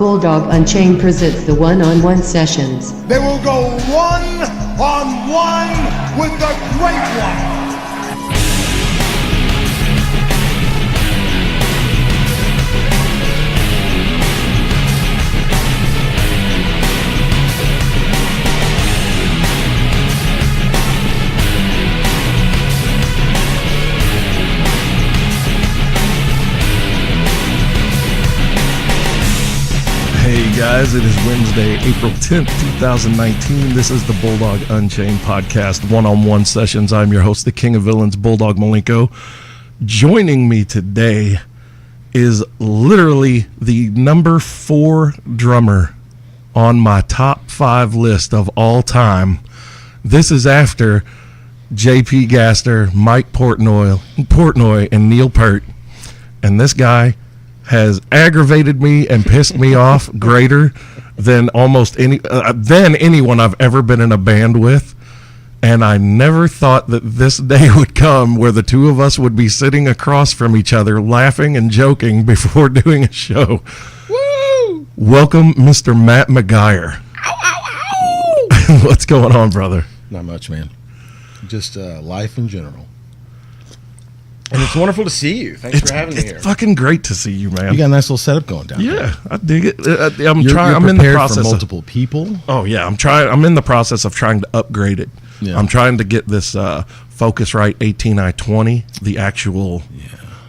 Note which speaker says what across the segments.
Speaker 1: Bulldog Unchained presents the one-on-one sessions.
Speaker 2: They will go one-on-one with the Great One.
Speaker 3: Hey guys, it is Wednesday, April 10th, 2019. This is the Bulldog Unchained podcast, one-on-one sessions. I'm your host, the King of Villains, Bulldog Malenko. Joining me today is literally the number 4 drummer on my top 5 list of all time. This is after J.P. Gaster, Mike Portnoy, and Neil Peart. And this guy has aggravated me and pissed me off greater than almost anyone I've ever been in a band with. And I never thought that this day would come where the two of us would be sitting across from each other laughing and joking before doing a show. Woo! Welcome, Mr. Matt McGuyer.
Speaker 4: Ow, ow, ow!
Speaker 3: What's going on, brother?
Speaker 4: Not much, man. Just life in general. And it's wonderful to see you. Thanks for having me here.
Speaker 3: It's fucking great to see you, man.
Speaker 4: You got a nice little setup going down there.
Speaker 3: Yeah, I dig it. I'm
Speaker 4: in
Speaker 3: the process
Speaker 4: for multiple people.
Speaker 3: Oh yeah, I'm in the process of trying to upgrade it. Yeah. I'm trying to get this Focusrite 18i20, the actual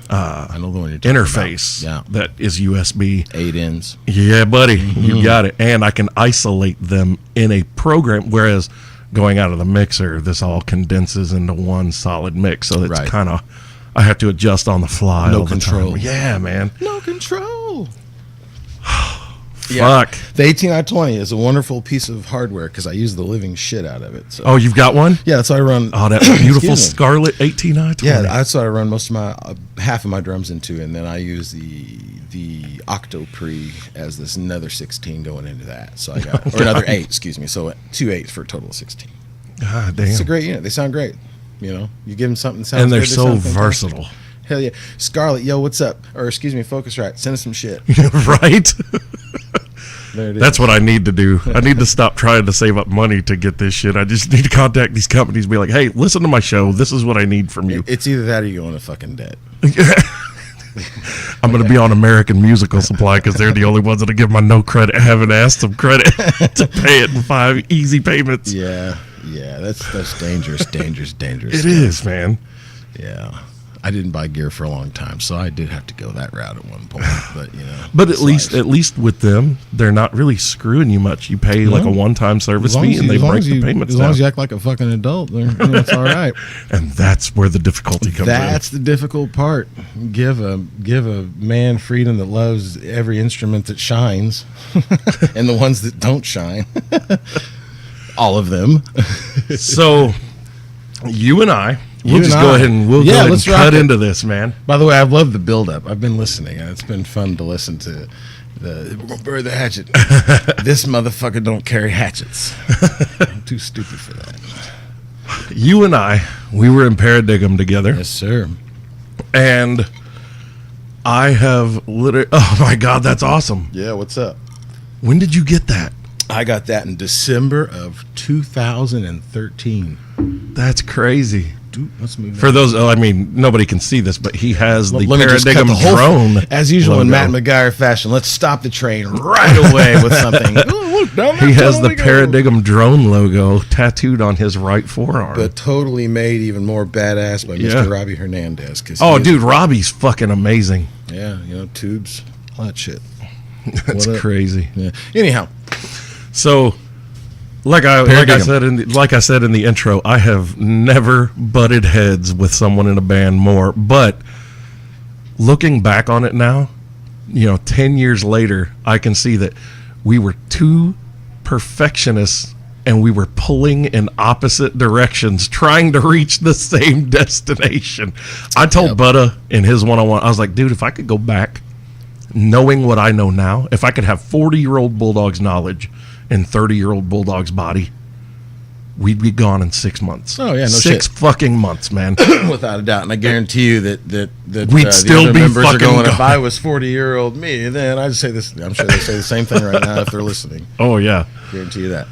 Speaker 4: I know the one you're talking
Speaker 3: interface that is USB.
Speaker 4: 8 ins.
Speaker 3: Yeah, buddy, you got it. And I can isolate them in a program, whereas going out of the mixer, this all condenses into one solid mix. So it's kind of, I have to adjust on the fly.
Speaker 4: No
Speaker 3: all the
Speaker 4: control.
Speaker 3: time. Yeah, man.
Speaker 4: No control.
Speaker 3: Fuck.
Speaker 4: The 18i20 is a wonderful piece of hardware because I use the living shit out of it. So.
Speaker 3: Oh, you've got one?
Speaker 4: Yeah, that's what I run.
Speaker 3: Oh, that beautiful Scarlett 18i20.
Speaker 4: Yeah, that's what I run most of my half of my drums into, and then I use the Octo Pre as this another 16 going into that. So I got or another 8, excuse me. So 2 8s for a total of 16.
Speaker 3: God damn.
Speaker 4: It's a great unit. They sound great. You know, you give them something that sounds
Speaker 3: and they're
Speaker 4: good,
Speaker 3: so versatile.
Speaker 4: Hell yeah. Scarlett, yo, what's up? Or excuse me, Focusrite, send us some shit.
Speaker 3: Right?
Speaker 4: There it is.
Speaker 3: That's what I need to do. I need to stop trying to save up money to get this shit. I just need to contact these companies and be like, hey, listen to my show. This is what I need from you.
Speaker 4: It's either that or you go into fucking debt.
Speaker 3: I'm going to be on American Musical Supply because they're the only ones that give my no credit. I haven't asked them credit to pay it in 5 easy payments.
Speaker 4: Yeah, that's dangerous.
Speaker 3: It is, man.
Speaker 4: Yeah. I didn't buy gear for a long time, so I did have to go that route at one point. But you know,
Speaker 3: but at least with them, they're not really screwing you much. You pay like a one-time service fee, and they break the payments.
Speaker 4: As long as you act like a fucking adult, it's all right.
Speaker 3: And that's where the difficulty comes in.
Speaker 4: That's the difficult part. Give a man freedom that loves every instrument that shines, and the ones that don't shine. All of them.
Speaker 3: So, you and I. We'll just go ahead and cut into this, man.
Speaker 4: By the way, I've loved the build-up. I've been listening, and it's been fun to listen to bury the hatchet. This motherfucker don't carry hatchets. I'm too stupid for that.
Speaker 3: You and I, we were in Paradigm together.
Speaker 4: Yes, sir.
Speaker 3: And I have literally... Oh, my God, that's awesome.
Speaker 4: Yeah, what's up?
Speaker 3: When did you get that?
Speaker 4: I got that in December of 2013.
Speaker 3: That's crazy.
Speaker 4: Dude, let's move
Speaker 3: for those, I mean, nobody can see this, but he has the
Speaker 4: Paradigm
Speaker 3: drone.
Speaker 4: As usual in Matt McGuyer fashion, let's stop the train right away with something.
Speaker 3: He has the Paradigm drone logo tattooed on his right forearm.
Speaker 4: But totally made even more badass by Mr. Robbie Hernandez.
Speaker 3: Dude, Robbie's fuking amazing.
Speaker 4: Yeah, you know, tubes, all that shit.
Speaker 3: That's crazy.
Speaker 4: Yeah. Anyhow,
Speaker 3: so... Like I said in the intro, I have never butted heads with someone in a band more. But looking back on it now, 10 years later, I can see that we were two perfectionists and we were pulling in opposite directions, trying to reach the same destination. I told Butta in his one-on-one, I was like, dude, if I could go back knowing what I know now, if I could have 40-year-old Bulldog's knowledge in 30-year-old Bulldog's body, we'd be gone in 6 months.
Speaker 4: Oh, yeah, no
Speaker 3: 6
Speaker 4: shit.
Speaker 3: fucking months, man.
Speaker 4: Without a doubt. And I guarantee you that
Speaker 3: We'd
Speaker 4: the
Speaker 3: still
Speaker 4: other
Speaker 3: be
Speaker 4: members are
Speaker 3: fucking
Speaker 4: going, if
Speaker 3: gone.
Speaker 4: I was 40-year-old me, then I'd say this. I'm sure they say the same thing right now if they're listening.
Speaker 3: Oh, yeah.
Speaker 4: Guarantee you that.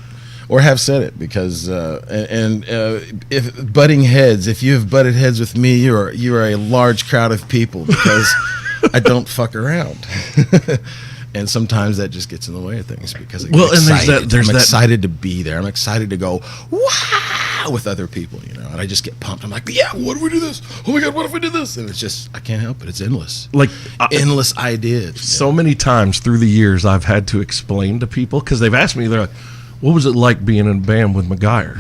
Speaker 4: Or have said it, because if butting heads, if you have butted heads with me, you are a large crowd of people, because I don't fuck around. And sometimes that just gets in the way of things, because I get excited. I'm excited to be there. I'm excited to go wow with other people, and I just get pumped. I'm like, yeah, what if we do this? Oh my god, what if we do this? And it's just, I can't help it. It's endless.
Speaker 3: Like
Speaker 4: endless ideas.
Speaker 3: So many times through the years, I've had to explain to people, because they've asked me, they're like, what was it like being in a band with McGuyer?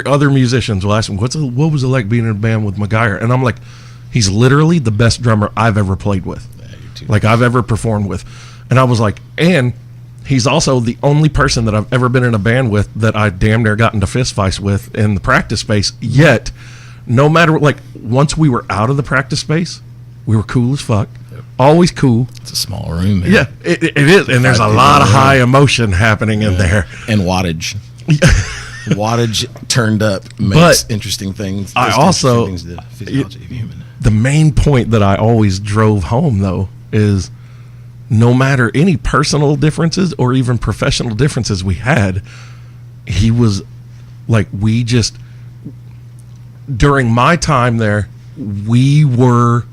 Speaker 3: Other musicians will ask me, what was it like being in a band with McGuyer? And I'm like, he's literally the best drummer I've ever played with, like I've ever performed with. And I was like, and he's also the only person that I've ever been in a band with that I damn near got into fist fights with in the practice space. Yet, no matter, like, once we were out of the practice space, we were cool as fuck. Always cool.
Speaker 4: It's a small room, man.
Speaker 3: Yeah, it is. And there's a lot of high emotion happening in there.
Speaker 4: And wattage. Wattage turned up makes interesting things.
Speaker 3: I also,
Speaker 4: things to the physiology of human.
Speaker 3: The main point that I always drove home, though, is no matter any personal differences or even professional differences we had, he was like, during my time there, we were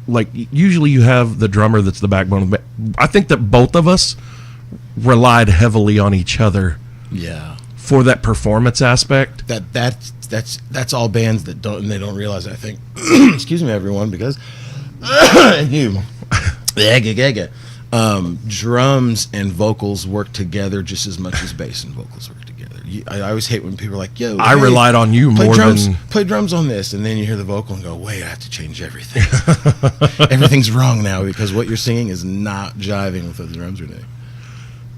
Speaker 3: like, usually you have the drummer that's the backbone of the band. I think that both of us relied heavily on each other.
Speaker 4: Yeah.
Speaker 3: For that performance aspect.
Speaker 4: That's all bands that don't realize it, I think. Excuse me, everyone, because and you drums and vocals work together just as much as bass and vocals work together. I always hate when people are like, yo,
Speaker 3: I relied on you more than
Speaker 4: play drums on this, and then you hear the vocal and go, wait, I have to change everything. Everything's wrong now because what you're singing is not jiving with what the drums are doing.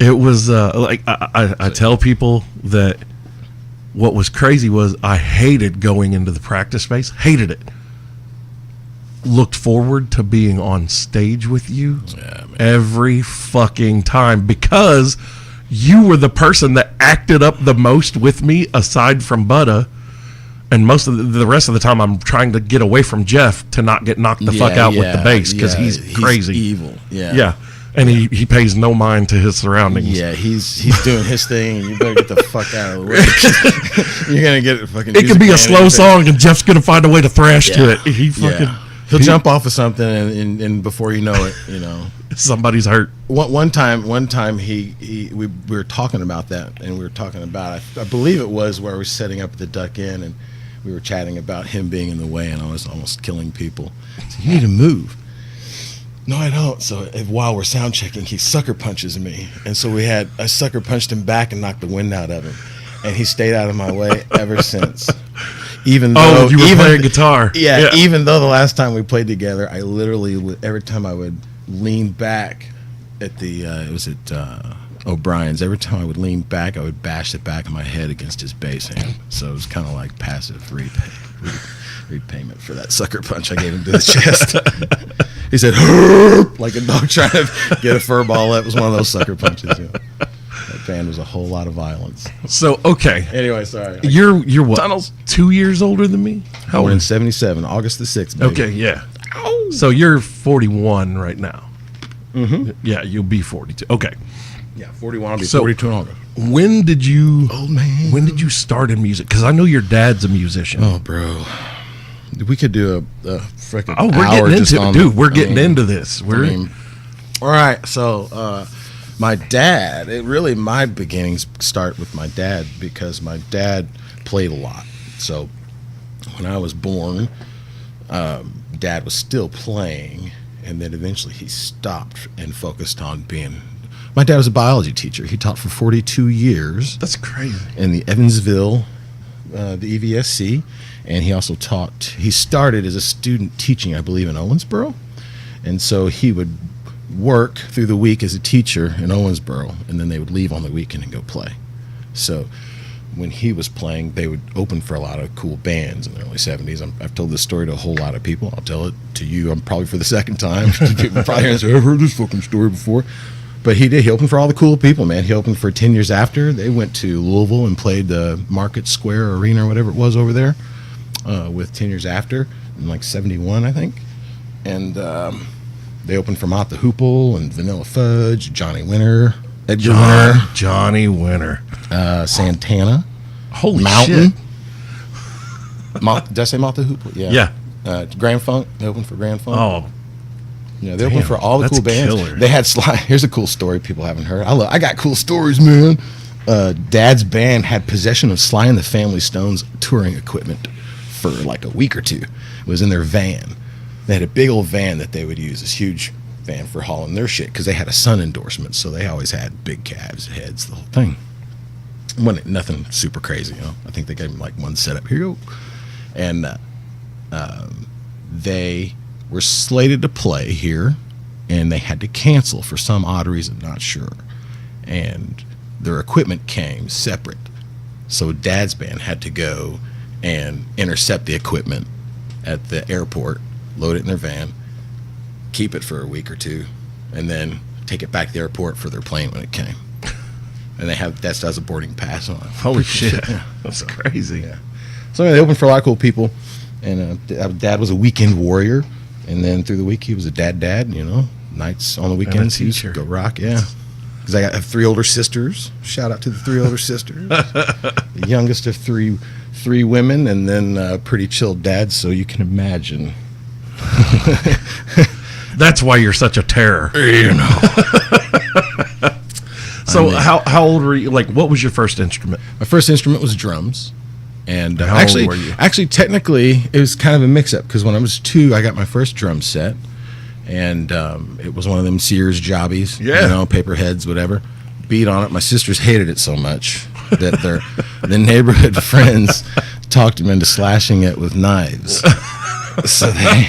Speaker 3: It was like I tell people that what was crazy was I hated going into the practice space. Hated it. Looked forward to being on stage with you every fucking time, because you were the person that acted up the most with me aside from Butta. And most of the rest of the time, I'm trying to get away from Jeff to not get knocked the fuck out with the bass, because he's crazy.
Speaker 4: He's evil.
Speaker 3: Yeah. And he pays no mind to his surroundings.
Speaker 4: Yeah, he's doing his thing, and you better get the fuck out of the way. You're gonna get it fucking.
Speaker 3: It could be a slow song, and Jeff's gonna find a way to thrash to it.
Speaker 4: He'll jump off of something, and before you know it,
Speaker 3: somebody's hurt.
Speaker 4: One time, we were talking about that, and we were talking about, I believe it was where we were setting up at the Duck Inn, and we were chatting about him being in the way, and I was almost killing people. So you need to move. No, I don't. So while we're sound checking, he sucker punches me, and so I sucker punched him back and knocked the wind out of him, and he stayed out of my way ever since. Even though
Speaker 3: you were playing guitar.
Speaker 4: Yeah, even though the last time we played together, I literally would, every time I would lean back at the it was at O'Brien's. Every time I would lean back, I would bash the back of my head against his bass hand. So it was kind of like passive repayment for that sucker punch I gave him to the chest. He said, like a dog trying to get a fur ball. That was one of those sucker punches. That band was a whole lot of violence.
Speaker 3: So, okay.
Speaker 4: Anyway, sorry.
Speaker 3: You're what?
Speaker 4: Tunnels.
Speaker 3: 2 years older than me?
Speaker 4: How old? In 77, August the 6th, baby.
Speaker 3: Okay, yeah. Ow. So you're 41 right now.
Speaker 4: Mm-hmm.
Speaker 3: Yeah, you'll be 42. Okay.
Speaker 4: Yeah, 41. I'll be 42 in August.
Speaker 3: When did you...
Speaker 4: Old man.
Speaker 3: When did you start in music? Because I know your dad's a musician.
Speaker 4: Oh, bro. We could do a freaking
Speaker 3: we're
Speaker 4: hour
Speaker 3: getting
Speaker 4: just
Speaker 3: into
Speaker 4: on,
Speaker 3: dude. We're getting into this.
Speaker 4: All right. So, my dad. My beginnings start with my dad because my dad played a lot. So, when I was born, Dad was still playing, and then eventually he stopped and focused on being. My dad was a biology teacher. He taught for 42 years.
Speaker 3: That's crazy.
Speaker 4: In the Evansville, the EVSC. And he also he started as a student teaching, I believe, in Owensboro. And so he would work through the week as a teacher in Owensboro, and then they would leave on the weekend and go play. So when he was playing, they would open for a lot of cool bands in the early 70s. I've told this story to a whole lot of people. I'll tell it to you, probably for the second time. People probably say, I've heard this fucking story before. But he did. He opened for all the cool people, man. He opened for 10 Years After. They went to Louisville and played the Market Square Arena or whatever it was over there with 10 Years After in like 71, I think. And they opened for Mott the Hoople and Vanilla Fudge, Johnny Winter, Edgar Winter,
Speaker 3: Johnny Winter,
Speaker 4: Santana,
Speaker 3: Holy
Speaker 4: Mountain.
Speaker 3: shit.
Speaker 4: Did I say Mott the Hoople? Yeah. Grand Funk. They opened for Grand Funk.
Speaker 3: Oh,
Speaker 4: Yeah, they opened for all the
Speaker 3: that's
Speaker 4: cool bands.
Speaker 3: killer.
Speaker 4: They had Sly. Here's a cool story people haven't heard. I got cool stories, man. Dad's band had possession of Sly and the Family Stone's touring equipment for like a week or two. It was in their van. They had a big old van that they would use, this huge van for hauling their shit, because they had a Sun endorsement, so they always had big cabs, heads, the whole thing. Nothing super crazy, you know. I think they gave them like one setup. Here you go. And they were slated to play here, and they had to cancel for some odd reason, not sure. And their equipment came separate, so Dad's band had to go and intercept the equipment at the airport, load it in their van, keep it for a week or two, and then take it back to the airport for their plane when it came. And that has a boarding pass on it.
Speaker 3: holy shit.
Speaker 4: Yeah.
Speaker 3: That's crazy.
Speaker 4: Yeah. So anyway, they opened for a lot of cool people, and Dad was a weekend warrior, and then through the week he was a dad, you know. Nights on the weekends he used to go rock, yeah. Because I have 3 older sisters. Shout out to the 3 older sisters. The youngest of three women, and then pretty chill dad, so you can imagine.
Speaker 3: That's why you're such a terror.
Speaker 4: You know.
Speaker 3: So how old were you? Like, what was your first instrument?
Speaker 4: My first instrument was drums. And
Speaker 3: How old were you?
Speaker 4: Actually, technically, it was kind of a mix-up, because when I was 2, I got my first drum set, and it was one of them Sears jobbies,
Speaker 3: Yeah.
Speaker 4: you know, paper heads, whatever. Beat on it. My sisters hated it so much that the neighborhood friends talked them into slashing it with knives. So they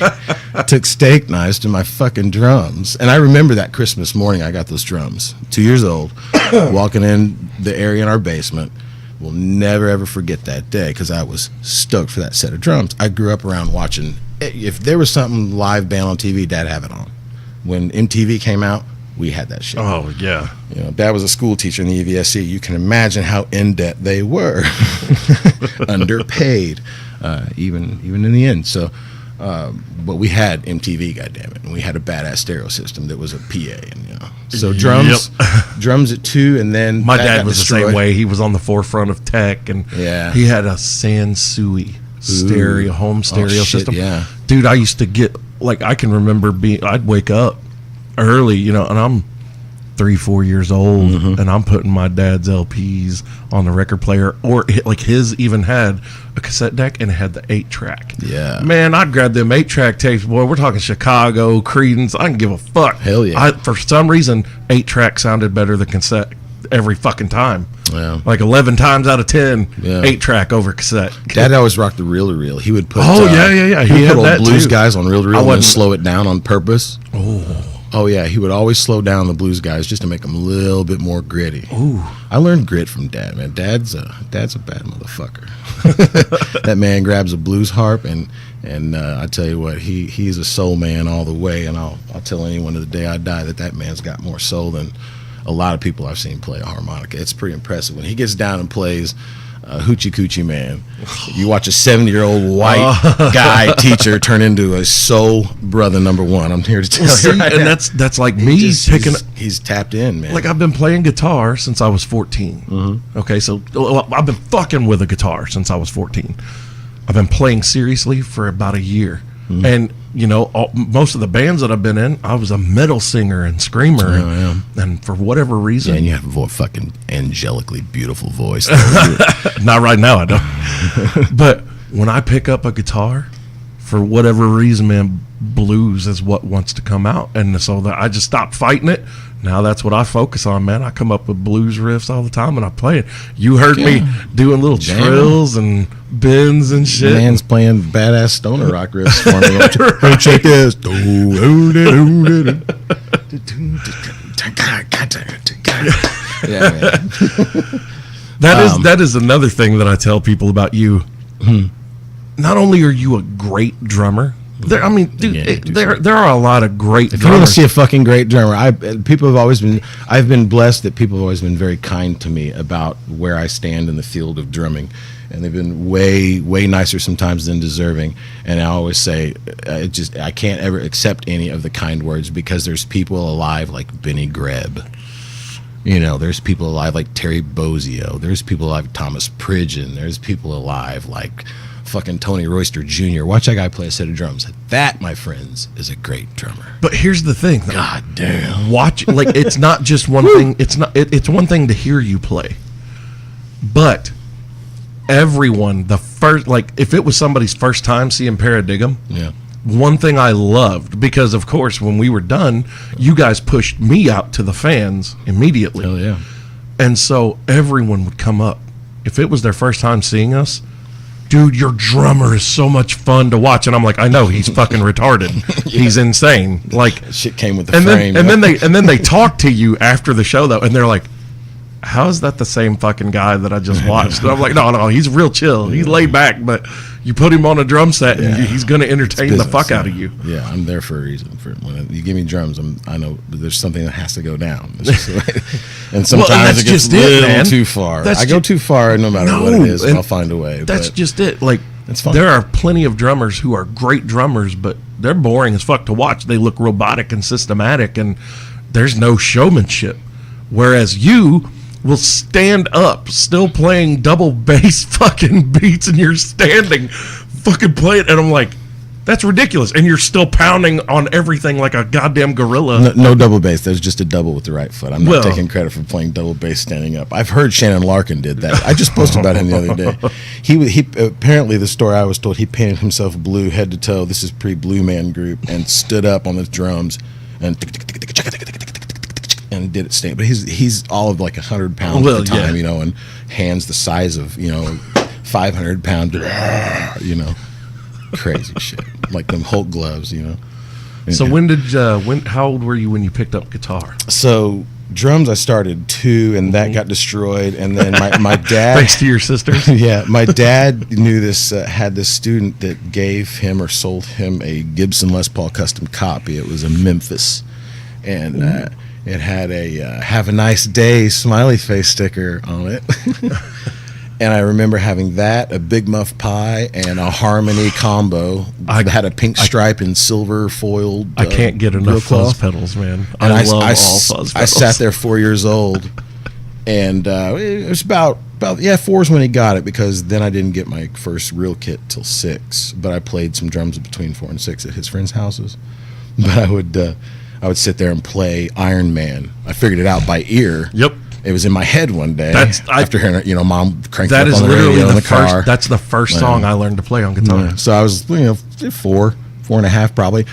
Speaker 4: took steak knives to my fucking drums. And I remember that Christmas morning I got those drums, 2 years old, walking in the area in our basement. Will never ever forget that day, because I was stoked for that set of drums. I grew up around watching, if there was something live band on TV, Dad had it on. When MTV came out, we had that shit.
Speaker 3: Oh, yeah.
Speaker 4: You know, Dad was a school teacher in the EVSC. You can imagine how in debt they were, underpaid, even in the end. So, but we had MTV, goddammit, and we had a badass stereo system that was a PA, and you know. So drums at 2, and then
Speaker 3: My
Speaker 4: that
Speaker 3: dad
Speaker 4: got
Speaker 3: was
Speaker 4: destroyed.
Speaker 3: the same way. He was on the forefront of tech, and
Speaker 4: Yeah.
Speaker 3: he had a Sansui stereo, home stereo
Speaker 4: shit,
Speaker 3: system.
Speaker 4: yeah.
Speaker 3: Dude, I used to get, like, I can remember I'd wake up early, you know, and I'm 3-4 years old, and I'm putting my dad's LPs on the record player, or like his even had a cassette deck and it had the 8-track.
Speaker 4: Yeah.
Speaker 3: Man, I'd grab them 8-track tapes. Boy, we're talking Chicago, Creedence. I can give a fuck.
Speaker 4: Hell yeah.
Speaker 3: For some reason, 8-track sounded better than cassette every fucking time.
Speaker 4: Yeah.
Speaker 3: Like 11 times out of 10,
Speaker 4: Yeah.
Speaker 3: 8-track over cassette.
Speaker 4: Dad always rocked the reel-to-reel. He would put
Speaker 3: Oh, yeah.
Speaker 4: He
Speaker 3: He
Speaker 4: would
Speaker 3: had
Speaker 4: put
Speaker 3: that
Speaker 4: old blues
Speaker 3: too.
Speaker 4: guys on reel-to-reel
Speaker 3: I
Speaker 4: and then
Speaker 3: wasn't-
Speaker 4: slow it down on purpose. Oh yeah, he would always slow down the blues guys just to make them a little bit more gritty.
Speaker 3: Ooh.
Speaker 4: I learned grit from Dad, man. Dad's a bad motherfucker. That man grabs a blues harp, and I tell you what, he's a soul man all the way. And I'll tell anyone to the day I die that man's got more soul than a lot of people I've seen play a harmonica. It's pretty impressive when he gets down and plays Hoochie Coochie Man. You watch a 70-year-old white guy teacher turn into a soul brother #1. I'm here to tell
Speaker 3: See,
Speaker 4: you right
Speaker 3: and
Speaker 4: now.
Speaker 3: that's like me picking up.
Speaker 4: He's tapped in, man.
Speaker 3: Like, I've been playing guitar since I was 14. Okay, so I've been fucking with a guitar since I was 14. I've been playing seriously for about a year. And, you know, most of the bands that I've been in, I was a metal singer and screamer. And for whatever reason.
Speaker 4: Yeah, and you have a fucking angelically beautiful voice.
Speaker 3: Not right now, I don't. But when I pick up a guitar, for whatever reason, man, blues is what wants to come out. And so I just stopped fighting it. Now that's what I focus on, man. I come up with blues riffs all the time and I play it. You heard me doing little trills and bends and shit.
Speaker 4: Man's playing badass stoner rock riffs for me. Hey, check this. Yeah, man.
Speaker 3: That is another thing that I tell people about you. Not only are you a great drummer, There, I mean, dude,
Speaker 4: Yeah,
Speaker 3: there are a lot of great
Speaker 4: If you want to
Speaker 3: drummers.
Speaker 4: see a fucking great drummer, I've been blessed that people have always been very kind to me about where I stand in the field of drumming, and they've been way nicer sometimes than deserving. And I always say, I can't ever accept any of the kind words, because there's people alive like Benny Greb. You know, there's people alive like Terry Bozzio. There's people alive like Thomas Pridgeon. There's people alive like fucking Tony Royster Jr. Watch that guy play a set of drums. That, my friends, is a great drummer.
Speaker 3: But here's the thing, though.
Speaker 4: God damn.
Speaker 3: Watch, like, it's not just one thing. It's one thing to hear you play, but everyone, if it was somebody's first time seeing Paradigm,
Speaker 4: Yeah.
Speaker 3: one thing I loved, because of course when we were done, you guys pushed me out to the fans immediately.
Speaker 4: Hell yeah.
Speaker 3: And so everyone would come up. If it was their first time seeing us, dude, your drummer is so much fun to watch. And I'm like, I know, he's fucking retarded. He's insane. Like,
Speaker 4: Shit came with the
Speaker 3: and
Speaker 4: frame.
Speaker 3: then they talk to you after the show though, and they're like, how is that the same fucking guy that I just watched? And I'm like, no, he's real chill. He's laid back, but you put him on a drum set and he's going to entertain the fuck out of you.
Speaker 4: Yeah, I'm there for a reason. For when you give me drums, I know there's something that has to go down. It's just and sometimes it gets a little too far. I go too far no matter what it is, I'll find a way.
Speaker 3: That's just it. Like,
Speaker 4: it's fun.
Speaker 3: There are plenty of drummers who are great drummers, but they're boring as fuck to watch. They look robotic and systematic, and there's no showmanship. Whereas you will stand up still playing double bass fucking beats, and you're standing fucking playing, and I'm like, that's ridiculous. And you're still pounding on everything like a goddamn gorilla.
Speaker 4: No double bass. There's just a double with the right foot. I'm not taking credit for playing double bass standing up. I've heard Shannon Larkin did that. I just posted about him the other day. He apparently, the story I was told, he painted himself blue head to toe. This is pre-Blue Man Group, and stood up on the drums and did it stand. But he's all of like 100 pounds at the time, you know, and hands the size of 500 pound, crazy shit, like them Hulk gloves, you know.
Speaker 3: So how old were you when you picked up guitar?
Speaker 4: So drums, I started 2, and that got destroyed. And then my dad,
Speaker 3: thanks to your sisters.
Speaker 4: Yeah, my dad knew this, had this student that gave him or sold him a Gibson Les Paul custom copy. It was a Memphis, and it had a "Have a nice day" smiley face sticker on it. And I remember having that, a Big Muff Pie, and a Harmony combo. I had a pink stripe and silver foiled.
Speaker 3: I can't get enough fuzz pedals, man.
Speaker 4: And
Speaker 3: I love all fuzz pedals.
Speaker 4: I sat there 4 years old, and it was about 4 is when he got it, because then I didn't get my first real kit till 6. But I played some drums between 4 and 6 at his friends' houses. But I would sit there and play Iron Man. I figured it out by ear.
Speaker 3: Yep.
Speaker 4: It was in my head one day after hearing, Mom cranked
Speaker 3: that
Speaker 4: up
Speaker 3: is
Speaker 4: on the
Speaker 3: literally
Speaker 4: radio in the
Speaker 3: the
Speaker 4: car.
Speaker 3: first. That's the first song I learned to play on guitar.
Speaker 4: Yeah. So I was, 4 and a half probably.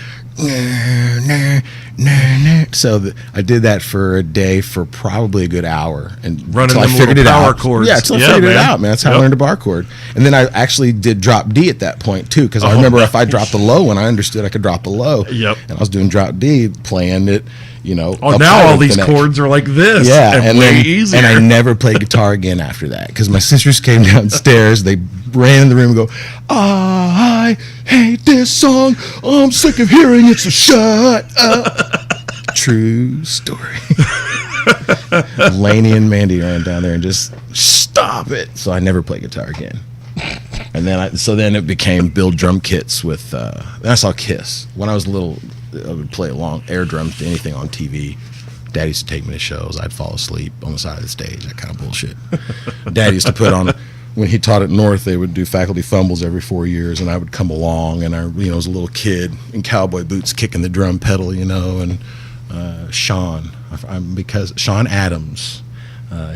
Speaker 4: So I did that for a day for probably a good hour, and
Speaker 3: running
Speaker 4: I
Speaker 3: them
Speaker 4: figured
Speaker 3: little
Speaker 4: it
Speaker 3: power
Speaker 4: out.
Speaker 3: chords.
Speaker 4: Yeah, until I figured it out, man. That's how I learned a bar chord. And then I actually did drop D at that point too, because I remember if I dropped the low one, I understood I could drop the low.
Speaker 3: Yep.
Speaker 4: And I was doing drop D, playing it.
Speaker 3: Now all these chords are like this.
Speaker 4: Yeah,
Speaker 3: and way easier.
Speaker 4: And I never played guitar again after that, because my sisters came downstairs. They ran in the room and go, "I hate this song. I'm sick of hearing it, so shut up." True story. Laney and Mandy ran down there and just stop it. So I never played guitar again. And then it became build drum kits with. Then I saw Kiss when I was little. I would play along air drums to anything on TV. Dad used to take me to shows. I'd fall asleep on the side of the stage. That kind of bullshit. Dad used to put on, when he taught at North, they would do faculty fumbles every 4 years, and I would come along, and I was a little kid in cowboy boots kicking the drum pedal, and Sean Adams.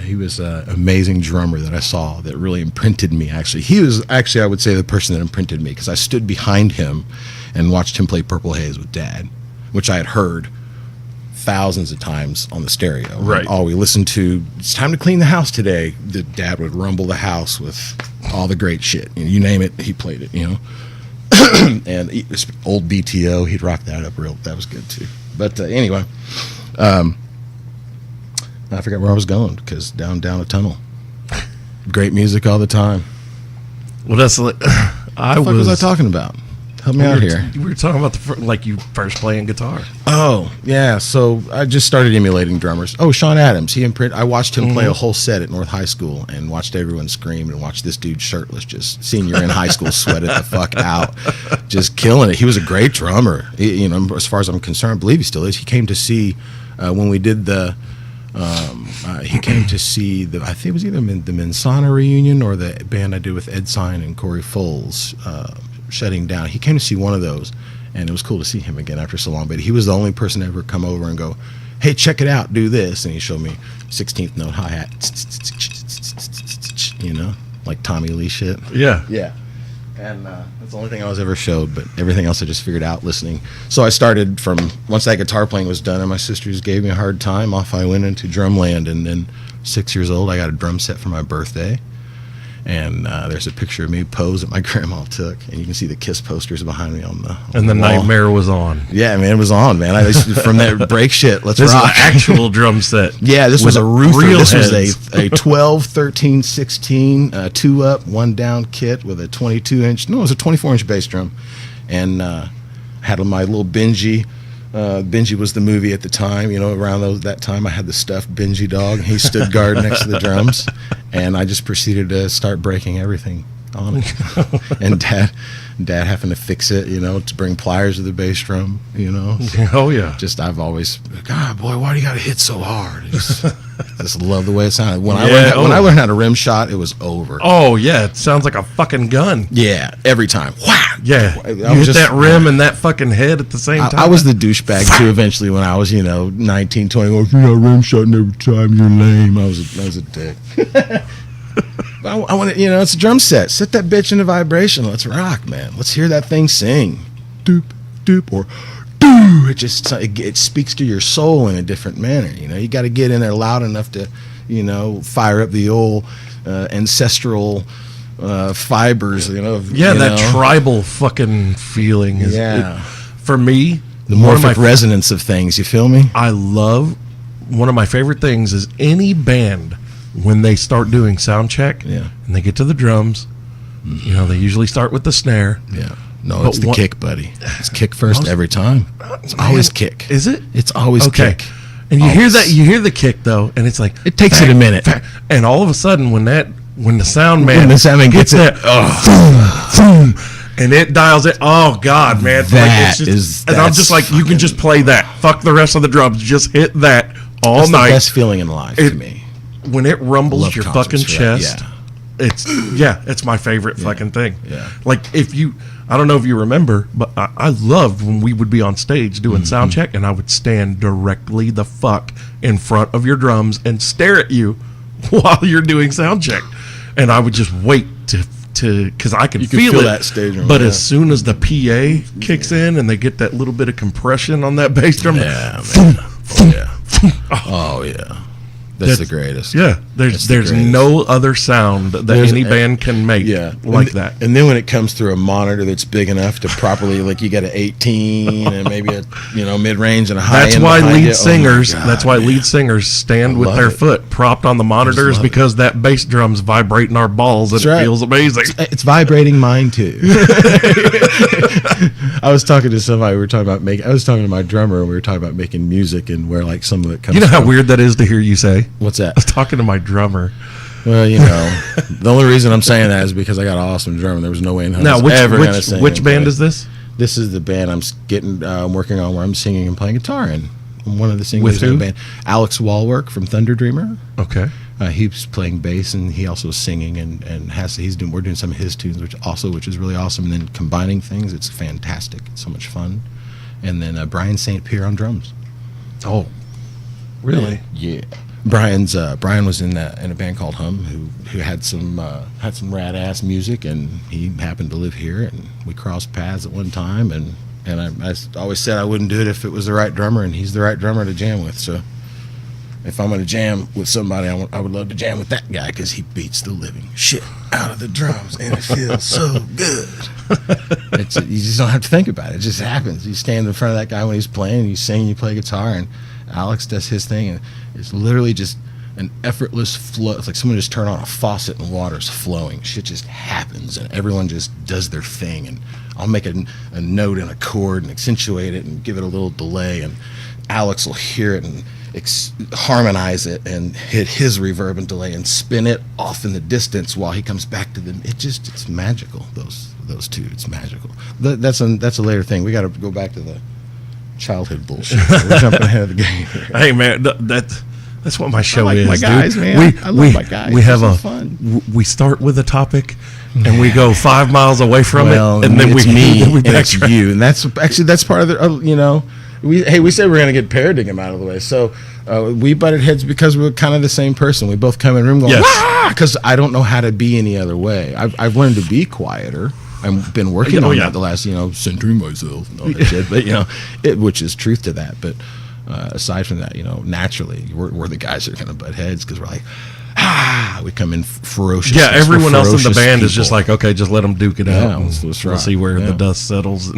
Speaker 4: He was an amazing drummer that I saw that really imprinted me, actually. He was actually, I would say, the person that imprinted me, because I stood behind him and watched him play Purple Haze with Dad, which I had heard thousands of times on the stereo.
Speaker 3: Right.
Speaker 4: All we listened to, "It's time to clean the house today." The Dad would rumble the house with all the great shit. You name it, he played it, And old BTO, he'd rock that up real. That was good, too. But anyway, I forgot where I was going, because down a tunnel. Great music all the time.
Speaker 3: Well, that's like
Speaker 4: What the fuck was I talking about? Help me out here.
Speaker 3: We were talking about like you first playing guitar.
Speaker 4: Oh, yeah. So I just started emulating drummers. Oh, Sean Adams. I watched him play a whole set at North High School and watched everyone scream and watched this dude shirtless, just senior in high school, sweated the fuck out, just killing it. He was a great drummer. As far as I'm concerned, I believe he still is. He came to see when we did the. He came to see I think it was either the Mensana reunion or the band I did with Ed Sign and Corey Foles. Shutting down. He came to see one of those, and it was cool to see him again after so long. But he was the only person to ever come over and go, "Hey, check it out, do this," and he showed me 16th note hi hat, like Tommy Lee shit.
Speaker 3: Yeah.
Speaker 4: And that's the only thing I was ever showed, but everything else I just figured out listening. So I started from once that guitar playing was done, and my sisters gave me a hard time. Off I went into drumland, and then 6 years old, I got a drum set for my birthday. And there's a picture of me pose that my grandma took, and you can see the Kiss posters behind me on the
Speaker 3: And the
Speaker 4: wall.
Speaker 3: Nightmare was on.
Speaker 4: Yeah, man, it was on, man. From that break shit, let's
Speaker 3: This
Speaker 4: rock.
Speaker 3: is an actual drum set.
Speaker 4: Yeah, this was
Speaker 3: with
Speaker 4: a roofer.
Speaker 3: real
Speaker 4: This
Speaker 3: heads.
Speaker 4: was a 12, 13, 16, 2 up, 1 down kit with a 22-inch, no, it was a 24-inch bass drum. And had my little Benji. Benji was the movie at the time, around that time I had the stuffed Benji dog. He stood guard next to the drums, and I just proceeded to start breaking everything on it. And dad having to fix it, to bring pliers to the bass drum,
Speaker 3: Oh, yeah.
Speaker 4: Just I've always, God, boy, why do you got to hit so hard? I just love the way it sounded. When I learned how to rim shot, it was over.
Speaker 3: Oh, yeah. It sounds like a fucking gun.
Speaker 4: Yeah, every time. Wow.
Speaker 3: Yeah. You hit that rim and that fucking head at the same time.
Speaker 4: I was the douchebag, too, eventually, when I was, 19, 20. Well, if you're not rim shotting every time, you're lame. I was a dick. I want to, it's a drum set. Set that bitch into vibration. Let's rock, man. Let's hear that thing sing. Doop, doop, or doo. It speaks to your soul in a different manner. You got to get in there loud enough to, fire up the old ancestral fibers.
Speaker 3: That tribal fucking feeling is.
Speaker 4: Yeah.
Speaker 3: For me,
Speaker 4: The morphic resonance of things. You feel me?
Speaker 3: I love. One of my favorite things is any band when they start doing sound check.
Speaker 4: Yeah.
Speaker 3: And they get to the drums. They usually start with the snare.
Speaker 4: Yeah. No, it's the kick, buddy. It's kick first every time. It's always kick.
Speaker 3: Is it?
Speaker 4: It's always kick.
Speaker 3: And you hear that? You hear the kick though, and it's like
Speaker 4: It takes it a minute.
Speaker 3: And all of a sudden, when the sound man
Speaker 4: gets
Speaker 3: that, and it dials it. Oh God, man! And I'm just like, you can just play that. Fuck the rest of the drums. Just hit that all
Speaker 4: That's
Speaker 3: night.
Speaker 4: the best feeling in life to me.
Speaker 3: When it rumbles
Speaker 4: Love
Speaker 3: your
Speaker 4: concerts
Speaker 3: fucking
Speaker 4: for that,
Speaker 3: chest.
Speaker 4: yeah.
Speaker 3: It's my favorite fucking thing.
Speaker 4: Yeah.
Speaker 3: Like I don't know if you remember, but I loved when we would be on stage doing sound check, and I would stand directly the fuck in front of your drums and stare at you while you're doing sound check, and I would just wait to because I can feel it.
Speaker 4: That stage room,
Speaker 3: but as soon as the PA kicks in and they get that little bit of compression on that bass drum,
Speaker 4: Yeah, man. Oh yeah. Oh yeah. That's the greatest.
Speaker 3: Yeah, there's no other sound that any band can make like that.
Speaker 4: And then when it comes through a monitor that's big enough to properly, like you got an 18 and maybe a mid range and a high
Speaker 3: That's
Speaker 4: end.
Speaker 3: why
Speaker 4: behind
Speaker 3: lead
Speaker 4: it.
Speaker 3: singers.
Speaker 4: Oh my God,
Speaker 3: that's why
Speaker 4: man.
Speaker 3: lead singers stand with
Speaker 4: love
Speaker 3: their
Speaker 4: it.
Speaker 3: foot propped on the monitors
Speaker 4: love
Speaker 3: because that bass drum's vibrating our balls and
Speaker 4: That's right.
Speaker 3: it feels amazing.
Speaker 4: It's vibrating mine too. I was talking to somebody. I was talking to my drummer, and we were talking about making music and where like some of it comes.
Speaker 3: You know how
Speaker 4: from.
Speaker 3: weird that is to hear you say?
Speaker 4: What's that?
Speaker 3: I was talking to my drummer.
Speaker 4: Well, the only reason I'm saying that is because I got an awesome drummer. There was no way in hell I
Speaker 3: Now,
Speaker 4: was ever going to sing.
Speaker 3: which band is this?
Speaker 4: This is the band I'm working on where I'm singing and playing guitar in. I'm one of the singers
Speaker 3: With
Speaker 4: in
Speaker 3: who?
Speaker 4: the band. Alex Wallwork from Thunder Dreamer.
Speaker 3: Okay.
Speaker 4: He's playing bass and he also is singing and we're doing some of his tunes, which is really awesome. And then combining things, it's fantastic. It's so much fun. And then Brian St. Pierre on drums.
Speaker 3: Oh, really?
Speaker 4: Yeah. Brian was in a band called Hum who had some rad ass music, and he happened to live here, and we crossed paths at one time, and I always said I wouldn't do it if it was the right drummer, and he's the right drummer to jam with. So if I'm going to jam with somebody, I would love to jam with that guy because he beats the living shit out of the drums, and it feels so good. You just don't have to think about it. It just happens. You stand in front of that guy when he's playing, you sing, you play guitar, and Alex does his thing, and it's literally just an effortless flow. It's like someone just turned on a faucet and water's flowing. Shit just happens, and everyone just does their thing. And I'll make a note in a chord and accentuate it and give it a little delay, and Alex will hear it and harmonize it and hit his reverb and delay and spin it off in the distance while he comes back to the. It's magical. Those two, it's magical. That's a later thing. We got to go back to the childhood bullshit. We're jumping ahead of the game here.
Speaker 3: Hey man, that's what my show
Speaker 4: I like
Speaker 3: is.
Speaker 4: my guys,
Speaker 3: dude.
Speaker 4: man. I love my guys.
Speaker 3: We have
Speaker 4: this is fun.
Speaker 3: We start with a topic, and we go 5 miles away from it, and then
Speaker 4: it's me,
Speaker 3: we
Speaker 4: and it's you, and that's part of the. We said we're gonna get parroting him out of the way, so we butted heads because we're kind of the same person. We both come in the room going, because I don't know how to be any other way. I've learned to be quieter. I've been working on that the last, centering myself and all that shit. But which is truth to that. But aside from that, naturally, we're the guys that are gonna butt heads because we're like, we come in ferocious.
Speaker 3: Yeah, everyone else in the band is just like, okay, just let them duke it out.
Speaker 4: We'll
Speaker 3: see where the dust settles.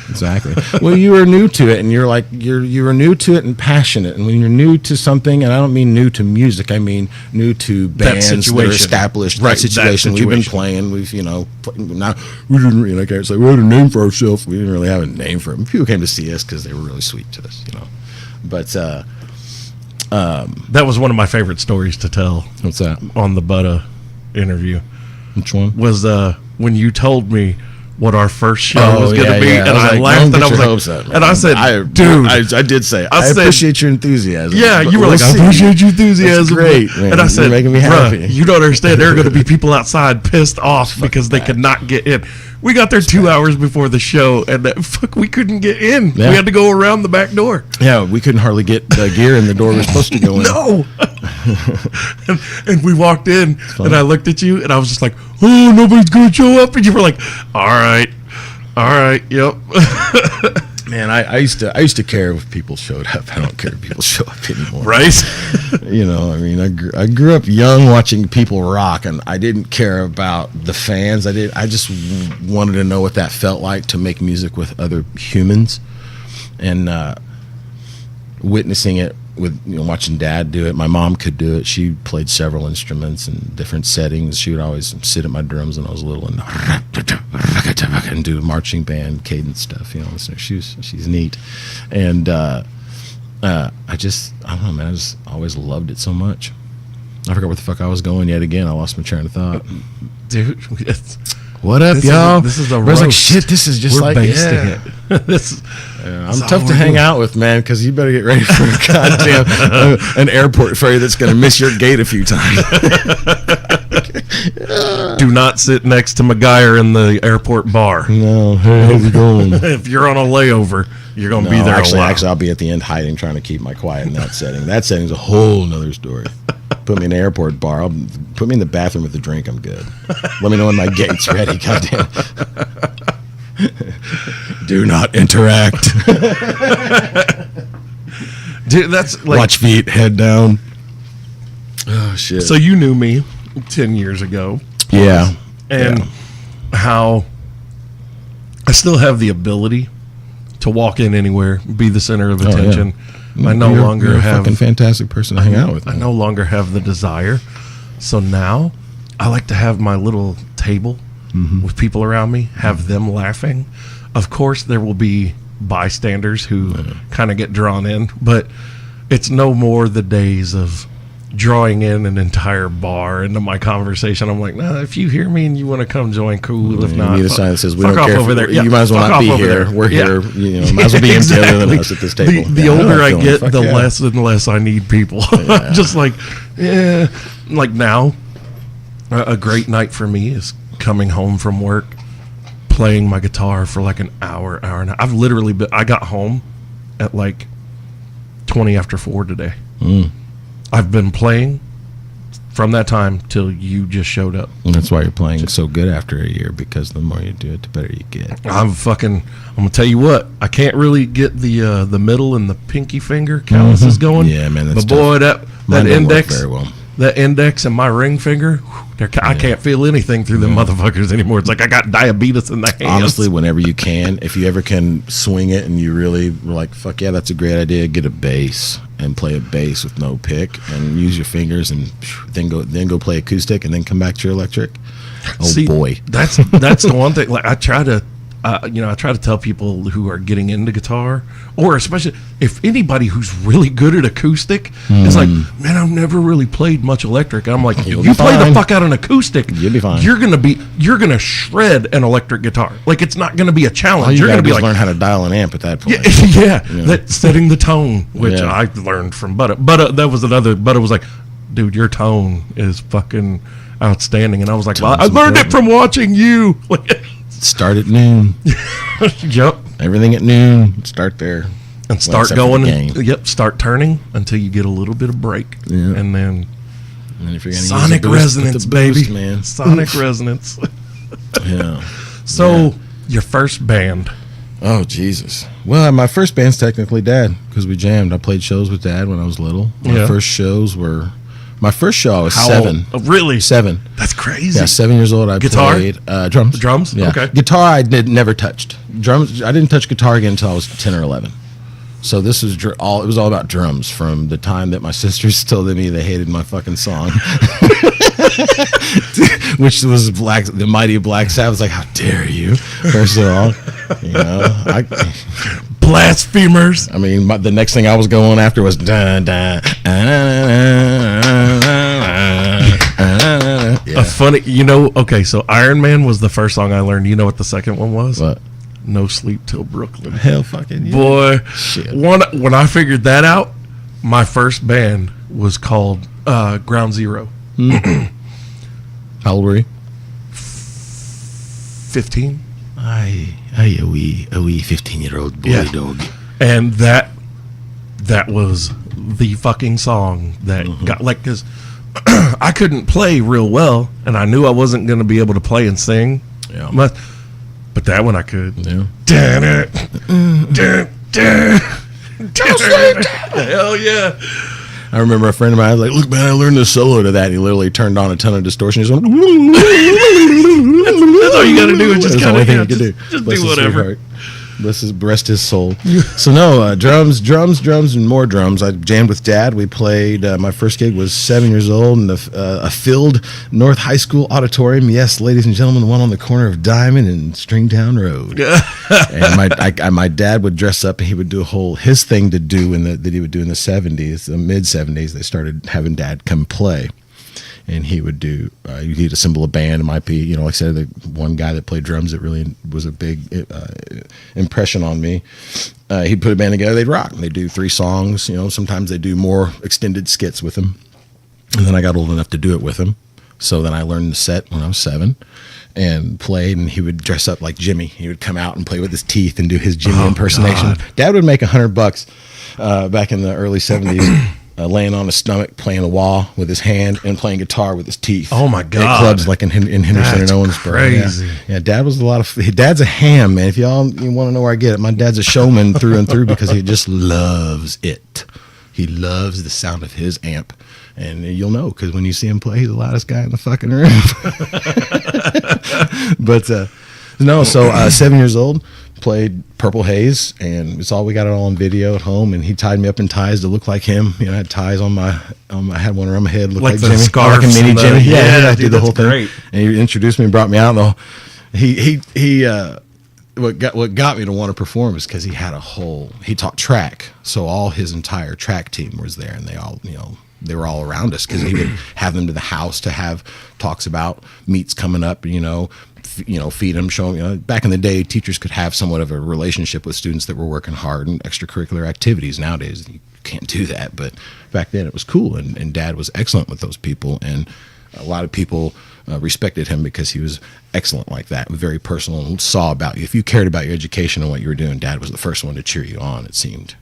Speaker 4: Exactly. Well, you were new to it, and you're like, you were new to it and passionate. And when you're new to something, and I don't mean new to music, I mean new to bands that are established. Right, that situation. We've been playing. We've now we didn't really. I can't say we had a name for ourselves. We didn't really have a name for it. People came to see us because they were really sweet to us, But
Speaker 3: that was one of my favorite stories to tell.
Speaker 4: What's that? On
Speaker 3: the Butta interview.
Speaker 4: Which one?
Speaker 3: Was when you told me what our first show was going to be, and I laughed, and I was like, and I said, dude,
Speaker 4: I did say, I appreciate your enthusiasm.
Speaker 3: Yeah, you were like, I appreciate your enthusiasm.
Speaker 4: That's great, man.
Speaker 3: And I said,
Speaker 4: you're making me happy.
Speaker 3: You don't understand. There are going to be people outside pissed off because they could not get in. We got there 2 hours before the show, and we couldn't get in. Yeah. We had to go around the back door.
Speaker 4: Yeah, we couldn't hardly get the gear in the door we're supposed to go in.
Speaker 3: No. and we walked in, and I looked at you, and I was just like, oh, nobody's going to show up. And you were like, all right, yep.
Speaker 4: Man, I used to care if people showed up. I don't care if people show up anymore.
Speaker 3: Right?
Speaker 4: I grew up young watching people rock, and I didn't care about the fans. I just wanted to know what that felt like to make music with other humans, and witnessing it with watching Dad do it. My mom could do it. She played several instruments in different settings. She would always sit at my drums when I was little and do marching band cadence stuff. She's neat, and I don't know, man. I just always loved it so much. I forgot where the fuck I was going yet again. I lost my train of thought,
Speaker 3: dude.
Speaker 4: What up, y'all?
Speaker 3: This is a
Speaker 4: roast. I was like, shit, this is just I'm tough to hang out with, man, because you better get ready for a goddamn an airport ferry that's going to miss your gate a few times.
Speaker 3: Do not sit next to McGuyer in the airport bar.
Speaker 4: No, hey, how's it going?
Speaker 3: If you're on a layover, you're going to be there
Speaker 4: actually,
Speaker 3: a while.
Speaker 4: I'll be at the end hiding, trying to keep my quiet in that setting. That setting's a whole nother story. Put me in an airport bar. Put me in the bathroom with a drink. I'm good. Let me know when my gate's ready. Goddamn. Do not interact.
Speaker 3: Dude, that's like,
Speaker 4: watch feet, head down. Oh shit.
Speaker 3: So you knew me 10 years ago.
Speaker 4: Yeah.
Speaker 3: And how I still have the ability to walk in anywhere, be the center of attention. I no longer have
Speaker 4: a fucking fantastic person to hang out with. Man.
Speaker 3: I no longer have the desire. So now I like to have my little table with people around me, have them laughing. Of course, there will be bystanders who kind of get drawn in, but it's no more the days of drawing in an entire bar into my conversation. I'm like, nah, if you hear me and you want to come join, cool. If not,
Speaker 4: you need a sign that says we
Speaker 3: fuck
Speaker 4: don't
Speaker 3: off
Speaker 4: care.
Speaker 3: Over there.
Speaker 4: You might as well not be here.
Speaker 3: There.
Speaker 4: We're here. Might as well be in together than us at this table.
Speaker 3: The older I get, the less and less I need people. I'm just like, like now, a great night for me is coming home from work, playing my guitar for like an hour and a half. I've literally been, I got home at like 20 after 4 today. I've been playing from that time till you just showed up.
Speaker 4: And that's why you're playing so good after a year, because the more you do it, the better you get.
Speaker 3: I'm gonna tell you what, I can't really get the middle and the pinky finger calluses going.
Speaker 4: Yeah, man, that's
Speaker 3: but boy,
Speaker 4: tough.
Speaker 3: that index
Speaker 4: very well.
Speaker 3: That index and my ring finger, I can't feel anything through them motherfuckers anymore. It's like I got diabetes in the hands.
Speaker 4: Honestly, whenever you can, if you ever can swing it and you really were like, fuck yeah, that's a great idea, get a bass and play a bass with no pick and use your fingers, and then go play acoustic and then come back to your electric. Oh,
Speaker 3: see,
Speaker 4: boy.
Speaker 3: That's the one thing. Like I I try to tell people who are getting into guitar, or especially if anybody who's really good at acoustic, it's like, man, I've never really played much electric. I'm like, if you play the fuck out an acoustic,
Speaker 4: You'll be fine.
Speaker 3: You're gonna shred an electric guitar. Like, it's not gonna be a challenge.
Speaker 4: All you
Speaker 3: You're
Speaker 4: gotta
Speaker 3: gonna be
Speaker 4: do is
Speaker 3: like,
Speaker 4: learn how to dial an amp at that point.
Speaker 3: yeah, that's setting the tone, which
Speaker 4: Yeah.
Speaker 3: I learned from Butta. That was another. Butta was like, dude, your tone is fucking outstanding, and I was like, well, I learned it from watching you.
Speaker 4: Start at noon.
Speaker 3: Yep.
Speaker 4: Everything at noon. Start there.
Speaker 3: And start
Speaker 4: except for
Speaker 3: going.
Speaker 4: the game.
Speaker 3: Yep. Start turning until you get a little bit of break,
Speaker 4: Yeah.
Speaker 3: and then
Speaker 4: And if you're gonna
Speaker 3: sonic
Speaker 4: use a boost,
Speaker 3: resonance,
Speaker 4: put the boost,
Speaker 3: baby.
Speaker 4: man.
Speaker 3: Sonic resonance.
Speaker 4: Yeah.
Speaker 3: So your first band.
Speaker 4: Oh Jesus! Well, my first band's technically Dad because we jammed. I played shows with Dad when I was little. My first show I was
Speaker 3: How
Speaker 4: 7.
Speaker 3: old? Oh, really?
Speaker 4: 7.
Speaker 3: That's crazy.
Speaker 4: Yeah, 7 years old. I
Speaker 3: Guitar?
Speaker 4: played drums.
Speaker 3: Drums?
Speaker 4: Yeah.
Speaker 3: Okay.
Speaker 4: Guitar I never touched. Drums. I didn't touch guitar again until I was 10 or 11. So this was it was all about drums from the time that my sisters told me they hated my fucking song, which was the mighty Black Sabbath. Like, how dare you? First of all,
Speaker 3: Blasphemers.
Speaker 4: I mean, the next thing I was going after was dun, dun,
Speaker 3: A funny, okay, so Iron Man was the first song I learned. You know what the second one was?
Speaker 4: What?
Speaker 3: No Sleep Till Brooklyn.
Speaker 4: Hell fucking yeah.
Speaker 3: Boy,
Speaker 4: Shit.
Speaker 3: when I figured that out, my first band was called Ground Zero.
Speaker 4: How old were you?
Speaker 3: 15.
Speaker 4: A wee 15-year-old boy dog.
Speaker 3: And that was the fucking song that got, like, because I couldn't play real well, and I knew I wasn't going to be able to play and sing
Speaker 4: Yeah.
Speaker 3: much, but that one I could.
Speaker 4: Yeah.
Speaker 3: Hell yeah.
Speaker 4: I remember a friend of mine was like, look, man, I learned the solo to that. He literally turned on a ton of distortion. He's going,
Speaker 3: That's all you got to do is just
Speaker 4: That's the
Speaker 3: kind
Speaker 4: only
Speaker 3: of
Speaker 4: thing he could do.
Speaker 3: Just
Speaker 4: Bless
Speaker 3: do
Speaker 4: his
Speaker 3: whatever.
Speaker 4: sweetheart. Rest his soul. So no, drums, and more drums. I jammed with Dad. We played. My first gig was 7 years old in a filled North High School auditorium. Yes, ladies and gentlemen, the one on the corner of Diamond and Stringtown Road. And my dad would dress up, and he would do his thing to do that he would do in the 70s, the mid 70s. They started having Dad come play. And he would do, he'd assemble a band. It might be, like I said, the one guy that played drums that really was a big impression on me. He'd put a band together, they'd rock. They'd do 3 songs, sometimes they do more extended skits with him. And then I got old enough to do it with him. So then I learned the set when I was 7 and played, and he would dress up like Jimmy. He would come out and play with his teeth and do his Jimmy impersonation.
Speaker 3: God.
Speaker 4: Dad would make $100 back in the early 70s. Laying on his stomach, playing a wall with his hand, and playing guitar with his teeth.
Speaker 3: Oh my God!
Speaker 4: At clubs like in Henderson
Speaker 3: That's
Speaker 4: and Owensboro.
Speaker 3: crazy.
Speaker 4: Yeah, Dad was Dad's a ham, man. If you want to know where I get it, my dad's a showman through and through because he just loves it. He loves the sound of his amp, and you'll know because when you see him play, he's the loudest guy in the fucking room. But no, so 7 years old. Played Purple Haze, and it's all we got it all on video at home. And he tied me up in ties to look like him. I had ties on I had one around my head, looked like
Speaker 3: the
Speaker 4: Jimmy,
Speaker 3: scarves
Speaker 4: like a mini
Speaker 3: and
Speaker 4: Jimmy.
Speaker 3: yeah,
Speaker 4: I
Speaker 3: dude,
Speaker 4: did the whole
Speaker 3: that's
Speaker 4: thing.
Speaker 3: great.
Speaker 4: And he introduced me and brought me out. Though what got me to want to perform is because he taught track, so all his entire track team was there, and they all they were all around us because he would have them to the house to have talks about meets coming up, feed them, show them. Back in the day, teachers could have somewhat of a relationship with students that were working hard in extracurricular activities. Nowadays, you can't do that, but back then it was cool, and Dad was excellent with those people, and a lot of people respected him because he was excellent like that, very personal, and saw about you. If you cared about your education and what you were doing, Dad was the first one to cheer you on, it seemed,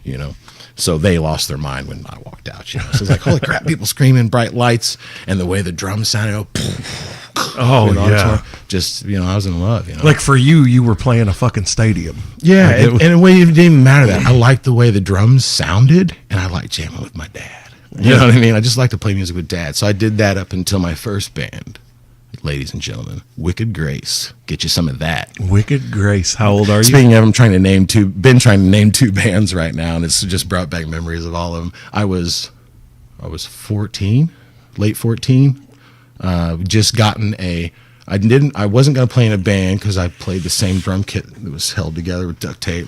Speaker 4: So they lost their mind when I walked out, So it's like, holy crap, people screaming, bright lights, and the way the drums sounded,
Speaker 3: yeah.
Speaker 4: Just, I was in love,
Speaker 3: Like for you were playing a fucking stadium.
Speaker 4: Yeah,
Speaker 3: Like
Speaker 4: and it didn't even matter that. I liked the way the drums sounded, and I liked jamming with my dad. You know what I mean? I just like to play music with Dad. So I did that up until my first band. Ladies and gentlemen, Wicked Grace. Get you some of that.
Speaker 3: Wicked Grace. How old are you?
Speaker 4: Speaking of, I'm trying to name 2 bands right now, and it's just brought back memories of all of them. I was 14, late 14. Just gotten a I wasn't going to play in a band because I played the same drum kit that was held together with duct tape,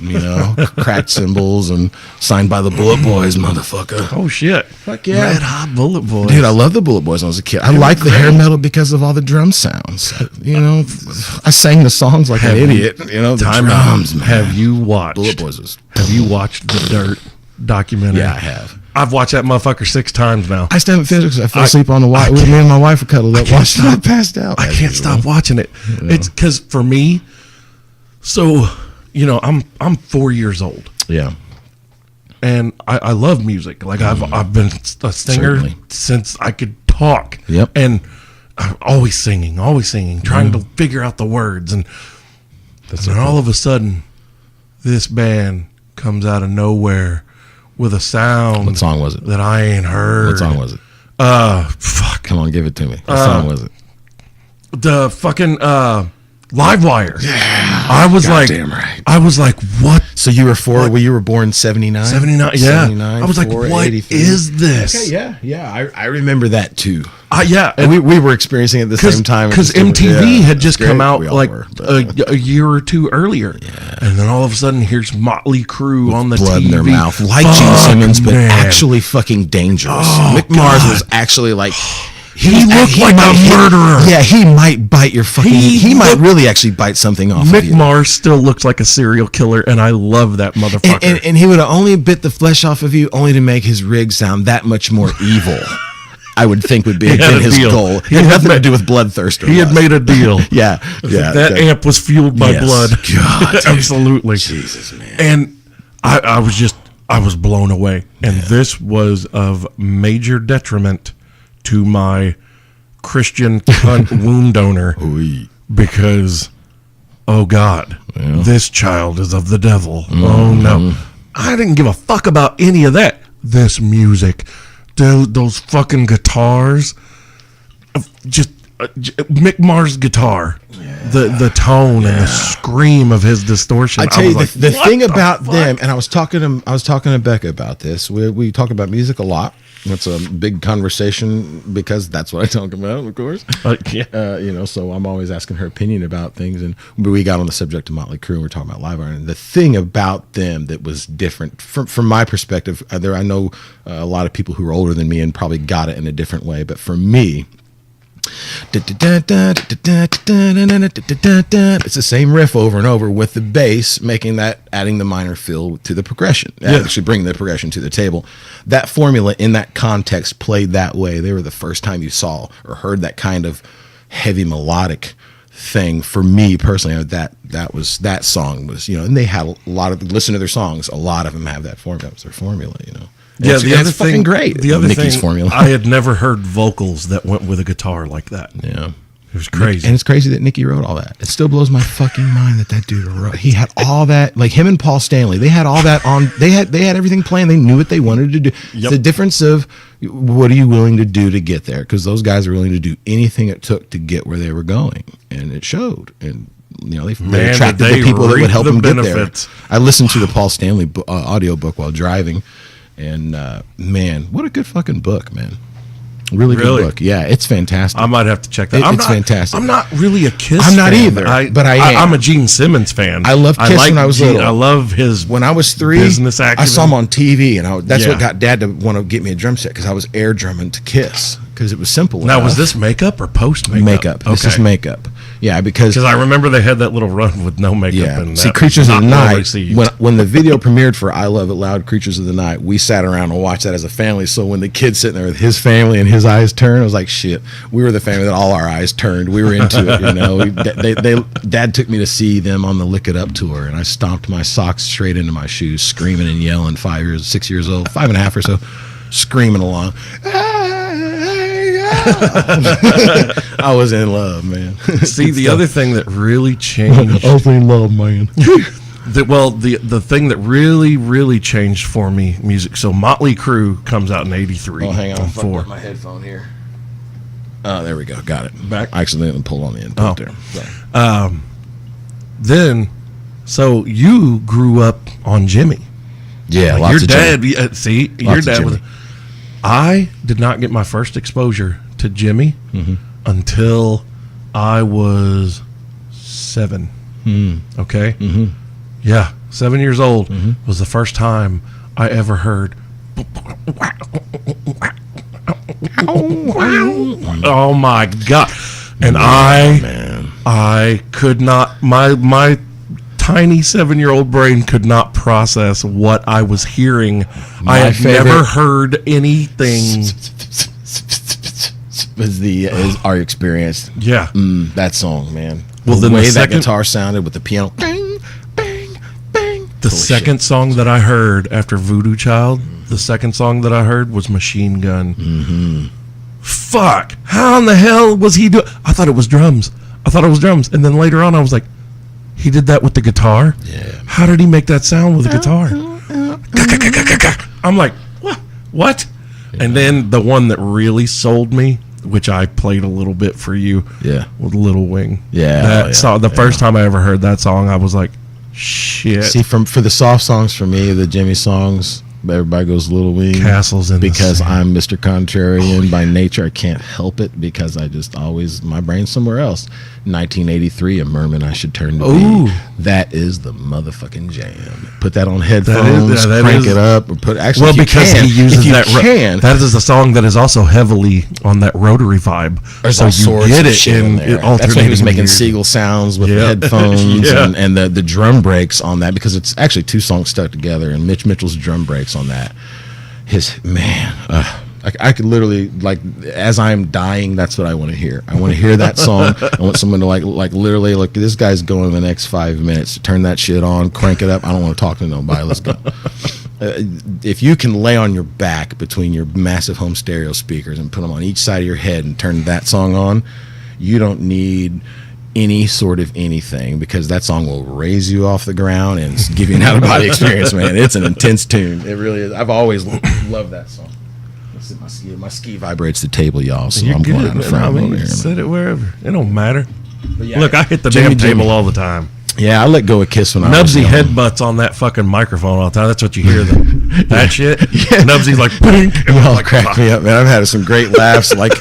Speaker 4: cracked cymbals and signed by the Bullet Boys, motherfucker.
Speaker 3: Oh shit!
Speaker 4: Fuck yeah.
Speaker 3: Red Hot Bullet Boys.
Speaker 4: Dude, I love the Bullet Boys when I was a kid. I liked the hair metal because of all the drum sounds. I sang the songs like an idiot. The drums, man.
Speaker 3: Have you watched
Speaker 4: Bullet Boys?
Speaker 3: Have you watched the Dirt documentary?
Speaker 4: Yeah, I have.
Speaker 3: I've watched that motherfucker 6 times now.
Speaker 4: I still haven't finished because I fell asleep on the wife. Me and my wife were cuddled up. Watched it. I passed out.
Speaker 3: I can't stop watching it. It's because for me, so I'm 4 years old.
Speaker 4: Yeah.
Speaker 3: And I love music. Like I've been a singer since I could talk.
Speaker 4: Yep.
Speaker 3: And I'm always singing, trying to figure out the words. And then all of a sudden, this band comes out of nowhere with a sound.
Speaker 4: What song was it?
Speaker 3: That I ain't heard.
Speaker 4: What song was it?
Speaker 3: Fuck.
Speaker 4: Come on, give it to me. What song was it?
Speaker 3: The fucking Livewire.
Speaker 4: Yeah.
Speaker 3: I was
Speaker 4: Goddamn right.
Speaker 3: I was like, what?
Speaker 4: So you were 4, well, you were born 79?
Speaker 3: 79, yeah.
Speaker 4: 79,
Speaker 3: I was like,
Speaker 4: 4,
Speaker 3: what
Speaker 4: 83.
Speaker 3: is this?
Speaker 4: Okay, yeah. I remember that too.
Speaker 3: Yeah.
Speaker 4: And we were experiencing it at the same time.
Speaker 3: Because MTV had just come out
Speaker 4: We all
Speaker 3: like
Speaker 4: were,
Speaker 3: a year or two earlier. Yeah. And then all of a sudden, here's Motley Crue on the
Speaker 4: blood
Speaker 3: TV.
Speaker 4: in their mouth. Like Gene Simmons, but actually fucking dangerous. Mick Mars was actually like...
Speaker 3: He looked like a murderer.
Speaker 4: Yeah, he might bite your fucking... He might really actually bite something off of you.
Speaker 3: Mick Mars still looks like a serial killer, and I love that motherfucker.
Speaker 4: And he would have only bit the flesh off of you only to make his rig sound that much more evil. I would think would be his goal. He had nothing to do with bloodthirst.
Speaker 3: He had made a deal.
Speaker 4: yeah.
Speaker 3: That amp was fueled by blood.
Speaker 4: God,
Speaker 3: absolutely.
Speaker 4: Jesus, man.
Speaker 3: And I was blown away. And this was of major detriment to my Christian cunt womb donor because, oh God, this child is of the devil. Oh no. I didn't give a fuck about any of that. This music, those fucking guitars, just Mick Mars' guitar, the tone and the scream of his distortion.
Speaker 4: I tell you, the thing about them, and I was talking to Becca about this. We talk about music a lot. That's a big conversation because that's what I talk about, of course. So I'm always asking her opinion about things. And we got on the subject of Motley Crue and we're talking about Livewire. And the thing about them that was different from my perspective, I know a lot of people who are older than me and probably got it in a different way. But for me, it's the same riff over and over with the bass adding the minor fill to the progression, actually bringing the progression to the table. That formula in that context played that way. They were the first time you saw or heard that kind of heavy melodic thing. For me personally, that song was, and they had a lot of, listen to their songs, a lot of them have that formula. That was their formula,
Speaker 3: Yeah, the other
Speaker 4: fucking
Speaker 3: thing,
Speaker 4: great.
Speaker 3: The other
Speaker 4: Nicky's
Speaker 3: thing,
Speaker 4: formula.
Speaker 3: I had never heard vocals that went with a guitar like that.
Speaker 4: Yeah,
Speaker 3: it was crazy,
Speaker 4: and it's crazy that Nicky wrote all that. It still blows my fucking mind that dude wrote. He had all that, like him and Paul Stanley. They had all that on. They had everything planned. They knew what they wanted to do. It's the difference of what are you willing to do to get there? Because those guys are willing to do anything it took to get where they were going, and it showed. And they attracted the people that would help them get there. I listened to the Paul Stanley audiobook while driving. And man, what a good fucking book, man. Really good book. Yeah, it's fantastic.
Speaker 3: I might have to check that.
Speaker 4: It's fantastic.
Speaker 3: I'm not really a Kiss
Speaker 4: I'm not
Speaker 3: fan,
Speaker 4: either, but I am.
Speaker 3: I'm a Gene Simmons fan.
Speaker 4: I loved Kiss when I was little.
Speaker 3: I love his
Speaker 4: when I was 3.
Speaker 3: business acumen.
Speaker 4: I saw him on TV, and that's what got Dad to want to get me a drum set because I was air drumming to Kiss because it was simple.
Speaker 3: Now, was this makeup or post makeup?
Speaker 4: Makeup. This is makeup. Yeah, because
Speaker 3: I remember they had that little run with no makeup.
Speaker 4: Yeah.
Speaker 3: And
Speaker 4: see, Creatures of the Night. When the video premiered for "I Love It Loud," Creatures of the Night, we sat around and watched that as a family. So when the kid's sitting there with his family and his eyes turned, I was like, "Shit, we were the family that all our eyes turned. We were into it." Dad took me to see them on the Lick It Up tour, and I stomped my socks straight into my shoes, screaming and yelling. 6 years old, 5.5 or so, screaming along. I was in love, man.
Speaker 3: See, the other thing that really changed.
Speaker 4: I was in love, man.
Speaker 3: The thing that really changed for me, music. So Motley Crue comes out in '83.
Speaker 4: Oh, hang on.
Speaker 3: Four.
Speaker 4: With my headphone here. Oh, there we go. Got it.
Speaker 3: Back.
Speaker 4: I accidentally pulled on the input there.
Speaker 3: Sorry. Then, so you grew up on Jimmy.
Speaker 4: Yeah,
Speaker 3: like your dad. Your dad was. I did not get my first exposure to Jimmy until I was 7. Okay? Mm-hmm. Yeah, 7 years old was the first time I ever heard. Oh my God. And I could not, my tiny 7-year-old brain could not process what I was hearing. I had never heard anything.
Speaker 4: Is our experience.
Speaker 3: Yeah.
Speaker 4: That song, man.
Speaker 3: Well,
Speaker 4: the
Speaker 3: then
Speaker 4: way that guitar sounded with the piano. Bang, bang, bang.
Speaker 3: The second song that I heard after Voodoo Child, the second song that I heard was Machine Gun. Mm-hmm. Fuck. How in the hell was he doing? I thought it was drums. And then later on I was like, he did that with the guitar?
Speaker 4: Yeah.
Speaker 3: How did he make that sound with the guitar? I'm like, what? Yeah. And then the one that really sold me, which I played a little bit for you, with Little Wing.
Speaker 4: Yeah.
Speaker 3: That song, the first time I ever heard that song, I was like, shit.
Speaker 4: See, for the soft songs for me, the Jimmy songs, everybody goes Little Wing.
Speaker 3: Castles in
Speaker 4: because
Speaker 3: the Sand.
Speaker 4: I'm Mr. Contrarian by nature. I can't help it because I just always, my brain's somewhere else. 1983, A Merman I Should Turn to Be. That is the motherfucking jam. Put that on headphones, crank it up, or put actually.
Speaker 3: Well, because he uses that. That is a song that is also heavily on that rotary vibe.
Speaker 4: There's
Speaker 3: so
Speaker 4: all sorts
Speaker 3: you get
Speaker 4: of
Speaker 3: it
Speaker 4: shit in there. That's when he was making seagull sounds with the headphones and the drum breaks on that, because it's actually 2 songs stuck together, and Mitch Mitchell's drum breaks on that. I could literally, like, as I'm dying, that's what I want to hear. I want to hear that song. I want someone to like literally, like, this guy's going the next 5 minutes. Turn that shit on, crank it up. I don't want to talk to nobody. Let's go. If you can lay on your back between your massive home stereo speakers and put them on each side of your head and turn that song on, you don't need any sort of anything, because that song will raise you off the ground and give you an out-of-body experience, man. It's an intense tune. It really is. I've always loved that song. My ski vibrates the table, y'all. So I'm going out in front over here.
Speaker 3: Set it wherever. It don't matter.
Speaker 4: Yeah,
Speaker 3: look, I hit the damn table all the time.
Speaker 4: Yeah, I let go of Kiss when I was
Speaker 3: Nubsy
Speaker 4: young.
Speaker 3: headbutts on that fucking microphone all the time. That's what you hear. That shit. Nubsy's like, pink.
Speaker 4: Y'all crack me up, man. I've had some great laughs. Like,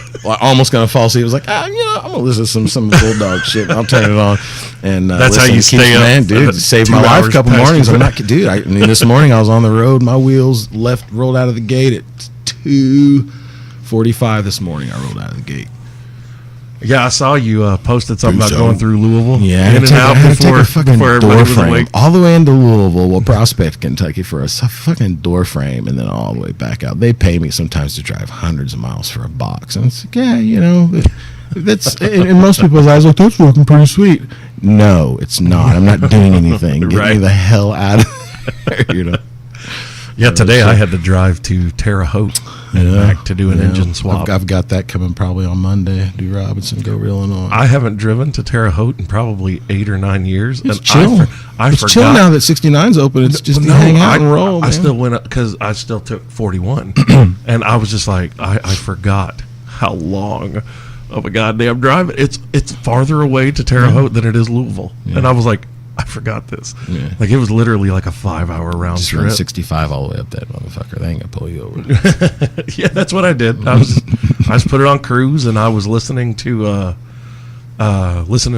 Speaker 4: almost gonna fall asleep. It was like, I'm gonna listen to some Bulldog shit. I'll turn it on. And
Speaker 3: that's how you stay up,
Speaker 4: man, dude. Saved my life a couple mornings. I'm not, dude. I mean, this morning I was on the road. My wheels rolled out of the gate at 2:45 this morning. I rolled out of the gate.
Speaker 3: Yeah, I saw you posted something about going through Louisville.
Speaker 4: Yeah,
Speaker 3: in and out before everybody was awake.
Speaker 4: All the way into Louisville, Prospect, Kentucky, for a fucking door frame, and then all the way back out. They pay me sometimes to drive hundreds of miles for a box, and it's like, yeah, you know, that's in most people's eyes, like, that's fucking pretty sweet. No, it's not. I'm not doing anything. Get me the hell out of there, you know.
Speaker 3: Yeah, today I had to drive to Terre Haute and back to do an engine swap.
Speaker 4: I've got that coming probably on Monday. Do Robinson, go real Illinois.
Speaker 3: I haven't driven to Terre Haute in probably 8 or 9 years.
Speaker 4: It's chill. It's chill now that 69's open. It's just hang out and roll.
Speaker 3: I still went up because I still took 41, and I was just like, I forgot how long of a goddamn drive. It's farther away to Terre Haute than it is Louisville, and I was like, I forgot this. Yeah. Like, it was literally like a 5-hour round
Speaker 4: just
Speaker 3: trip.
Speaker 4: Run 65 all the way up that motherfucker. They ain't gonna pull you over.
Speaker 3: Yeah, that's what I did. I just put it on cruise, and I was listening to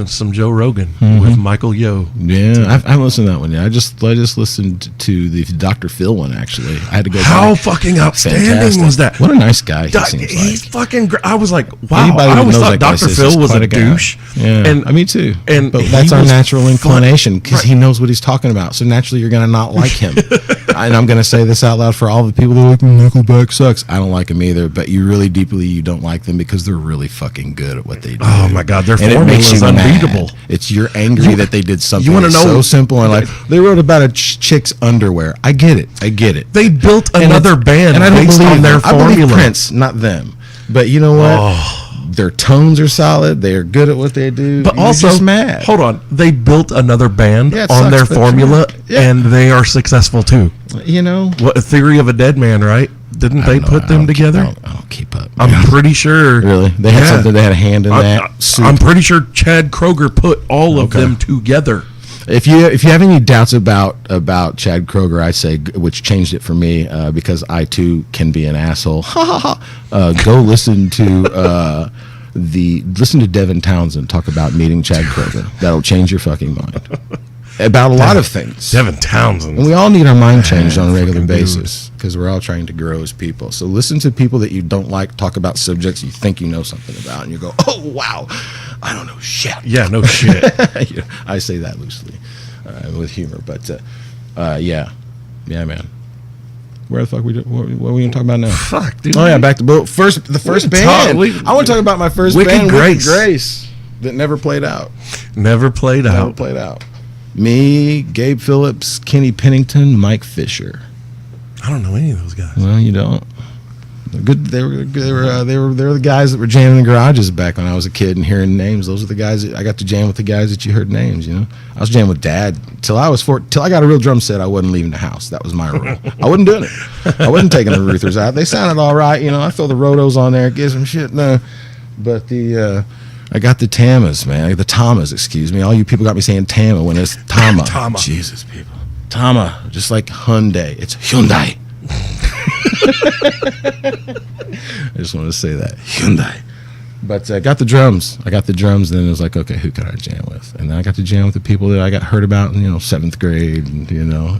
Speaker 3: some Joe Rogan with Michael Yo.
Speaker 4: Yeah, I haven't listened to that one yet. I just listened to the Dr. Phil one, actually. I had to go.
Speaker 3: How fucking outstanding was that?
Speaker 4: What a nice guy he seems
Speaker 3: he's
Speaker 4: like.
Speaker 3: Fucking great. I was like, wow. I always thought Dr. Phil was a douche.
Speaker 4: Yeah,
Speaker 3: and
Speaker 4: me too.
Speaker 3: But
Speaker 4: that's our natural inclination, because he knows what he's talking about. So naturally, you're gonna not like him. And I'm gonna say this out loud for all the people that are like, Nickelback sucks. I don't like them either. But you really deeply, you don't like them because they're really fucking good at what they do.
Speaker 3: Oh my God, they're
Speaker 4: and it makes you
Speaker 3: unbeatable.
Speaker 4: Mad. It's you're angry that they did something so simple and like they wrote about a chick's underwear. I get it.
Speaker 3: They built another band
Speaker 4: and I don't
Speaker 3: based on their formula.
Speaker 4: I believe Prince, not them. But you know what? Their tones are solid. They are good at what they do.
Speaker 3: But also,
Speaker 4: just mad.
Speaker 3: Hold on, they built another band on their formula, and they are successful too.
Speaker 4: You know,
Speaker 3: what, Theory of a Dead Man, right? Didn't they put them together?
Speaker 4: I don't keep up.
Speaker 3: I'm pretty sure.
Speaker 4: Really? They had something. They had a hand in that.
Speaker 3: I'm pretty sure Chad Kroeger put all of them together.
Speaker 4: If you have any doubts about Chad Kroeger, I say, which changed it for me because I too can be an asshole. Go listen to listen to Devin Townsend talk about meeting Chad Kroger. That'll change your fucking mind about a lot of things.
Speaker 3: Devin Townsend.
Speaker 4: And we all need our mind changed on a regular basis because we're all trying to grow as people. So listen to people that you don't like talk about subjects you think you know something about, and you go, oh, wow, I don't know shit.
Speaker 3: Yeah, no shit.
Speaker 4: I say that loosely with humor, but yeah, man. Where the fuck what are we going to talk about now?
Speaker 3: Fuck, dude.
Speaker 4: Oh, yeah, back to the first band. I want to talk about my first band, Wicked Grace, that never played out.
Speaker 3: Never played out.
Speaker 4: Me, Gabe Phillips, Kenny Pennington, Mike Fisher.
Speaker 3: I don't know any of those guys. Well,
Speaker 4: you don't. They're good. They were the guys that were jamming in the garages back when I was a kid and hearing names. Those are the guys that I got to jam with. The guys that you heard names. You know, I was jamming with Dad till I got a real drum set. I wasn't leaving the house. That was my rule. I wasn't doing it. I wasn't taking the Ruthers out. They sounded all right. You know, I throw the Rotos on there, give some shit. No, but I got the Tamas, man. The Tamas, excuse me. All you people got me saying Tama when it's Tama.
Speaker 3: Tama.
Speaker 4: Jesus, people. Tama, just like Hyundai. It's Hyundai. I just wanted to say that. Hyundai. But I got the drums. And then it was like, okay, who can I jam with? And then I got to jam with the people that I got heard about in, 7th grade. And,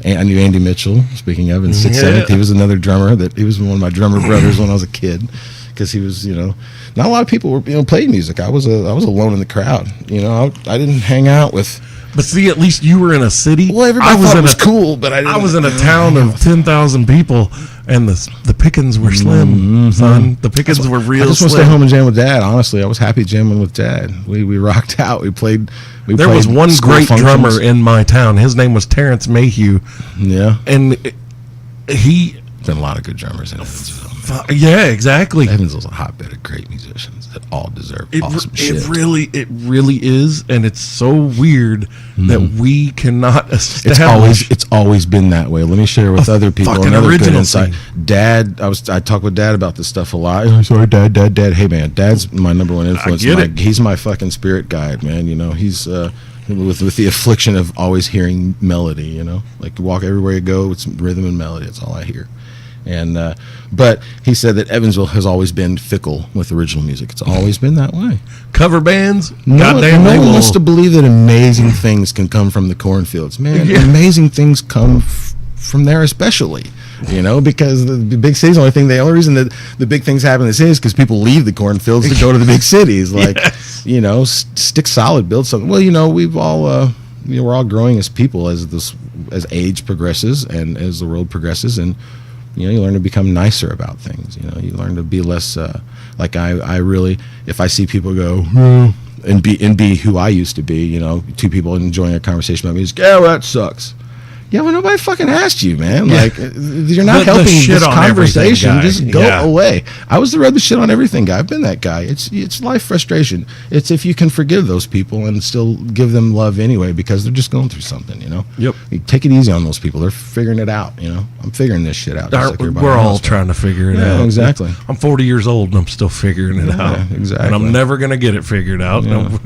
Speaker 4: I knew Andy Mitchell, speaking of, in 6th, 7th. He was another drummer. He was one of my drummer brothers when I was a kid. Because he was, not a lot of people were, playing music. I was alone in the crowd. I didn't hang out with.
Speaker 3: But see, at least you were in a city.
Speaker 4: Well, everybody thought it was cool, but I
Speaker 3: was in a town of 10,000 people, and the pickings were slim, son. The pickings were real.
Speaker 4: I just want to stay home and jam with Dad. Honestly, I was happy jamming with Dad. We rocked out. There
Speaker 3: was one great drummer in my town. His name was Terrence Mayhew.
Speaker 4: Yeah,
Speaker 3: and he.
Speaker 4: Been a lot of good drummers in Evansville.
Speaker 3: Yeah, exactly.
Speaker 4: Evansville's a hotbed of great musicians that all deserve awesome shit.
Speaker 3: It really is, and it's so weird that we cannot establish.
Speaker 4: It's always been that way. Let me share with other people another good insight.
Speaker 3: Thing.
Speaker 4: Dad, I talk with Dad about this stuff a lot. I'm sorry, Dad. Hey, man, Dad's my number one influence. He's my fucking spirit guide, man. He's with the affliction of always hearing melody. Like you walk everywhere you go, it's rhythm and melody. That's all I hear. And but he said that Evansville has always been fickle with original music. It's always been that way.
Speaker 3: Cover bands,
Speaker 4: no one wants to believe that amazing things can come from the cornfields. Man, amazing things come from there, especially. Because the big cities, the only reason that the big things happen in the cities is because people leave the cornfields to go to the big cities. Like, stick solid, build something. Well, we've all we're all growing as people as age progresses and as the world progresses, and you learn to become nicer about things. You learn to be less like I really, if I see people go and be who I used to be, two people enjoying a conversation about music. Yeah, well, that sucks. Yeah, well, nobody fucking asked you, man. Yeah. Like, you're not helping this conversation. Just go away. I was the rub the shit on everything guy. I've been that guy. It's life frustration. It's if you can forgive those people and still give them love anyway because they're just going through something, Yep. You take it easy on those people. They're figuring it out, I'm figuring this shit out.
Speaker 3: We're all trying to figure it out.
Speaker 4: Exactly.
Speaker 3: I'm 40 years old and I'm still figuring it out.
Speaker 4: Exactly.
Speaker 3: And I'm never going to get it figured out. Yeah.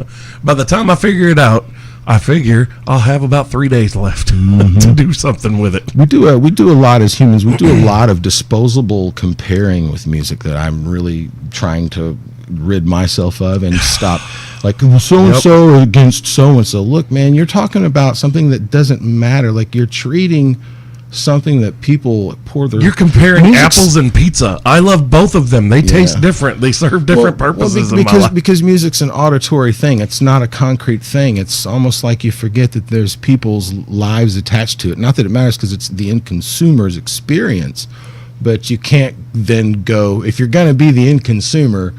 Speaker 3: By the time I figure it out, I figure I'll have about 3 days left to do something with it.
Speaker 4: We do a lot as humans. We do a lot of disposable comparing with music that I'm really trying to rid myself of and stop. Like, so-and-so against so-and-so. Look, man, you're talking about something that doesn't matter. Like, you're treating something that people pour their...
Speaker 3: You're comparing apples and pizza. I love both of them. They taste different. They serve different purposes in my life.
Speaker 4: Because music's an auditory thing. It's not a concrete thing. It's almost like you forget that there's people's lives attached to it. Not that it matters because it's the end consumer's experience, but you can't then go... If you're going to be the end consumer,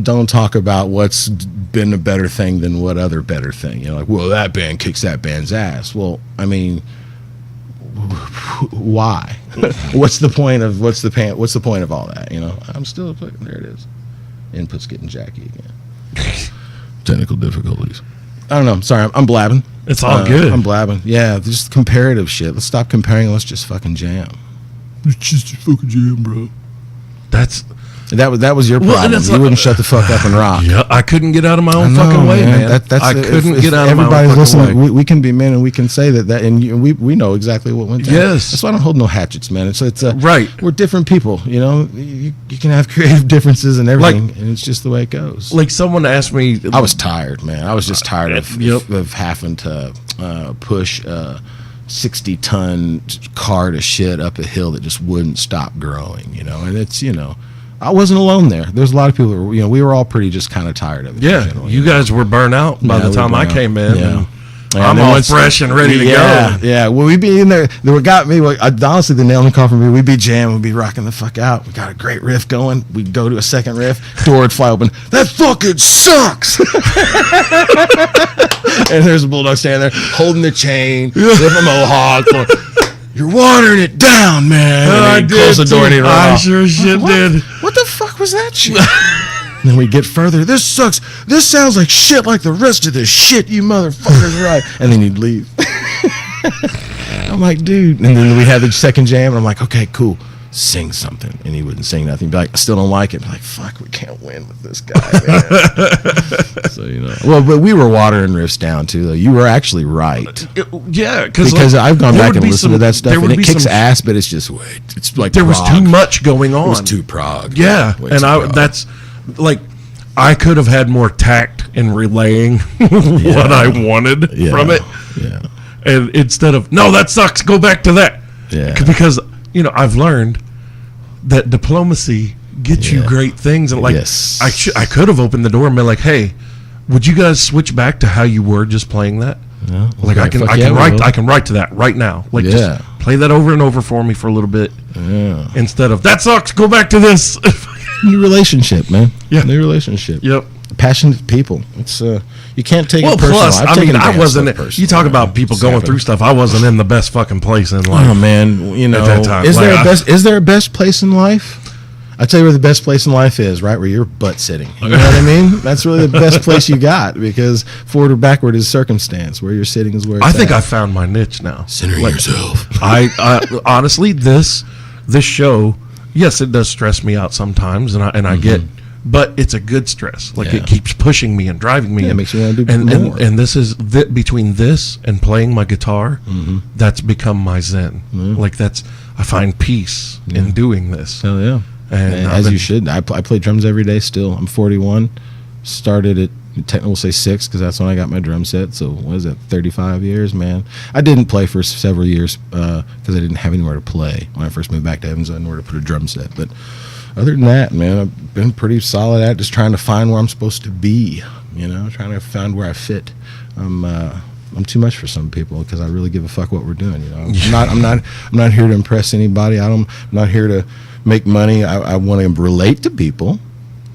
Speaker 4: don't talk about what's been a better thing than what other better thing. Like, well, that band kicks that band's ass. Well, I mean... Why? What's the point of all that? I'm still there. It is. Input's getting jacky again. Technical difficulties. I don't know. Sorry, I'm blabbing.
Speaker 3: It's all good.
Speaker 4: I'm blabbing. Yeah, just comparative shit. Let's stop comparing. Let's just fucking jam. It's just a fucking jam, bro. That was your
Speaker 3: Well, and
Speaker 4: problem.
Speaker 3: it's
Speaker 4: You
Speaker 3: like-
Speaker 4: wouldn't shut the fuck up and rock.
Speaker 3: Yeah, I couldn't get out of my
Speaker 4: I
Speaker 3: own
Speaker 4: know,
Speaker 3: fucking way, man. I
Speaker 4: if-
Speaker 3: couldn't
Speaker 4: if
Speaker 3: get out of my own
Speaker 4: everybody's
Speaker 3: fucking
Speaker 4: listening,
Speaker 3: way.
Speaker 4: we can be men and we can say that, and we know exactly what went down.
Speaker 3: Yes.
Speaker 4: That's why I don't hold no hatchets, man. It's
Speaker 3: Right.
Speaker 4: We're different people, you know. You can have creative differences and everything, and it's just the way it goes.
Speaker 3: Like someone asked me,
Speaker 4: I was tired, man. I was just tired
Speaker 3: Yep.
Speaker 4: of having to push a 60-ton cart of shit up a hill that just wouldn't stop growing, you know. And it's, you know, I wasn't alone there. There's a lot of people who were, you know, we were all pretty just kind of tired of it. in
Speaker 3: yeah,
Speaker 4: general,
Speaker 3: you
Speaker 4: know.
Speaker 3: guys were burnt out by
Speaker 4: Yeah,
Speaker 3: the
Speaker 4: we
Speaker 3: time
Speaker 4: were
Speaker 3: I
Speaker 4: burnt
Speaker 3: came
Speaker 4: out.
Speaker 3: in.
Speaker 4: Yeah.
Speaker 3: And
Speaker 4: Yeah,
Speaker 3: I'm
Speaker 4: then
Speaker 3: all
Speaker 4: once-
Speaker 3: fresh and ready to
Speaker 4: yeah,
Speaker 3: go.
Speaker 4: Yeah, well, we'd be in there. What got me, honestly, the nail in the coffin, we'd be jamming, we'd be rocking the fuck out. We got a great riff going. We'd go to a second riff, door would fly open. That fucking sucks. And there's a bulldog standing there holding the chain, with a mohawk. Going, you're watering it down, man. And
Speaker 3: I
Speaker 4: he'd close the
Speaker 3: did
Speaker 4: door
Speaker 3: too.
Speaker 4: and he'd run
Speaker 3: I
Speaker 4: off.
Speaker 3: sure as shit
Speaker 4: What?
Speaker 3: did.
Speaker 4: What the fuck was that shit? And then we get further. This sucks. This sounds like shit like the rest of this shit, you motherfuckers, right? And then he'd leave. I'm like, dude. And then we had the second jam, and I'm like, okay, cool. Sing something. And he wouldn't sing nothing. He'd be like, I still don't like it. I'm like, fuck, we can't win with this guy, man. So, you know. Well, but we were watering riffs down, too, though. You were actually right.
Speaker 3: Yeah,
Speaker 4: Because
Speaker 3: like,
Speaker 4: I've gone
Speaker 3: there
Speaker 4: back
Speaker 3: would
Speaker 4: and
Speaker 3: be
Speaker 4: listened to
Speaker 3: some-
Speaker 4: that stuff,
Speaker 3: there would
Speaker 4: and it
Speaker 3: be
Speaker 4: kicks
Speaker 3: some-
Speaker 4: ass, but it's just, wait, it's like
Speaker 3: There was
Speaker 4: prog.
Speaker 3: too much going on.
Speaker 4: It was too prog.
Speaker 3: Yeah,
Speaker 4: Way
Speaker 3: and
Speaker 4: too prog.
Speaker 3: that's like I could have had more tact in relaying what I wanted
Speaker 4: Yeah.
Speaker 3: from it,
Speaker 4: Yeah.
Speaker 3: and instead of no, that sucks, go back to that.
Speaker 4: Yeah.
Speaker 3: Because you know I've learned that diplomacy gets you
Speaker 4: Yeah.
Speaker 3: great things, and like
Speaker 4: Yes.
Speaker 3: I could have opened the door and been like, hey, would you guys switch back to how you were just playing that?
Speaker 4: Yeah.
Speaker 3: Like
Speaker 4: Okay,
Speaker 3: I can
Speaker 4: fuck
Speaker 3: I
Speaker 4: yeah,
Speaker 3: can
Speaker 4: we
Speaker 3: write
Speaker 4: will.
Speaker 3: I can write to that right now. Like
Speaker 4: Yeah.
Speaker 3: just play that over and over for me for a little bit
Speaker 4: Yeah.
Speaker 3: instead of that sucks, go back to this.
Speaker 4: New relationship, man.
Speaker 3: Yeah.
Speaker 4: New relationship.
Speaker 3: Yep.
Speaker 4: Passionate people. It's you can't take
Speaker 3: Well,
Speaker 4: it personal.
Speaker 3: plus,
Speaker 4: I've
Speaker 3: I
Speaker 4: taken
Speaker 3: mean, I
Speaker 4: damn
Speaker 3: wasn't.
Speaker 4: stuff personal,
Speaker 3: You talk
Speaker 4: man.
Speaker 3: about people
Speaker 4: It's
Speaker 3: going
Speaker 4: happened.
Speaker 3: through stuff. I wasn't in the best fucking place in life.
Speaker 4: Oh man, you know,
Speaker 3: that time,
Speaker 4: is
Speaker 3: like,
Speaker 4: there a best place in life? I tell you where the best place in life is, right where you're butt sitting. You know what I mean? That's really the best place you got, because forward or backward is circumstance. Where you're sitting is where it's
Speaker 3: I think
Speaker 4: at.
Speaker 3: I found my niche now.
Speaker 4: Center yourself.
Speaker 3: I honestly, this show, yes, it does stress me out sometimes, and I get, but it's a good stress. Like
Speaker 4: Yeah.
Speaker 3: it keeps pushing me and driving me.
Speaker 4: Yeah, it
Speaker 3: and,
Speaker 4: makes you wanna do
Speaker 3: and,
Speaker 4: more.
Speaker 3: And this is between this and playing my guitar, that's become my zen. Like I find peace in doing this.
Speaker 4: Hell yeah.
Speaker 3: And I've
Speaker 4: as
Speaker 3: been-
Speaker 4: you should. I play drums every day still. I'm 41. Started at, technically we'll say 6, because that's when I got my drum set. So what is that, 35 years, man? I didn't play for several years because I didn't have anywhere to play. When I first moved back to Evans, I had nowhere to put a drum set. But other than that, man, I've been pretty solid at just trying to find where I'm supposed to be, you know, trying to find where I fit. I'm too much for some people because I really give a fuck what we're doing. You know, I'm not here to impress anybody. I'm not here to make money. I want to relate to people.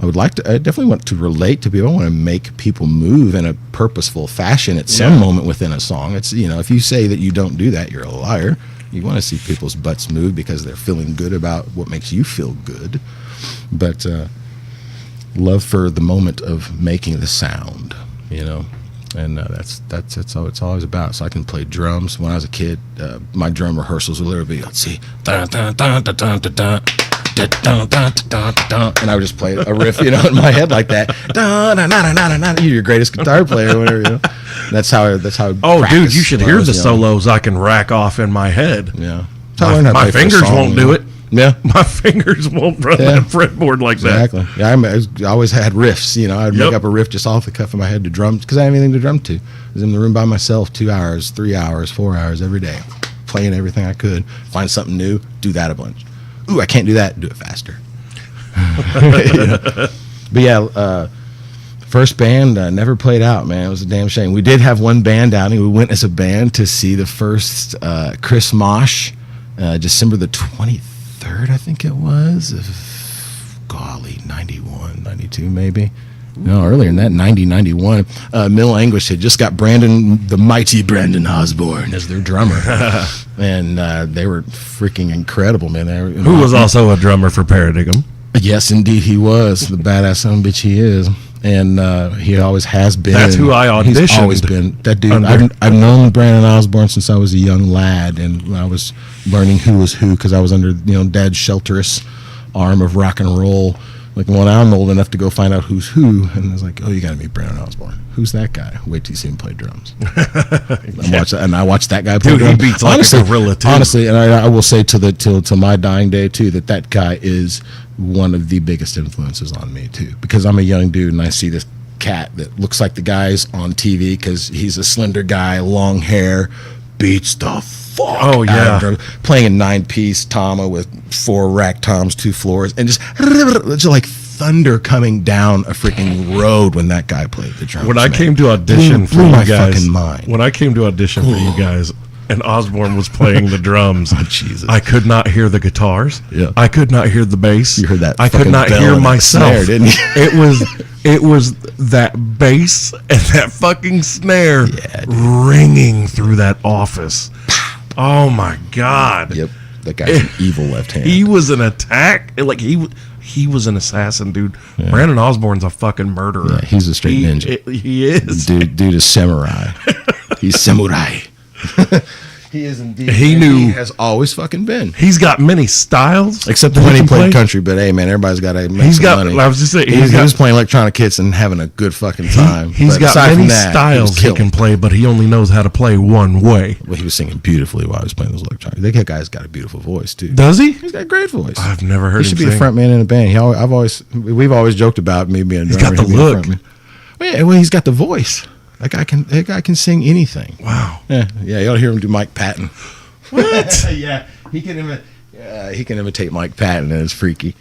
Speaker 4: I definitely want to relate to people. I want to make people move in a purposeful fashion at some moment within a song. It's, you know, if you say that you don't do that, you're a liar. You want to see people's butts move because they're feeling good about what makes you feel good. But love for the moment of making the sound, you know. And that's how it's always about. So I can play drums. When I was a kid, my drum rehearsals would literally be, let's see, dun, dun, dun, dun, dun, dun, dun, dun, dun, dun, dun, dun, and I would just play a riff, you know, in my head like that. Dun, dun, dun, dun, dun, dun. You're your greatest guitar player, whatever, you know. That's how. I
Speaker 3: Oh, dude,
Speaker 4: practiced
Speaker 3: you should
Speaker 4: when I
Speaker 3: hear
Speaker 4: was
Speaker 3: the
Speaker 4: young.
Speaker 3: solos I can rack off in my head.
Speaker 4: Yeah, that's how I learned how to
Speaker 3: My
Speaker 4: play for a
Speaker 3: fingers
Speaker 4: song,
Speaker 3: won't
Speaker 4: you
Speaker 3: do
Speaker 4: know.
Speaker 3: it.
Speaker 4: Yeah.
Speaker 3: My fingers won't run
Speaker 4: Yeah.
Speaker 3: that fretboard like that.
Speaker 4: Exactly. Yeah, I always had riffs. You know, I'd make
Speaker 3: Yep.
Speaker 4: up a riff just off the cuff of my head to drum because I didn't have anything to drum to. I was in the room by myself 2 hours, 3 hours, 4 hours every day, playing everything I could. Find something new, do that a bunch. Ooh, I can't do that. Do it faster. Yeah. But yeah, first band never played out, man. It was a damn shame. We did have one band outing. We went as a band to see the first Chris Mosh, December the 23rd, I think it was. Golly, 91, 92 maybe. No, earlier than that, 90, 91. Mill Anguish had just got the mighty Brandon Osborne as their drummer. And they were freaking incredible, man.
Speaker 3: Who was also a drummer for Paradigm.
Speaker 4: Yes, indeed, he was. The badass son of a bitch he is. And he always has been.
Speaker 3: That's who I auditioned
Speaker 4: He's always been. That dude,
Speaker 3: under.
Speaker 4: I've known Brandon Osborne since I was a young lad. And when I was learning who was who, because I was under, Dad's shelterous arm of rock and roll, Like when I'm old enough to go find out who's who, and it's like, oh, you got to meet Brandon Osborne. Who's that guy? Wait till you see him play drums. I watched that guy play
Speaker 3: Dude,
Speaker 4: drums.
Speaker 3: he beats like a gorilla too.
Speaker 4: Honestly, and I will say till my dying day too that guy is one of the biggest influences on me too, because I'm a young dude and I see this cat that looks like the guys on TV because he's a slender guy, long hair, beats the fuck
Speaker 3: Oh, yeah.
Speaker 4: out of drums, playing a 9-piece tama with 4 rack toms, 2 floors, and just like thunder coming down a freaking road when that guy played the drums.
Speaker 3: When I
Speaker 4: man.
Speaker 3: came to audition for
Speaker 4: blew
Speaker 3: you
Speaker 4: my
Speaker 3: guys,
Speaker 4: fucking mind.
Speaker 3: when I came to audition for you guys, and Osborne was playing the drums,
Speaker 4: Oh, Jesus.
Speaker 3: I could not hear the guitars.
Speaker 4: Yeah.
Speaker 3: I could not hear the bass.
Speaker 4: You heard that
Speaker 3: I could
Speaker 4: fucking
Speaker 3: not
Speaker 4: bell
Speaker 3: hear
Speaker 4: and that
Speaker 3: myself.
Speaker 4: snare, didn't you?
Speaker 3: It was that bass and that fucking snare
Speaker 4: Yeah, dude.
Speaker 3: ringing through that office. Oh my God.
Speaker 4: Yep, that guy's an evil left hand.
Speaker 3: He was an attack. Like he was an assassin, dude.
Speaker 4: Yeah.
Speaker 3: Brandon Osborne's a fucking murderer.
Speaker 4: Yeah, he's a straight ninja.
Speaker 3: He is.
Speaker 4: Dude is samurai. He's samurai. He is indeed.
Speaker 3: He
Speaker 4: and
Speaker 3: knew-
Speaker 4: He has always fucking been.
Speaker 3: He's got many styles,
Speaker 4: Except
Speaker 3: that
Speaker 4: when he
Speaker 3: can
Speaker 4: played
Speaker 3: play.
Speaker 4: country, but hey, man, everybody's got to make
Speaker 3: He's
Speaker 4: some
Speaker 3: got.
Speaker 4: money.
Speaker 3: I was just saying.
Speaker 4: He was playing electronic hits and having a good fucking time.
Speaker 3: He's
Speaker 4: But
Speaker 3: got
Speaker 4: aside
Speaker 3: many
Speaker 4: from that,
Speaker 3: styles he
Speaker 4: killing.
Speaker 3: can play, but he only knows how to play one way.
Speaker 4: Well, he was singing beautifully while I was playing those electronic. That guy's got a beautiful voice too.
Speaker 3: Does he?
Speaker 4: He's got a great voice.
Speaker 3: I've never heard
Speaker 4: He
Speaker 3: him
Speaker 4: should be
Speaker 3: sing.
Speaker 4: the front man in a band. We've always joked about me being a
Speaker 3: He's
Speaker 4: drummer.
Speaker 3: got the
Speaker 4: him being
Speaker 3: look.
Speaker 4: frontman. Well, he's got the voice. That guy can sing anything.
Speaker 3: Wow.
Speaker 4: Yeah, you ought to hear him do Mike Patton.
Speaker 3: What?
Speaker 4: Yeah, he can imitate Mike Patton, and it's freaky.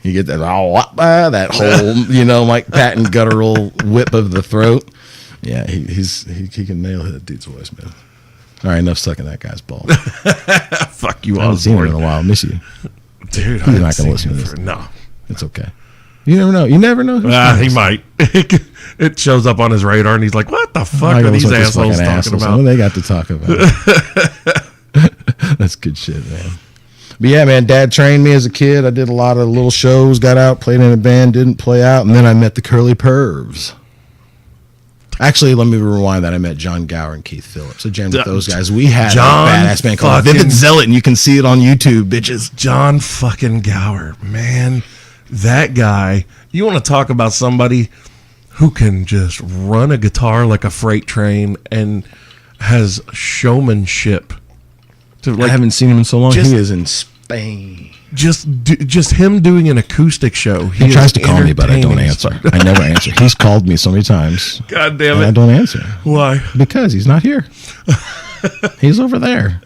Speaker 4: You get that that whole Mike Patton guttural whip of the throat. Yeah, he can nail that dude's voice, man. All right, enough sucking that guy's ball.
Speaker 3: Fuck you,
Speaker 4: I haven't seen him in
Speaker 3: Osborne.
Speaker 4: a while. I miss you.
Speaker 3: Dude,
Speaker 4: He's
Speaker 3: I
Speaker 4: not
Speaker 3: haven't
Speaker 4: gonna
Speaker 3: seen
Speaker 4: listen to
Speaker 3: him
Speaker 4: this.
Speaker 3: for- No.
Speaker 4: It's okay. You never know. You never know.
Speaker 3: He might. It shows up on his radar, and he's like, "What the fuck
Speaker 4: I
Speaker 3: are
Speaker 4: gotta
Speaker 3: these
Speaker 4: listen to
Speaker 3: assholes
Speaker 4: fucking
Speaker 3: talking
Speaker 4: assholes.
Speaker 3: about?"
Speaker 4: What they got to talk about? That's good shit, man. But yeah, man, Dad trained me as a kid. I did a lot of little shows, got out, played in a band, didn't play out, and then I met the Curly Pervs. Actually, let me rewind that. I met John Gower and Keith Phillips. I jammed with those guys. We had
Speaker 3: John
Speaker 4: a badass band called
Speaker 3: fucking-
Speaker 4: Vivid Zealot, and you can see it on YouTube, bitches.
Speaker 3: John fucking Gower, man, that guy. You want to talk about somebody who can just run a guitar like a freight train and has showmanship. To
Speaker 4: I haven't seen him in so long.
Speaker 3: just-
Speaker 4: He is in Spain.
Speaker 3: just him doing an acoustic show.
Speaker 4: He
Speaker 3: is
Speaker 4: tries to call me, but I don't
Speaker 3: entertaining.
Speaker 4: answer. I never answer. He's called me so many times,
Speaker 3: God damn
Speaker 4: and I
Speaker 3: it!
Speaker 4: don't answer.
Speaker 3: Why?
Speaker 4: Because he's not here. He's over there.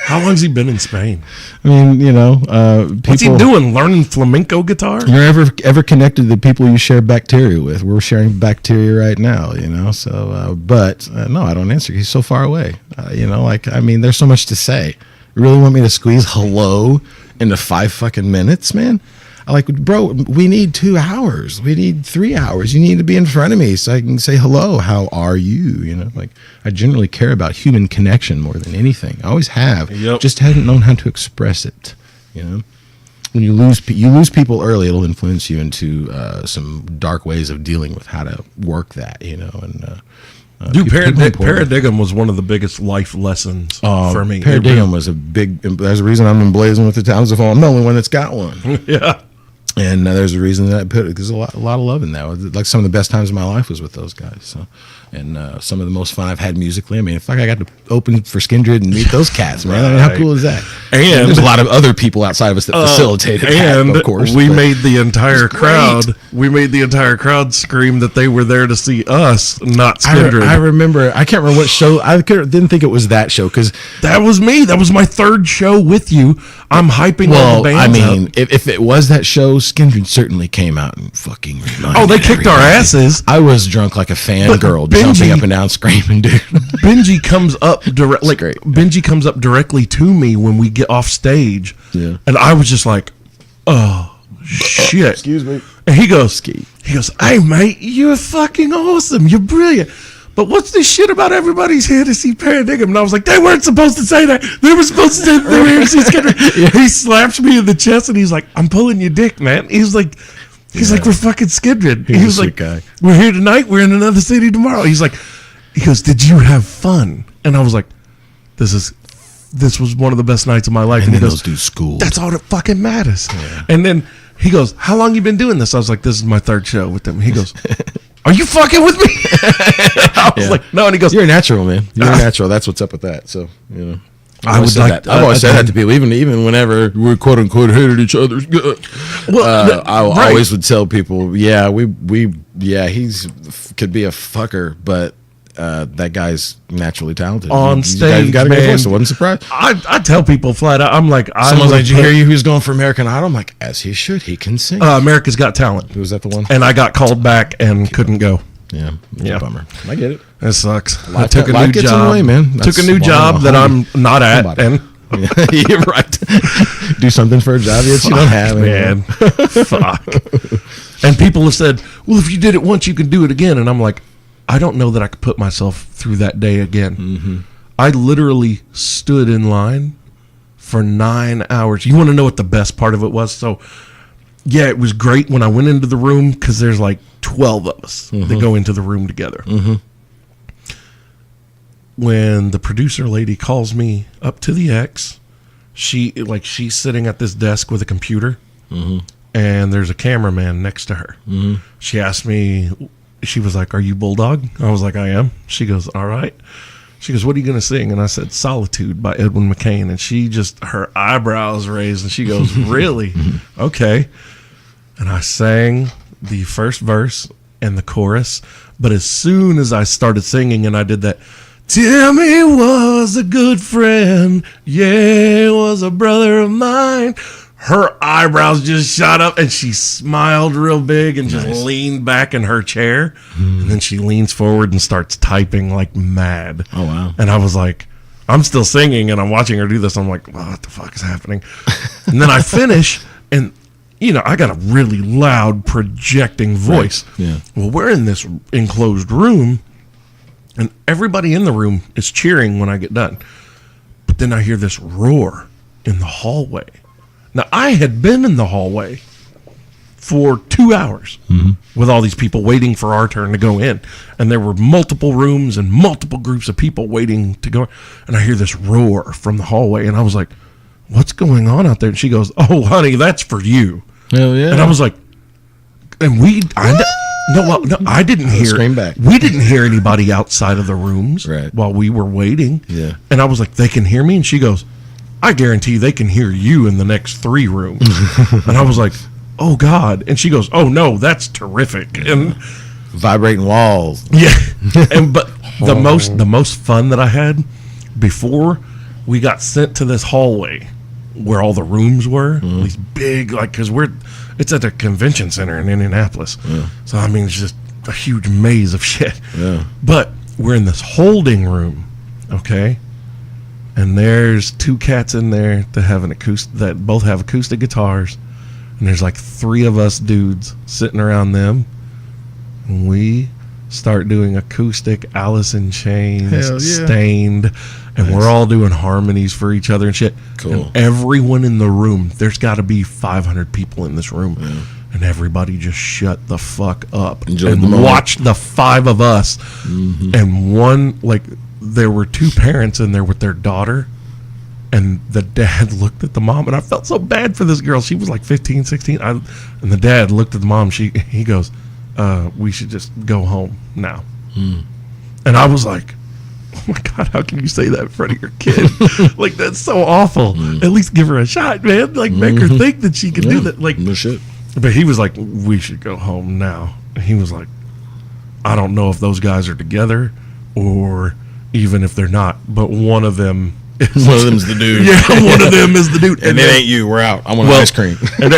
Speaker 3: How long's he been in Spain?
Speaker 4: I mean, people.
Speaker 3: What's he doing? Learning flamenco guitar?
Speaker 4: You're ever connected to the people you share bacteria with? We're sharing bacteria right now, So, but no, I don't answer. He's so far away. There's so much to say. You really want me to squeeze hello into 5 fucking minutes, man? Bro, we need 2 hours. We need 3 hours. You need to be in front of me so I can say hello. How are you? I generally care about human connection more than anything. I always have.
Speaker 3: Yep.
Speaker 4: Just haven't known how to express it. When you lose people early, it'll influence you into some dark ways of dealing with how to work that.
Speaker 3: Dude,
Speaker 4: people important.
Speaker 3: Paradigm was one of the biggest life lessons for me.
Speaker 4: Paradigm was a big. There's a reason I'm emblazoned with the Towns of Home. I'm the only one that's got one.
Speaker 3: Yeah.
Speaker 4: And there's a reason that I put it. There's a lot of love in that. Like some of the best times of my life was with those guys. So, and some of the most fun I've had musically. I got to open for Skindred and meet those cats, man. How cool is that?
Speaker 3: And
Speaker 4: there's a lot of other people outside of us that facilitated
Speaker 3: and
Speaker 4: that, of course.
Speaker 3: we
Speaker 4: but
Speaker 3: made the entire
Speaker 4: great.
Speaker 3: crowd. We made the entire crowd scream that they were there to see us, not Skindred.
Speaker 4: I remember. I can't remember what show. Didn't think it was that show because.
Speaker 3: That was me. That was my 3rd show with you. I'm hyping all the bands up.
Speaker 4: If it was that show, Skindred certainly came out and fucking reminded
Speaker 3: Oh, they kicked our
Speaker 4: everybody.
Speaker 3: asses.
Speaker 4: I was drunk like a fangirl,
Speaker 3: Benji-
Speaker 4: jumping up and down, screaming, dude.
Speaker 3: Benji comes up
Speaker 4: great.
Speaker 3: Benji comes up directly to me when we get off stage.
Speaker 4: Yeah.
Speaker 3: And I was just like, oh shit.
Speaker 4: Excuse me.
Speaker 3: And he goes, hey mate, you're fucking awesome. You're brilliant. But what's this shit about everybody's here to see Paradigm? And I was like, they weren't supposed to say that. They were supposed to say they were here to see Skindred. He slaps me in the chest and he's like, I'm pulling your dick, man. He's like, we're fucking Skindred.
Speaker 4: He's
Speaker 3: He
Speaker 4: a
Speaker 3: was
Speaker 4: sweet
Speaker 3: like,
Speaker 4: guy.
Speaker 3: we're here tonight. We're in another city tomorrow. He goes, did you have fun? And I was like, this is this was one of the best nights of my life.
Speaker 4: And
Speaker 3: he
Speaker 4: then
Speaker 3: goes,
Speaker 4: those dudes schooled.
Speaker 3: that's all that fucking matters. And then he goes, how long you been doing this? I was like, this is my third show with them. He goes, are you fucking with me? I was like, no. And he goes,
Speaker 4: you're a natural, man. You're a natural. That's what's up with that. So, you know.
Speaker 3: I've
Speaker 4: always said that to people, even whenever we quote unquote hated each other's good. I always would tell people, yeah, he's could be a fucker, but that guy's naturally talented.
Speaker 3: On stage,
Speaker 4: got a
Speaker 3: man.
Speaker 4: good voice. I wasn't surprised.
Speaker 3: I tell people flat out, I'm like,
Speaker 4: Someone's like, did you hear you? He was going for American Idol. I'm like, as he should. He can sing.
Speaker 3: America's Got Talent.
Speaker 4: Was that the one?
Speaker 3: And I got called back and couldn't go.
Speaker 4: Yeah,
Speaker 3: Yeah.
Speaker 4: Bummer. I get it.
Speaker 3: It sucks. I
Speaker 4: Life
Speaker 3: took a
Speaker 4: life
Speaker 3: new
Speaker 4: gets in the
Speaker 3: job,
Speaker 4: way, man.
Speaker 3: took a new job that I'm not at,
Speaker 4: Somebody.
Speaker 3: and
Speaker 4: Yeah, you're right. Do something for a job that you don't have,
Speaker 3: man. Fuck. And people have said, well, if you did it once, you can do it again. And I'm like, I don't know that I could put myself through that day again.
Speaker 4: Mm-hmm.
Speaker 3: I literally stood in line for 9 hours. You want to know what the best part of it was? So, yeah, it was great when I went into the room because there's like 12 of us that go into the room together.
Speaker 4: Mm-hmm.
Speaker 3: When the producer lady calls me up to the X, she's sitting at this desk with a computer, and there's a cameraman next to her. She asked me, she was like, are you Bulldog? I was like, I am. She goes, all right. She goes, what are you going to sing? And I said, Solitude by Edwin McCain. And she just, her eyebrows raised, and she goes, really? Okay. And I sang the first verse and the chorus, but as soon as I started singing and I did that, Timmy was a good friend, yeah, was a brother of mine, her eyebrows just shot up and she smiled real big and just leaned back in her chair. And then she leans forward and starts typing like mad.
Speaker 4: Oh, wow.
Speaker 3: And I was like, I'm still singing and I'm watching her do this. I'm like, what the fuck is happening? And then I finish and, you know, I got a really loud projecting voice.
Speaker 4: Right. Yeah.
Speaker 3: Well, we're in this enclosed room and everybody in the room is cheering when I get done. But then I hear this roar in the hallway. Now, I had been in the hallway for 2 hours with all these people waiting for our turn to go in. And there were multiple rooms and multiple groups of people waiting to go. And I hear this roar from the hallway. And I was like, what's going on out there? And she goes, oh, honey, that's for you.
Speaker 4: Hell yeah.
Speaker 3: And I was like, and I didn't hear.
Speaker 4: Scream back.
Speaker 3: We didn't hear anybody outside of the rooms
Speaker 4: Right.
Speaker 3: while we were waiting.
Speaker 4: Yeah.
Speaker 3: And I was like, they can hear me? And she goes, I guarantee they can hear you in the next 3 rooms. And I was like, oh God. And she goes, oh no, that's terrific. And
Speaker 4: Vibrating walls.
Speaker 3: yeah. But the most fun that I had before we got sent to this hallway where all the rooms were, these big, like, because it's at a convention center in Indianapolis.
Speaker 4: Yeah.
Speaker 3: So, I mean, it's just a huge maze of shit.
Speaker 4: Yeah.
Speaker 3: But we're in this holding room, okay? And there's 2 cats in there that have that both have acoustic guitars. And there's like 3 of us dudes sitting around them. And we start doing acoustic Alice in Chains,
Speaker 4: Hell yeah.
Speaker 3: Stained, and we're all doing harmonies for each other and shit.
Speaker 4: Cool.
Speaker 3: And everyone in the room, there's got to be 500 people in this room, and everybody just shut the fuck up
Speaker 4: Enjoyed
Speaker 3: and
Speaker 4: the moment.
Speaker 3: watched the 5 of us. And one, like, there were 2 parents in there with their daughter, and the dad looked at the mom, and I felt so bad for this girl. She was like 15, 16. And the dad looked at the mom. He goes, we should just go home now. And I was like, oh my God, how can you say that in front of your kid? Like, that's so awful. At least give her a shot, man. Like, make her think that she can do that. Like,
Speaker 4: No shit.
Speaker 3: but he was like, we should go home now. And he was like, I don't know if those guys are together or even if they're not, but one of them is.
Speaker 4: One of them's the dude.
Speaker 3: Yeah, one of them is the dude.
Speaker 4: And it ain't you. We're out. I want ice cream.
Speaker 3: And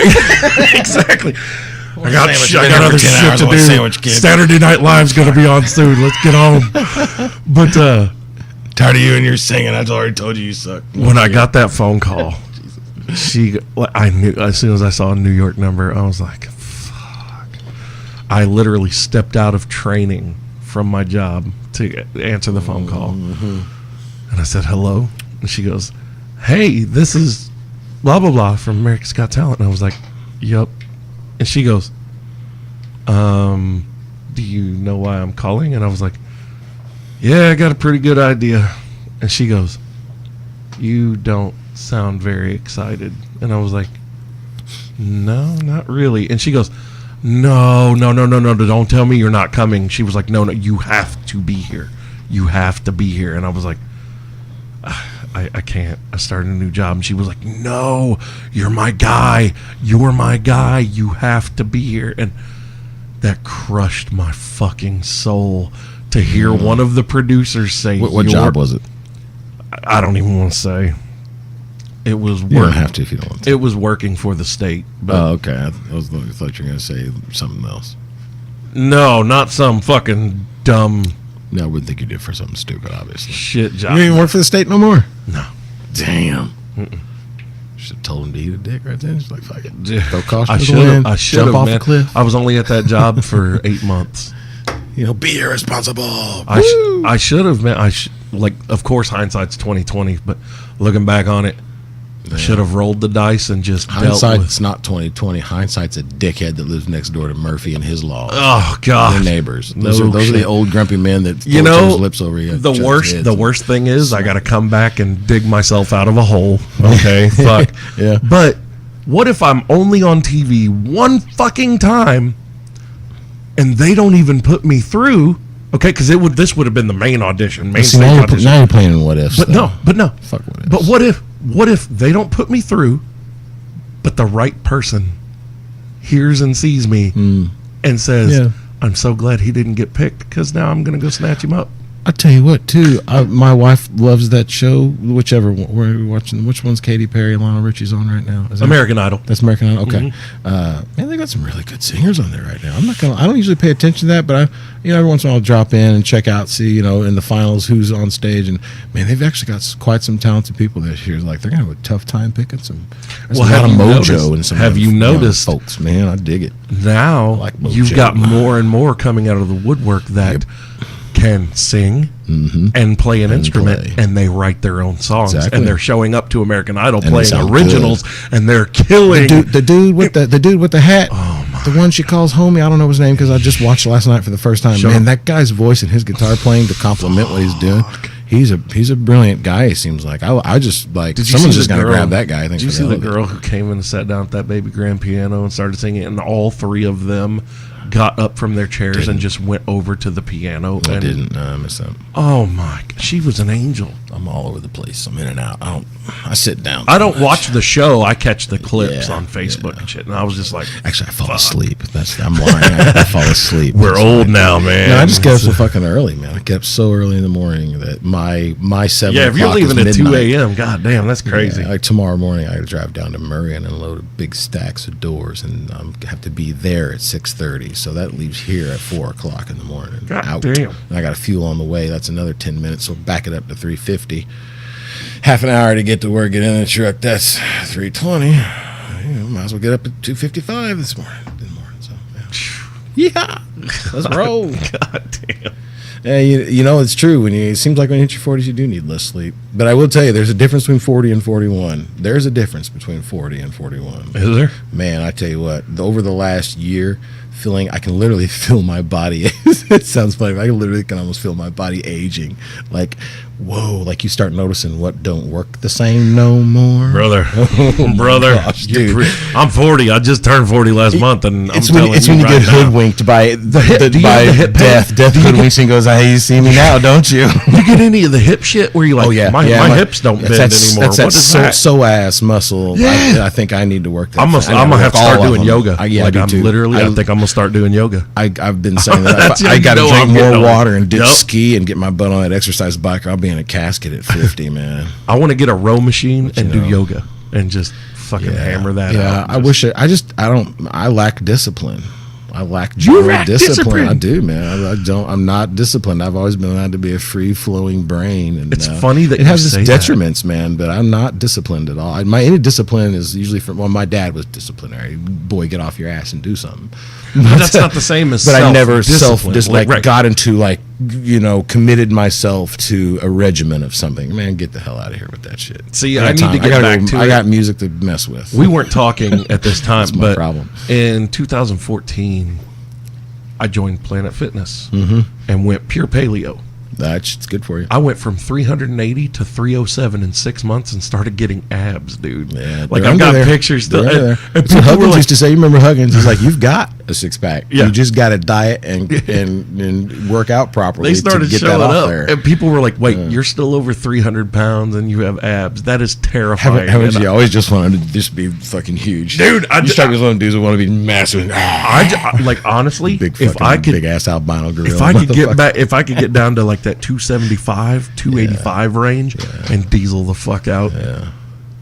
Speaker 3: exactly. I got
Speaker 4: sandwich. Been
Speaker 3: other
Speaker 4: there for 10
Speaker 3: shit
Speaker 4: hours.
Speaker 3: to
Speaker 4: I want a
Speaker 3: do.
Speaker 4: sandwich, kid.
Speaker 3: Saturday Night Live's going to be on soon. Let's get home. But
Speaker 4: Tired of you and your singing. I already told you suck.
Speaker 3: when I got that phone call, I knew as soon as I saw a New York number, I was like, fuck. I literally stepped out of training from my job to answer the phone call. And I said, hello. And she goes, hey, this is blah, blah, blah from America's Got Talent. And I was like, yep. And she goes, do you know why I'm calling? And I was like, yeah, I got a pretty good idea. And she goes, you don't sound very excited. And I was like, no, not really. And she goes, no, don't tell me you're not coming. She was like, no, you have to be here. You have to be here. And I was like, I can't. I started a new job. And she was like, no, you're my guy. You're my guy. You have to be here. And that crushed my fucking soul to hear one of the producers say,
Speaker 4: What job was it?
Speaker 3: I don't even want to say. It was
Speaker 4: You don't have to if you don't want to.
Speaker 3: It was working for the state. But
Speaker 4: Oh, okay. I thought you were going to say something else.
Speaker 3: no, not some fucking dumb
Speaker 4: No, I wouldn't think you did for something stupid, obviously.
Speaker 3: shit
Speaker 4: You
Speaker 3: job.
Speaker 4: don't even work for the state no more?
Speaker 3: No.
Speaker 4: Damn. Should have told him to eat a dick right then. Just like, fuck it. Throw caution
Speaker 3: I
Speaker 4: to the
Speaker 3: should
Speaker 4: wind.
Speaker 3: have.
Speaker 4: Jump off
Speaker 3: Man.
Speaker 4: a cliff.
Speaker 3: I was only at that job for 8 months.
Speaker 4: Be irresponsible.
Speaker 3: I should have, man. Like, of course, hindsight's 20/20, but looking back on it, I should have rolled the dice and just dealt with.
Speaker 4: Hindsight's not 20/20. Hindsight's a dickhead that lives next door to Murphy and his laws.
Speaker 3: Oh God,
Speaker 4: Their neighbors.
Speaker 3: No
Speaker 4: Those are the
Speaker 3: shit.
Speaker 4: old grumpy men that
Speaker 3: You
Speaker 4: forge
Speaker 3: know,
Speaker 4: those lips over you.
Speaker 3: the worst thing is I got to come back and dig myself out of a hole. Okay, fuck.
Speaker 4: Yeah.
Speaker 3: But what if I'm only on TV one fucking time, and they don't even put me through? Okay, because this would have been the main audition, main
Speaker 4: See,
Speaker 3: stage
Speaker 4: now
Speaker 3: audition.
Speaker 4: you're playing in what ifs.
Speaker 3: But no.
Speaker 4: Fuck what ifs.
Speaker 3: But what if they don't put me through, but the right person hears and sees me and says,
Speaker 4: Yeah.
Speaker 3: I'm so glad he didn't get picked because now I'm going to go snatch him up.
Speaker 4: I tell you what, too. My wife loves that show. Whichever one we're watching. Which one's Katy Perry and Lionel Richie's on right now? Is that
Speaker 3: American Idol.
Speaker 4: That's American Idol. Okay, man, they got some really good singers on there right now. I don't usually pay attention to that, but every once in a while I'll drop in and check out, see, in the finals who's on stage, and man, they've actually got quite some talented people this year. Like they're gonna have a tough time picking some. There's a lot of mojo and some.
Speaker 3: Have you noticed,
Speaker 4: folks? Man, I dig it.
Speaker 3: Now
Speaker 4: Like mojo.
Speaker 3: you've got more and more coming out of the woodwork that can sing and play an instrument,
Speaker 4: play.
Speaker 3: and they write their own songs,
Speaker 4: Exactly.
Speaker 3: and they're showing up to American Idol
Speaker 4: And they
Speaker 3: playing
Speaker 4: sound
Speaker 3: originals, and they're killing.
Speaker 4: The dude with the hat, the one she calls homie. I don't know his name because I just watched it last night for the first time.
Speaker 3: Sure.
Speaker 4: Man, that guy's voice and his guitar playing to complement what he's doing. He's a brilliant guy. It seems like I just like
Speaker 3: Did you
Speaker 4: someone's
Speaker 3: see
Speaker 4: just
Speaker 3: the
Speaker 4: gonna
Speaker 3: girl-
Speaker 4: grab that guy. I think.
Speaker 3: Did you
Speaker 4: for
Speaker 3: see the
Speaker 4: hell of it.
Speaker 3: girl who came in and sat down at that baby grand piano and started singing, and all three of them got up from their chairs and just went over to the piano?
Speaker 4: I
Speaker 3: and,
Speaker 4: didn't. No, I missed that.
Speaker 3: Oh my! She was an angel.
Speaker 4: I'm all over the place. I'm in and out. I sit down.
Speaker 3: I don't watch the show. I catch the clips
Speaker 4: Yeah,
Speaker 3: on Facebook and shit, and I was just like,
Speaker 4: Actually, I fall asleep. I'm lying. I fall asleep.
Speaker 3: "We're
Speaker 4: That's
Speaker 3: old
Speaker 4: right.
Speaker 3: now, man."
Speaker 4: No, I just get up so fucking early, man. I get up so early in the morning that my 7
Speaker 3: Yeah, if you're
Speaker 4: o'clock is
Speaker 3: leaving at 2
Speaker 4: midnight.
Speaker 3: a.m., god damn, that's crazy.
Speaker 4: Yeah, like tomorrow morning, I got to drive down to Murray and unload big stacks of doors, and have to be there at 6:30. So that leaves here at 4 o'clock in the morning.
Speaker 3: God damn.
Speaker 4: And I got to fuel on the way. That's another 10 minutes. So back it up to 3:50. Half an hour to get to work. Get in the truck. That's 3:20. Might as well get up at 2:55 this morning. So yeah, let's roll.
Speaker 3: God damn.
Speaker 4: Yeah, it's true. It seems like when you hit your 40s, you do need less sleep. But I will tell you, there's a difference between 40 and 41. There's a difference between 40 and 41.
Speaker 3: Is there?
Speaker 4: Man, I tell you what, over the last year, I can literally feel my body. It sounds funny, but I can almost feel my body aging. Like, whoa, like you start noticing what don't work the same no more.
Speaker 3: Brother,
Speaker 4: gosh, dude.
Speaker 3: I'm 40. I just turned 40 last month, and
Speaker 4: It's
Speaker 3: I'm
Speaker 4: when,
Speaker 3: telling
Speaker 4: it's
Speaker 3: you
Speaker 4: when you
Speaker 3: right
Speaker 4: get
Speaker 3: now,
Speaker 4: hoodwinked by
Speaker 3: hip- do you have the hip
Speaker 4: death. Death hoodwinks and goes, "Hey, you see me now, don't you?"
Speaker 3: You get any of the hip shit where you like, my hips don't bend anymore.
Speaker 4: That's that
Speaker 3: What is that?
Speaker 4: psoas muscle.
Speaker 3: Yeah.
Speaker 4: I think I need to work that.
Speaker 3: I'm gonna have to start doing yoga.
Speaker 4: I
Speaker 3: like
Speaker 4: do
Speaker 3: I'm
Speaker 4: too.
Speaker 3: literally, I think I'm gonna start doing yoga.
Speaker 4: I've been saying that.
Speaker 3: That's how
Speaker 4: I
Speaker 3: you
Speaker 4: got to
Speaker 3: know
Speaker 4: drink
Speaker 3: I'm getting
Speaker 4: more
Speaker 3: old.
Speaker 4: water and ditch
Speaker 3: Yep.
Speaker 4: ski and get my butt on that exercise bike, or I'll be in a casket at 50, man.
Speaker 3: I want to get a row machine and do
Speaker 4: know.
Speaker 3: yoga and just fucking hammer that out.
Speaker 4: I lack discipline. I lack
Speaker 3: You
Speaker 4: general
Speaker 3: lack discipline?
Speaker 4: I do, man. I'm not disciplined. I've always been allowed to be a free-flowing brain. And
Speaker 3: It's funny that
Speaker 4: it has
Speaker 3: you
Speaker 4: its
Speaker 3: say that.
Speaker 4: detriments, man, but I'm not disciplined at all. Any discipline is usually my dad was disciplinary. Boy, get off your ass and do something.
Speaker 3: But that's not the same as
Speaker 4: But I never
Speaker 3: self-discipline.
Speaker 4: got into committed myself to a regimen of something. Man, get the hell out of here with that shit.
Speaker 3: See,
Speaker 4: got
Speaker 3: I need
Speaker 4: time.
Speaker 3: to get back to
Speaker 4: I
Speaker 3: it.
Speaker 4: got music to mess with.
Speaker 3: We weren't talking at this time,
Speaker 4: my
Speaker 3: but
Speaker 4: problem.
Speaker 3: in 2014, I joined Planet Fitness and went pure paleo.
Speaker 4: That's good for you.
Speaker 3: I went from 380 to 307 in 6 months and started getting abs, dude.
Speaker 4: Yeah,
Speaker 3: like I've got pictures.
Speaker 4: And
Speaker 3: people
Speaker 4: so Huggins
Speaker 3: were like,
Speaker 4: used to say, you remember Huggins? He's like, you've got a six pack.
Speaker 3: Yeah.
Speaker 4: You just got to diet and work out properly.
Speaker 3: they started
Speaker 4: to get
Speaker 3: showing
Speaker 4: that off
Speaker 3: up,
Speaker 4: there.
Speaker 3: and people were like, "Wait, you're still over 300 pounds and you have abs? That is terrifying."
Speaker 4: Haven't you always just wanted to just be fucking huge,
Speaker 3: Dude,
Speaker 4: You start with one dudes who want to be massive.
Speaker 3: Like honestly,
Speaker 4: big
Speaker 3: if I could,
Speaker 4: big ass albino gorilla.
Speaker 3: if I could get back, if I could get down to like that 275, 285 range and diesel the fuck out,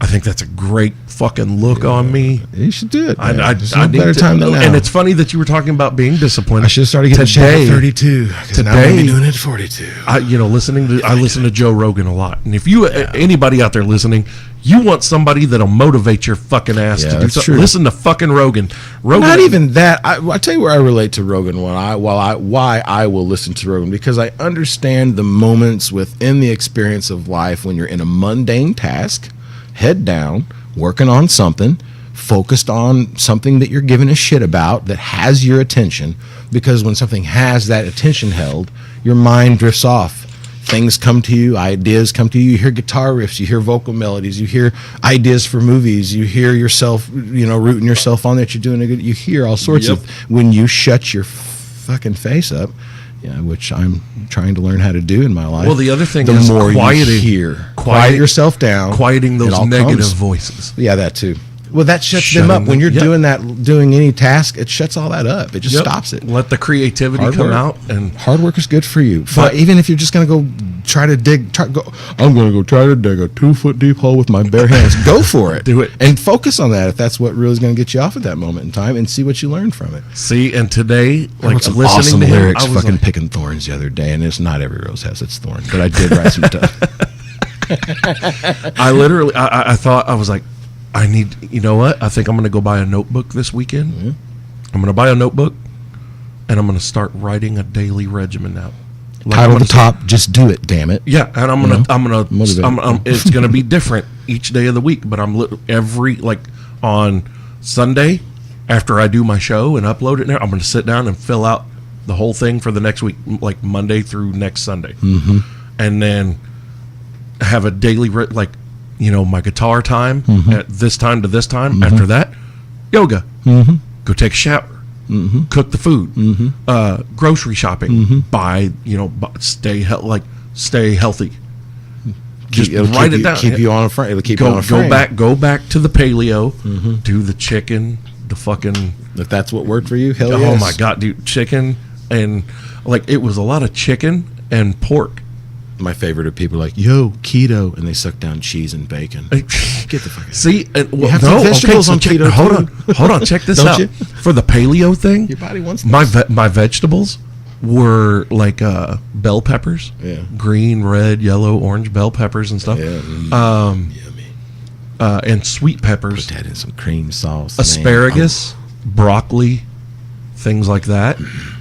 Speaker 3: I think that's a great fucking look on me.
Speaker 4: You should do it.
Speaker 3: I
Speaker 4: There's no
Speaker 3: need
Speaker 4: better
Speaker 3: to,
Speaker 4: time than now.
Speaker 3: and it's funny that you were talking about being disciplined.
Speaker 4: I should have started getting
Speaker 3: today.
Speaker 4: shape at 32. Because now I'm
Speaker 3: Today-
Speaker 4: gonna be doing it at 42.
Speaker 3: I listen to Joe Rogan a lot, and if you anybody out there listening, you want somebody that'll motivate your fucking ass
Speaker 4: Yeah,
Speaker 3: to do
Speaker 4: that's
Speaker 3: something.
Speaker 4: true.
Speaker 3: Listen to fucking Rogan.
Speaker 4: Not even that. I tell you where I relate to Rogan. Why I will listen to Rogan, because I understand the moments within the experience of life when you're in a mundane task, head down, working on something, focused on something that you're giving a shit about that has your attention. Because when something has that attention held, your mind drifts off. Things come to you, ideas come to you. You hear guitar riffs, you hear vocal melodies, you hear ideas for movies, you hear yourself, rooting yourself on that you're doing a good. You hear all sorts of when you shut your fucking face up, which I'm trying to learn how to do in my life.
Speaker 3: Well, the other thing
Speaker 4: the
Speaker 3: is
Speaker 4: more
Speaker 3: quieting,
Speaker 4: you hear, quiet yourself down,
Speaker 3: quieting
Speaker 4: it
Speaker 3: those
Speaker 4: all
Speaker 3: negative
Speaker 4: comes.
Speaker 3: voices.
Speaker 4: Yeah, that too. Well, that shuts
Speaker 3: Shutting
Speaker 4: them up. When you're
Speaker 3: them-
Speaker 4: doing any task, it shuts all that up. It just stops it.
Speaker 3: Let the creativity
Speaker 4: Hard
Speaker 3: come
Speaker 4: work.
Speaker 3: out, and
Speaker 4: Hard work is good for you.
Speaker 3: But-
Speaker 4: But even if you're just going to go try to dig, I'm going to go try to dig a 2-foot deep hole with my bare hands. Go for it.
Speaker 3: Do it.
Speaker 4: And focus on that if that's what really is going to get you off at that moment in time, and see what you learn from it.
Speaker 3: see. And today,
Speaker 4: I
Speaker 3: like
Speaker 4: wrote some
Speaker 3: listening
Speaker 4: awesome
Speaker 3: to him,
Speaker 4: lyrics
Speaker 3: I was
Speaker 4: fucking
Speaker 3: like,
Speaker 4: picking thorns the other day, and it's not every rose has its thorn, but I did write some stuff.
Speaker 3: I literally, I thought, I was like, I need, you know what? I think I'm going to go buy a notebook this weekend.
Speaker 4: Mm-hmm.
Speaker 3: I'm going to buy a notebook, and I'm going to start writing a daily regimen out. Like,
Speaker 4: Title
Speaker 3: I'm
Speaker 4: at the
Speaker 3: gonna-
Speaker 4: top, just do it, damn it.
Speaker 3: Yeah, and
Speaker 4: Motivated.
Speaker 3: it's gonna be different each day of the week. But every like on Sunday after I do my show and upload it, I'm gonna sit down and fill out the whole thing for the next week, like Monday through next Sunday, and then have a daily my guitar time at this time to this time. After that, yoga. Go take a shower. Cook the food, grocery shopping, buy, stay healthy. Just write it down.
Speaker 4: Keep you on a frame. It'll keep you on a
Speaker 3: Go
Speaker 4: frame.
Speaker 3: go back to the paleo. Do the chicken, the fucking.
Speaker 4: If that's what worked for you, hell
Speaker 3: Oh
Speaker 4: yes.
Speaker 3: my god, dude, chicken and it was a lot of chicken and pork.
Speaker 4: My favorite are people like, yo, keto, and they suck down cheese and bacon. Get the fuck out.
Speaker 3: See,
Speaker 4: have to have vegetables on keto,
Speaker 3: hold on, check this
Speaker 4: Don't
Speaker 3: out.
Speaker 4: you?
Speaker 3: For the paleo thing,
Speaker 4: Your body wants
Speaker 3: my vegetables were like bell peppers, green, red, yellow, orange bell peppers and stuff,
Speaker 4: Yummy.
Speaker 3: and sweet peppers,
Speaker 4: Put that in some cream sauce.
Speaker 3: asparagus, broccoli, things like that.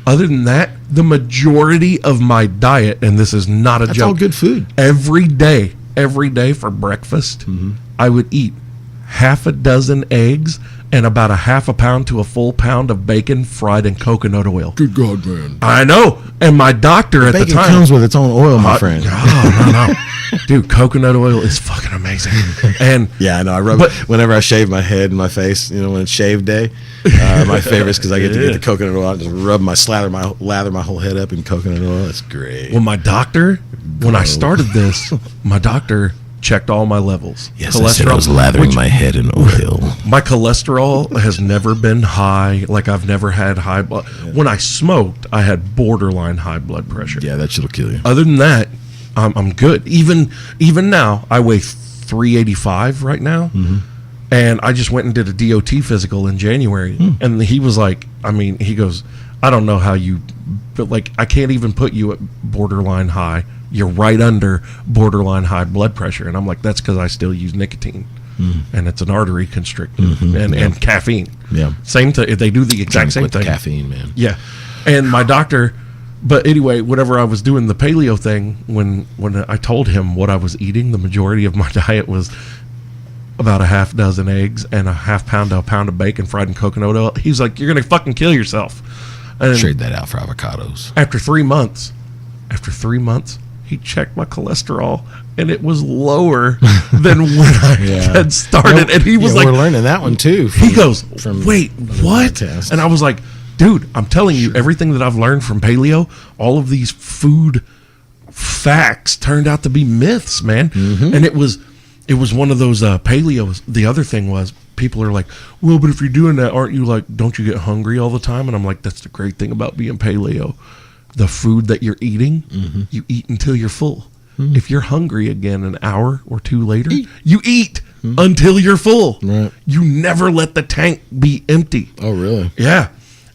Speaker 3: Other than that, the majority of my diet, and this is not a
Speaker 4: That's
Speaker 3: joke,
Speaker 4: all good food.
Speaker 3: every day for breakfast, I would eat half a dozen eggs and about a half a pound to a full pound of bacon fried in coconut oil.
Speaker 4: Good God, man.
Speaker 3: I know. And my doctor at the
Speaker 4: Bacon
Speaker 3: time
Speaker 4: comes with its own oil, my friend.
Speaker 3: No. Dude, coconut oil is fucking amazing. And
Speaker 4: Yeah, I know. I rub whenever I shave my head and my face. When it's shave day, my favorite is because I get to get the coconut oil out and just lather my whole head up in coconut oil. It's great.
Speaker 3: well, my doctor, when I started this, my doctor checked all my levels.
Speaker 4: Yes, I said I was lathering my head in oil.
Speaker 3: My cholesterol has never been high. Like I've never had high blood. When I smoked, I had borderline high blood pressure.
Speaker 4: Yeah, that shit'll kill you.
Speaker 3: Other than that, I'm good. Even now, I weigh 385 right now, and I just went and did a DOT physical in January, and he was like, he goes, I don't know how you, but I can't even put you at borderline high. You're right under borderline high blood pressure, and I'm like, that's because I still use nicotine, and it's an artery constrictor, and caffeine.
Speaker 4: Yeah,
Speaker 3: same thing. They do the exact same
Speaker 4: with
Speaker 3: thing.
Speaker 4: Caffeine, man.
Speaker 3: Yeah, and my doctor. But anyway, whenever I was doing the paleo thing, when I told him what I was eating, the majority of my diet was about a half dozen eggs and a half pound to a pound of bacon fried in coconut oil. He was like, "You're gonna fucking kill yourself." And
Speaker 4: Trade that out for avocados.
Speaker 3: after 3 months, he checked my cholesterol, and it was lower than when I had started. And he was like,
Speaker 4: we're learning that one too.
Speaker 3: He goes, wait, what? And I was like, dude, I'm telling you, everything that I've learned from paleo, all of these food facts turned out to be myths, man. And it was one of those paleo. The other thing was, people are like, well, but if you're doing that, aren't you like, don't you get hungry all the time? And I'm like, that's the great thing about being paleo. The food that you're eating, you eat until you're full. If you're hungry again an hour or two later, you eat until you're full. Right. You never let the tank be empty.
Speaker 4: Oh, really?
Speaker 3: Yeah.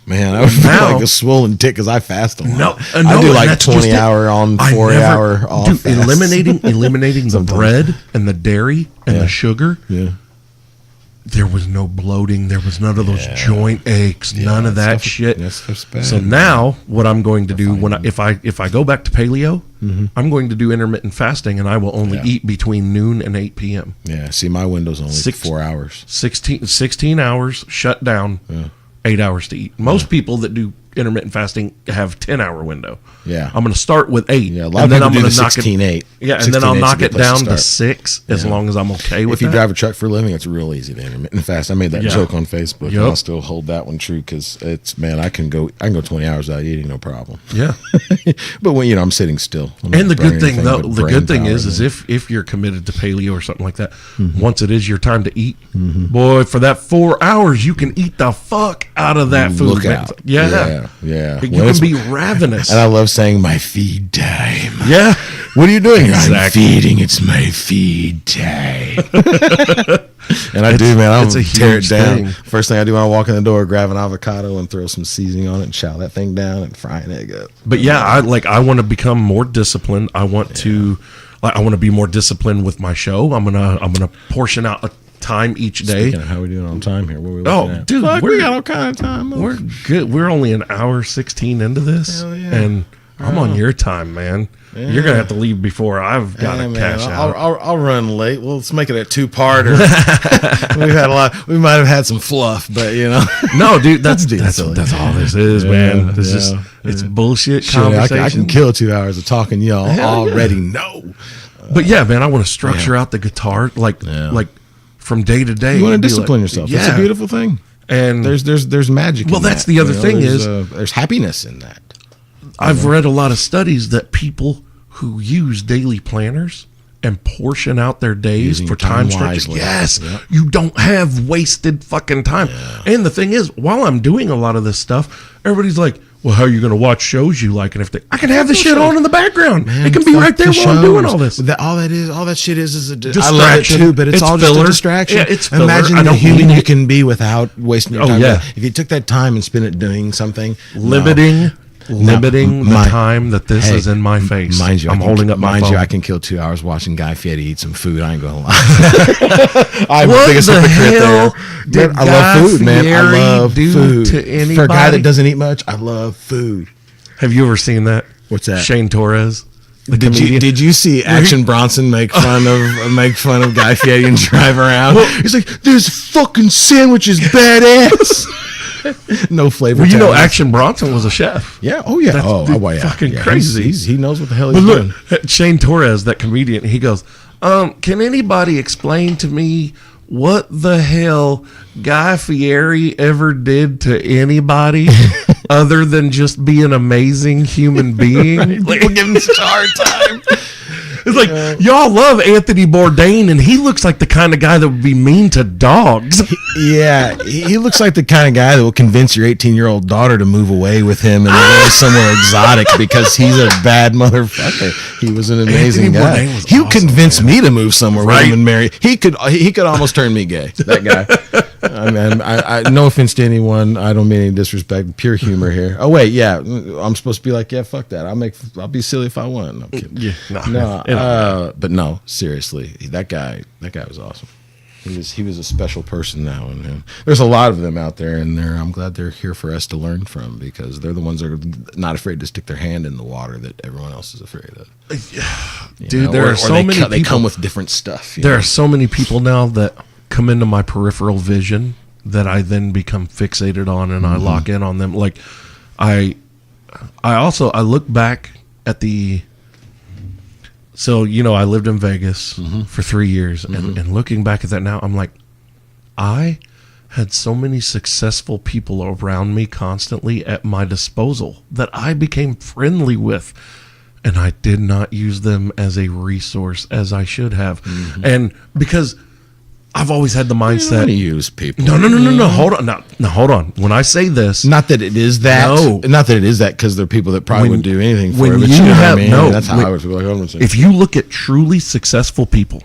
Speaker 4: Man, I would feel like a swollen dick because I fast a lot.
Speaker 3: No,
Speaker 4: I do like 20 hour on, 4 hour off.
Speaker 3: Dude, eliminating the bread and the dairy and the sugar. Yeah. There was no bloating. There was none of those joint aches. None of that shit. So now, what I'm going to do if I go back to paleo, I'm going to do intermittent fasting, and I will only eat between noon and 8 p.m.
Speaker 4: Yeah. See, my window's only 4 hours.
Speaker 3: 16 hours shut down. 8 hours to eat. Most people that do intermittent fasting have 10-hour window. Yeah. I'm going to start with 8.
Speaker 4: Yeah, a lot of people do the 16-8.
Speaker 3: Yeah, and then I'll knock it down to 6 as long as I'm okay with
Speaker 4: If you drive a truck for a living, it's real easy to intermittent fast. I made that joke on Facebook, and I'll still hold that one true because it's, man, I can go 20 hours without eating, no problem. Yeah. But when, I'm sitting still.
Speaker 3: And the good thing, though, is if you're committed to paleo or something like that, once it is your time to eat, boy, for that 4 hours, you can eat the fuck out of that food.
Speaker 4: Look out.
Speaker 3: Yeah.
Speaker 4: Yeah.
Speaker 3: You can be ravenous.
Speaker 4: And I love saying my feed time.
Speaker 3: Yeah.
Speaker 4: What are you doing? Exactly. I'm feeding. It's my feed time. And I do, man. I'll tear it down. Thing. First thing I do when I walk in the door, grab an avocado and throw some seasoning on it and chow that thing down and fry an egg up.
Speaker 3: But yeah, I want to become more disciplined. I want to be more disciplined with my show. I'm gonna portion out a time each day.
Speaker 4: Speaking of how we doing on time here? What are we looking at?
Speaker 3: Dude,
Speaker 4: we got all kind of time.
Speaker 3: We're good. We're only an hour 16 into this, and I'm on your time, man. Yeah. You're gonna have to leave before I've got to cash out.
Speaker 4: I'll run late. Well, let's make it a 2-parter. We've had a lot. We might have had some fluff, but
Speaker 3: no, dude. That's all this is, man. This is it's bullshit conversation.
Speaker 4: I can kill 2 hours of talking. Y'all already know.
Speaker 3: But yeah, man, I want to structure out the guitar like from day to day.
Speaker 4: You want to discipline yourself. It's a beautiful thing. And there's magic.
Speaker 3: Well, that's the other thing is
Speaker 4: there's happiness in that.
Speaker 3: I've read a lot of studies that people who use daily planners and portion out their days for time stretches. Yes, you don't have wasted fucking time. Yeah. And the thing is, while I'm doing a lot of this stuff, everybody's like, well, how are you going to watch shows you like? And if I can have the shit on in the background. Man, it can be right there while I'm doing all this.
Speaker 4: All that shit is a distraction. I love it too, but it's all
Speaker 3: filler.
Speaker 4: Just a distraction.
Speaker 3: Yeah, it's filler.
Speaker 4: Imagine the human you can be without wasting your time. Yeah. If you took that time and spent it doing something.
Speaker 3: Limiting the time that this is in my face.
Speaker 4: Mind you,
Speaker 3: I'm holding up my phone.
Speaker 4: I can kill 2 hours watching Guy Fieri eat some food. I ain't gonna lie. I'm the biggest hypocrite there. I love food, man. I love food. For a guy that doesn't eat much, I love food.
Speaker 3: Have you ever seen that?
Speaker 4: What's that?
Speaker 3: Shane Torres.
Speaker 4: Did you see Action Bronson make fun of Guy Fieri and drive around? He's like, this fucking sandwich is badass. No flavor.
Speaker 3: Well, Action Bronson was a chef.
Speaker 4: Yeah. Oh yeah.
Speaker 3: Fucking crazy.
Speaker 4: He knows what the hell he's doing.
Speaker 3: Shane Torres, that comedian, he goes, can anybody explain to me what the hell Guy Fieri ever did to anybody other than just be an amazing human being?
Speaker 4: Right. People give him such a hard time.
Speaker 3: It's like, y'all love Anthony Bourdain, and he looks like the kind of guy that would be mean to dogs.
Speaker 4: He looks like the kind of guy that will convince your 18-year-old daughter to move away with him and go somewhere exotic because he's a bad motherfucker. He was an amazing guy. He would convince me to move somewhere with him and marry. He could almost turn me gay, that guy. I mean, I no offense to anyone. I don't mean any disrespect. Pure humor here. Oh, wait, yeah. I'm supposed to be like, yeah, fuck that. I'll be silly if I want. No, I'm kidding. Yeah, but no, seriously, that guy was awesome. He was a special person now, and there's a lot of them out there, and I'm glad they're here for us to learn from because they're the ones that are not afraid to stick their hand in the water that everyone else is afraid of.
Speaker 3: Dude, there are so many people.
Speaker 4: They come with different stuff.
Speaker 3: There are so many people now that come into my peripheral vision that I then become fixated on, and I lock in on them. Like I look back at the So, I lived in Vegas for 3 years, and looking back at that now, I'm like, I had so many successful people around me constantly at my disposal that I became friendly with, and I did not use them as a resource as I should have. And because I've always had the mindset.
Speaker 4: You don't use people.
Speaker 3: No. Hold on. Now, hold on. When I say this,
Speaker 4: not that it is that.
Speaker 3: No.
Speaker 4: Not that it is that, because there are people that probably would do anything for
Speaker 3: when
Speaker 4: it. But
Speaker 3: you
Speaker 4: know
Speaker 3: have
Speaker 4: what I mean?
Speaker 3: no,
Speaker 4: That's how
Speaker 3: when-
Speaker 4: I would feel like. I'm saying.
Speaker 3: if you look at truly successful people,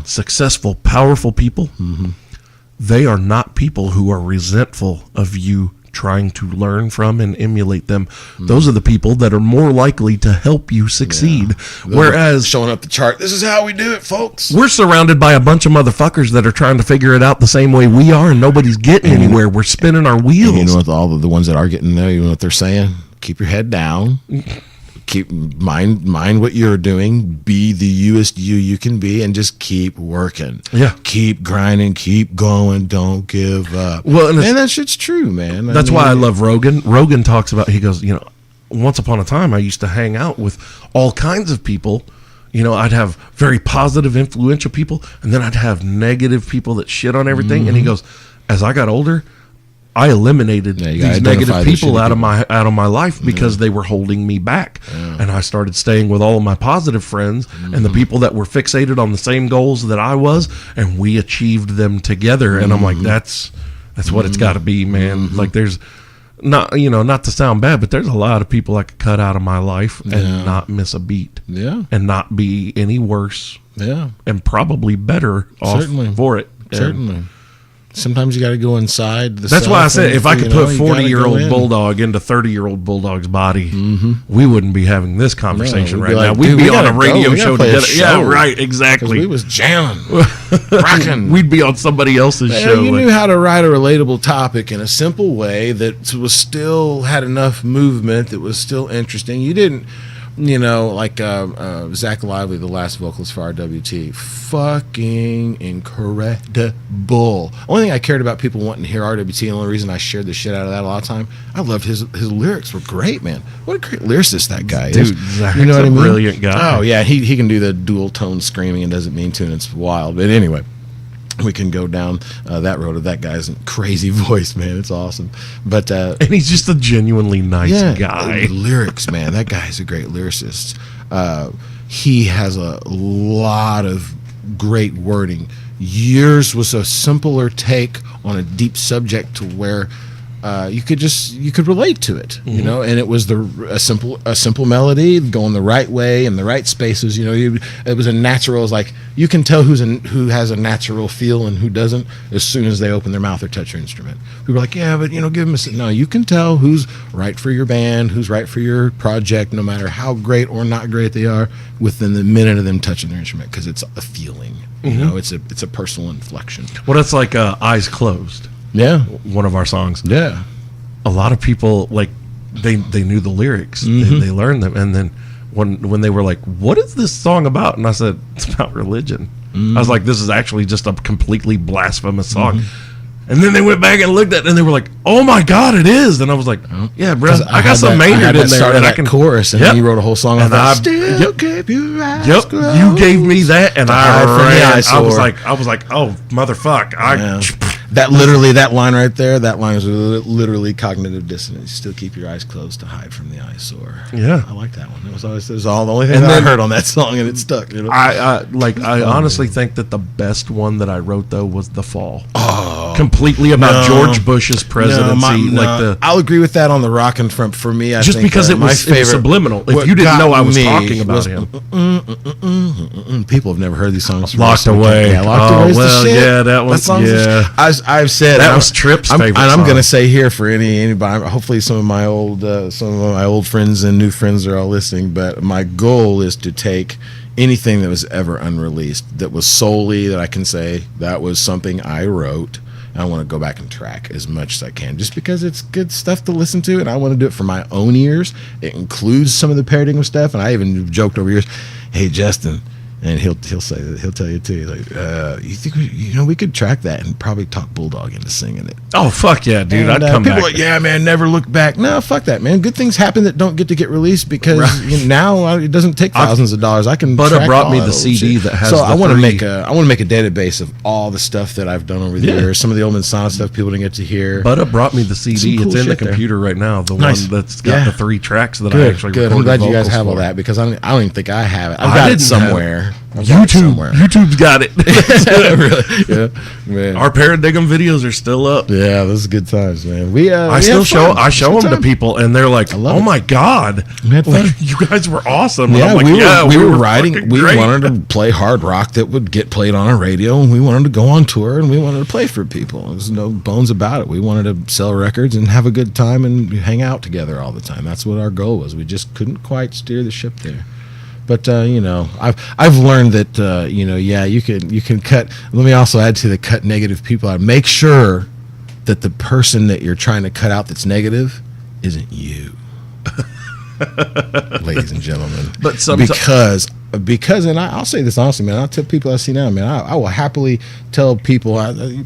Speaker 3: successful, powerful people, they are not people who are resentful of you trying to learn from and emulate them. Those are the people that are more likely to help you succeed. Whereas
Speaker 4: showing up the chart, this is how we do it, folks.
Speaker 3: we're surrounded by a bunch of motherfuckers that are trying to figure it out the same way we are, and nobody's getting anywhere. We're spinning our wheels.
Speaker 4: And you know what? All of the ones that are getting there, you know what they're saying? Keep your head down. Keep mind what you're doing. Be the youest you can be, and just keep working.
Speaker 3: Yeah.
Speaker 4: Keep grinding. Keep going. Don't give up.
Speaker 3: Well, and
Speaker 4: that shit's true, man.
Speaker 3: That's why I love Rogan. Rogan talks about, he goes, once upon a time I used to hang out with all kinds of people. I'd have very positive, influential people, and then I'd have negative people that shit on everything. And he goes, as I got older, I eliminated these negative people out of my life because they were holding me back. And I started staying with all of my positive friends and the people that were fixated on the same goals that I was, and we achieved them together. And I'm like, that's what it's got to be, man. Like, there's not to sound bad, but there's a lot of people I could cut out of my life and not miss a beat. And not be any worse. And probably better off for it.
Speaker 4: Certainly. Sometimes you got to go inside.
Speaker 3: That's why I said if I could put 40-year-old Bulldog into 30-year-old Bulldog's body, we wouldn't be having this conversation right now. We'd be on a radio show together. Yeah, right, exactly.
Speaker 4: We was jamming, rocking.
Speaker 3: We'd be on somebody else's show.
Speaker 4: You knew how to write a relatable topic in a simple way that was still had enough movement, that was still interesting. You didn't, like Zach Lively, the last vocalist for RWT, fucking incredible. Only thing I cared about people wanting to hear RWT, and the only reason I shared the shit out of that a lot of time, I loved his lyrics were great, man. What a great lyricist that guy is.
Speaker 3: Dude, Zach's
Speaker 4: you know what I mean?
Speaker 3: Brilliant guy.
Speaker 4: Oh yeah, he can do the dual tone screaming and doesn't mean to, and it's wild. But anyway, we can go down that road of that guy's crazy voice, man. It's awesome. But
Speaker 3: and he's just a genuinely nice guy.
Speaker 4: Lyrics, man. That guy's a great lyricist. He has a lot of great wording. Yours was a simpler take on a deep subject to where you could relate to it, and it was a simple melody going the right way in the right spaces. It was a natural. It was like you can tell who has a natural feel and who doesn't as soon as they open their mouth or touch your instrument. We were like, yeah, but give them no. You can tell who's right for your band, who's right for your project, no matter how great or not great they are, within the minute of them touching their instrument, because it's a feeling. It's a personal inflection.
Speaker 3: Well, that's like Eyes Closed.
Speaker 4: Yeah,
Speaker 3: one of our songs.
Speaker 4: Yeah,
Speaker 3: a lot of people they knew the lyrics, they learned them, and then when they were like, "What is this song about?" and I said, "It's about religion." I was like, "This is actually just a completely blasphemous song." And then they went back and looked at it, and they were like, "Oh my God, it is!" And I was like, "Yeah, bro, I got some Maynard in there that I can."
Speaker 4: Chorus, and then you wrote a whole song on that.
Speaker 3: Still keep your eyes closed. You gave me that, and I was like, "Oh, motherfuck!"
Speaker 4: That line right there, that line is literally cognitive dissonance. Still keep your eyes closed to hide from the eyesore.
Speaker 3: Yeah,
Speaker 4: I like that one. It was all the only thing that I heard on that song, and it stuck.
Speaker 3: I honestly think that the best one that I wrote though was "The Fall." Completely about George Bush's presidency.
Speaker 4: I'll agree with that on the rockin' front for me.
Speaker 3: Just think because it was subliminal. If you didn't know I was talking about him,
Speaker 4: people have never heard these songs.
Speaker 3: Locked Away.
Speaker 4: Yeah, Locked Away.
Speaker 3: Well, yeah, that was
Speaker 4: I've said
Speaker 3: that was Tripp's favorite
Speaker 4: and I'm going to say here for anybody, hopefully some of my old friends and new friends are all listening, but my goal is to take anything that was ever unreleased that was solely that I can say that was something I wrote, and I want to go back and track as much as I can, just because it's good stuff to listen to, and I want to do it for my own ears. It includes some of the parodying of stuff, and I even joked over years, hey Justin, And he'll say that. He'll tell you too. Like, you think we could track that and probably talk Bulldog into singing it.
Speaker 3: Oh fuck yeah, dude!
Speaker 4: And,
Speaker 3: I'd come
Speaker 4: people
Speaker 3: back.
Speaker 4: are like, yeah, man, never look back. No, fuck that, man. Good things happen that don't get released now it doesn't take thousands of dollars. I can.
Speaker 3: Butter
Speaker 4: track
Speaker 3: brought
Speaker 4: all
Speaker 3: me
Speaker 4: that
Speaker 3: the
Speaker 4: old
Speaker 3: CD
Speaker 4: shit.
Speaker 3: that has.
Speaker 4: So
Speaker 3: the
Speaker 4: I want to
Speaker 3: three-
Speaker 4: make a database of all the stuff that I've done over the years. Some of the old Masana stuff people didn't get to hear.
Speaker 3: Butter brought me the CD.
Speaker 4: Some cool
Speaker 3: It's in the
Speaker 4: shit there.
Speaker 3: computer right now. The
Speaker 4: Nice.
Speaker 3: one that's got
Speaker 4: Yeah.
Speaker 3: the 3 tracks that I
Speaker 4: Good,
Speaker 3: actually
Speaker 4: good.
Speaker 3: recorded.
Speaker 4: I'm glad you guys
Speaker 3: vocals
Speaker 4: have all
Speaker 3: for.
Speaker 4: that because I don't even think I have it.
Speaker 3: I
Speaker 4: I've got it
Speaker 3: didn't have it.
Speaker 4: somewhere. I've got it somewhere.
Speaker 3: YouTube's got it.
Speaker 4: Really? Yeah, man.
Speaker 3: Our Paradigm videos are still up.
Speaker 4: Yeah, those are good times, man.
Speaker 3: I still show them to people, and they're like,
Speaker 4: love
Speaker 3: "Oh
Speaker 4: it.
Speaker 3: my god,
Speaker 4: We had fun.
Speaker 3: like, you guys were awesome!" And
Speaker 4: Yeah,
Speaker 3: I'm like,
Speaker 4: we were
Speaker 3: fucking
Speaker 4: writing. We
Speaker 3: great."
Speaker 4: wanted to play hard rock that would get played on a radio, and we wanted to go on tour, and we wanted to play for people. There's no bones about it. We wanted to sell records and have a good time and hang out together all the time. That's what our goal was. We just couldn't quite steer the ship there. But I've learned that you can cut. Let me also add to the cut negative people out. Make sure that the person that you're trying to cut out that's negative isn't you, ladies and gentlemen.
Speaker 3: But sometimes
Speaker 4: because and I'll say this honestly, man. I'll tell people I see now, man. I will happily tell people.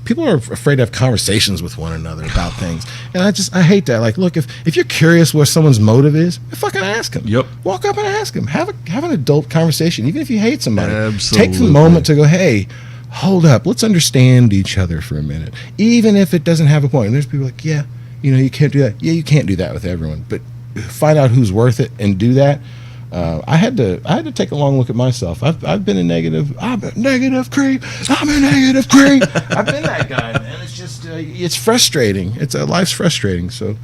Speaker 4: People are afraid to have conversations with one another about things, and I hate that. Like, look, if you're curious what someone's motive is, fucking ask them.
Speaker 3: Yep.
Speaker 4: Walk up and ask them. Have an adult conversation, even if you hate somebody.
Speaker 3: Absolutely.
Speaker 4: Take the moment to go, hey, hold up, let's understand each other for a minute, even if it doesn't have a point. And there's people like, yeah, you can't do that. Yeah, you can't do that with everyone, but find out who's worth it and do that. I had to take a long look at myself. I've been a negative. I'm a negative creep. I'm a negative creep. I've been that guy, man. It's just it's frustrating. Life's frustrating. So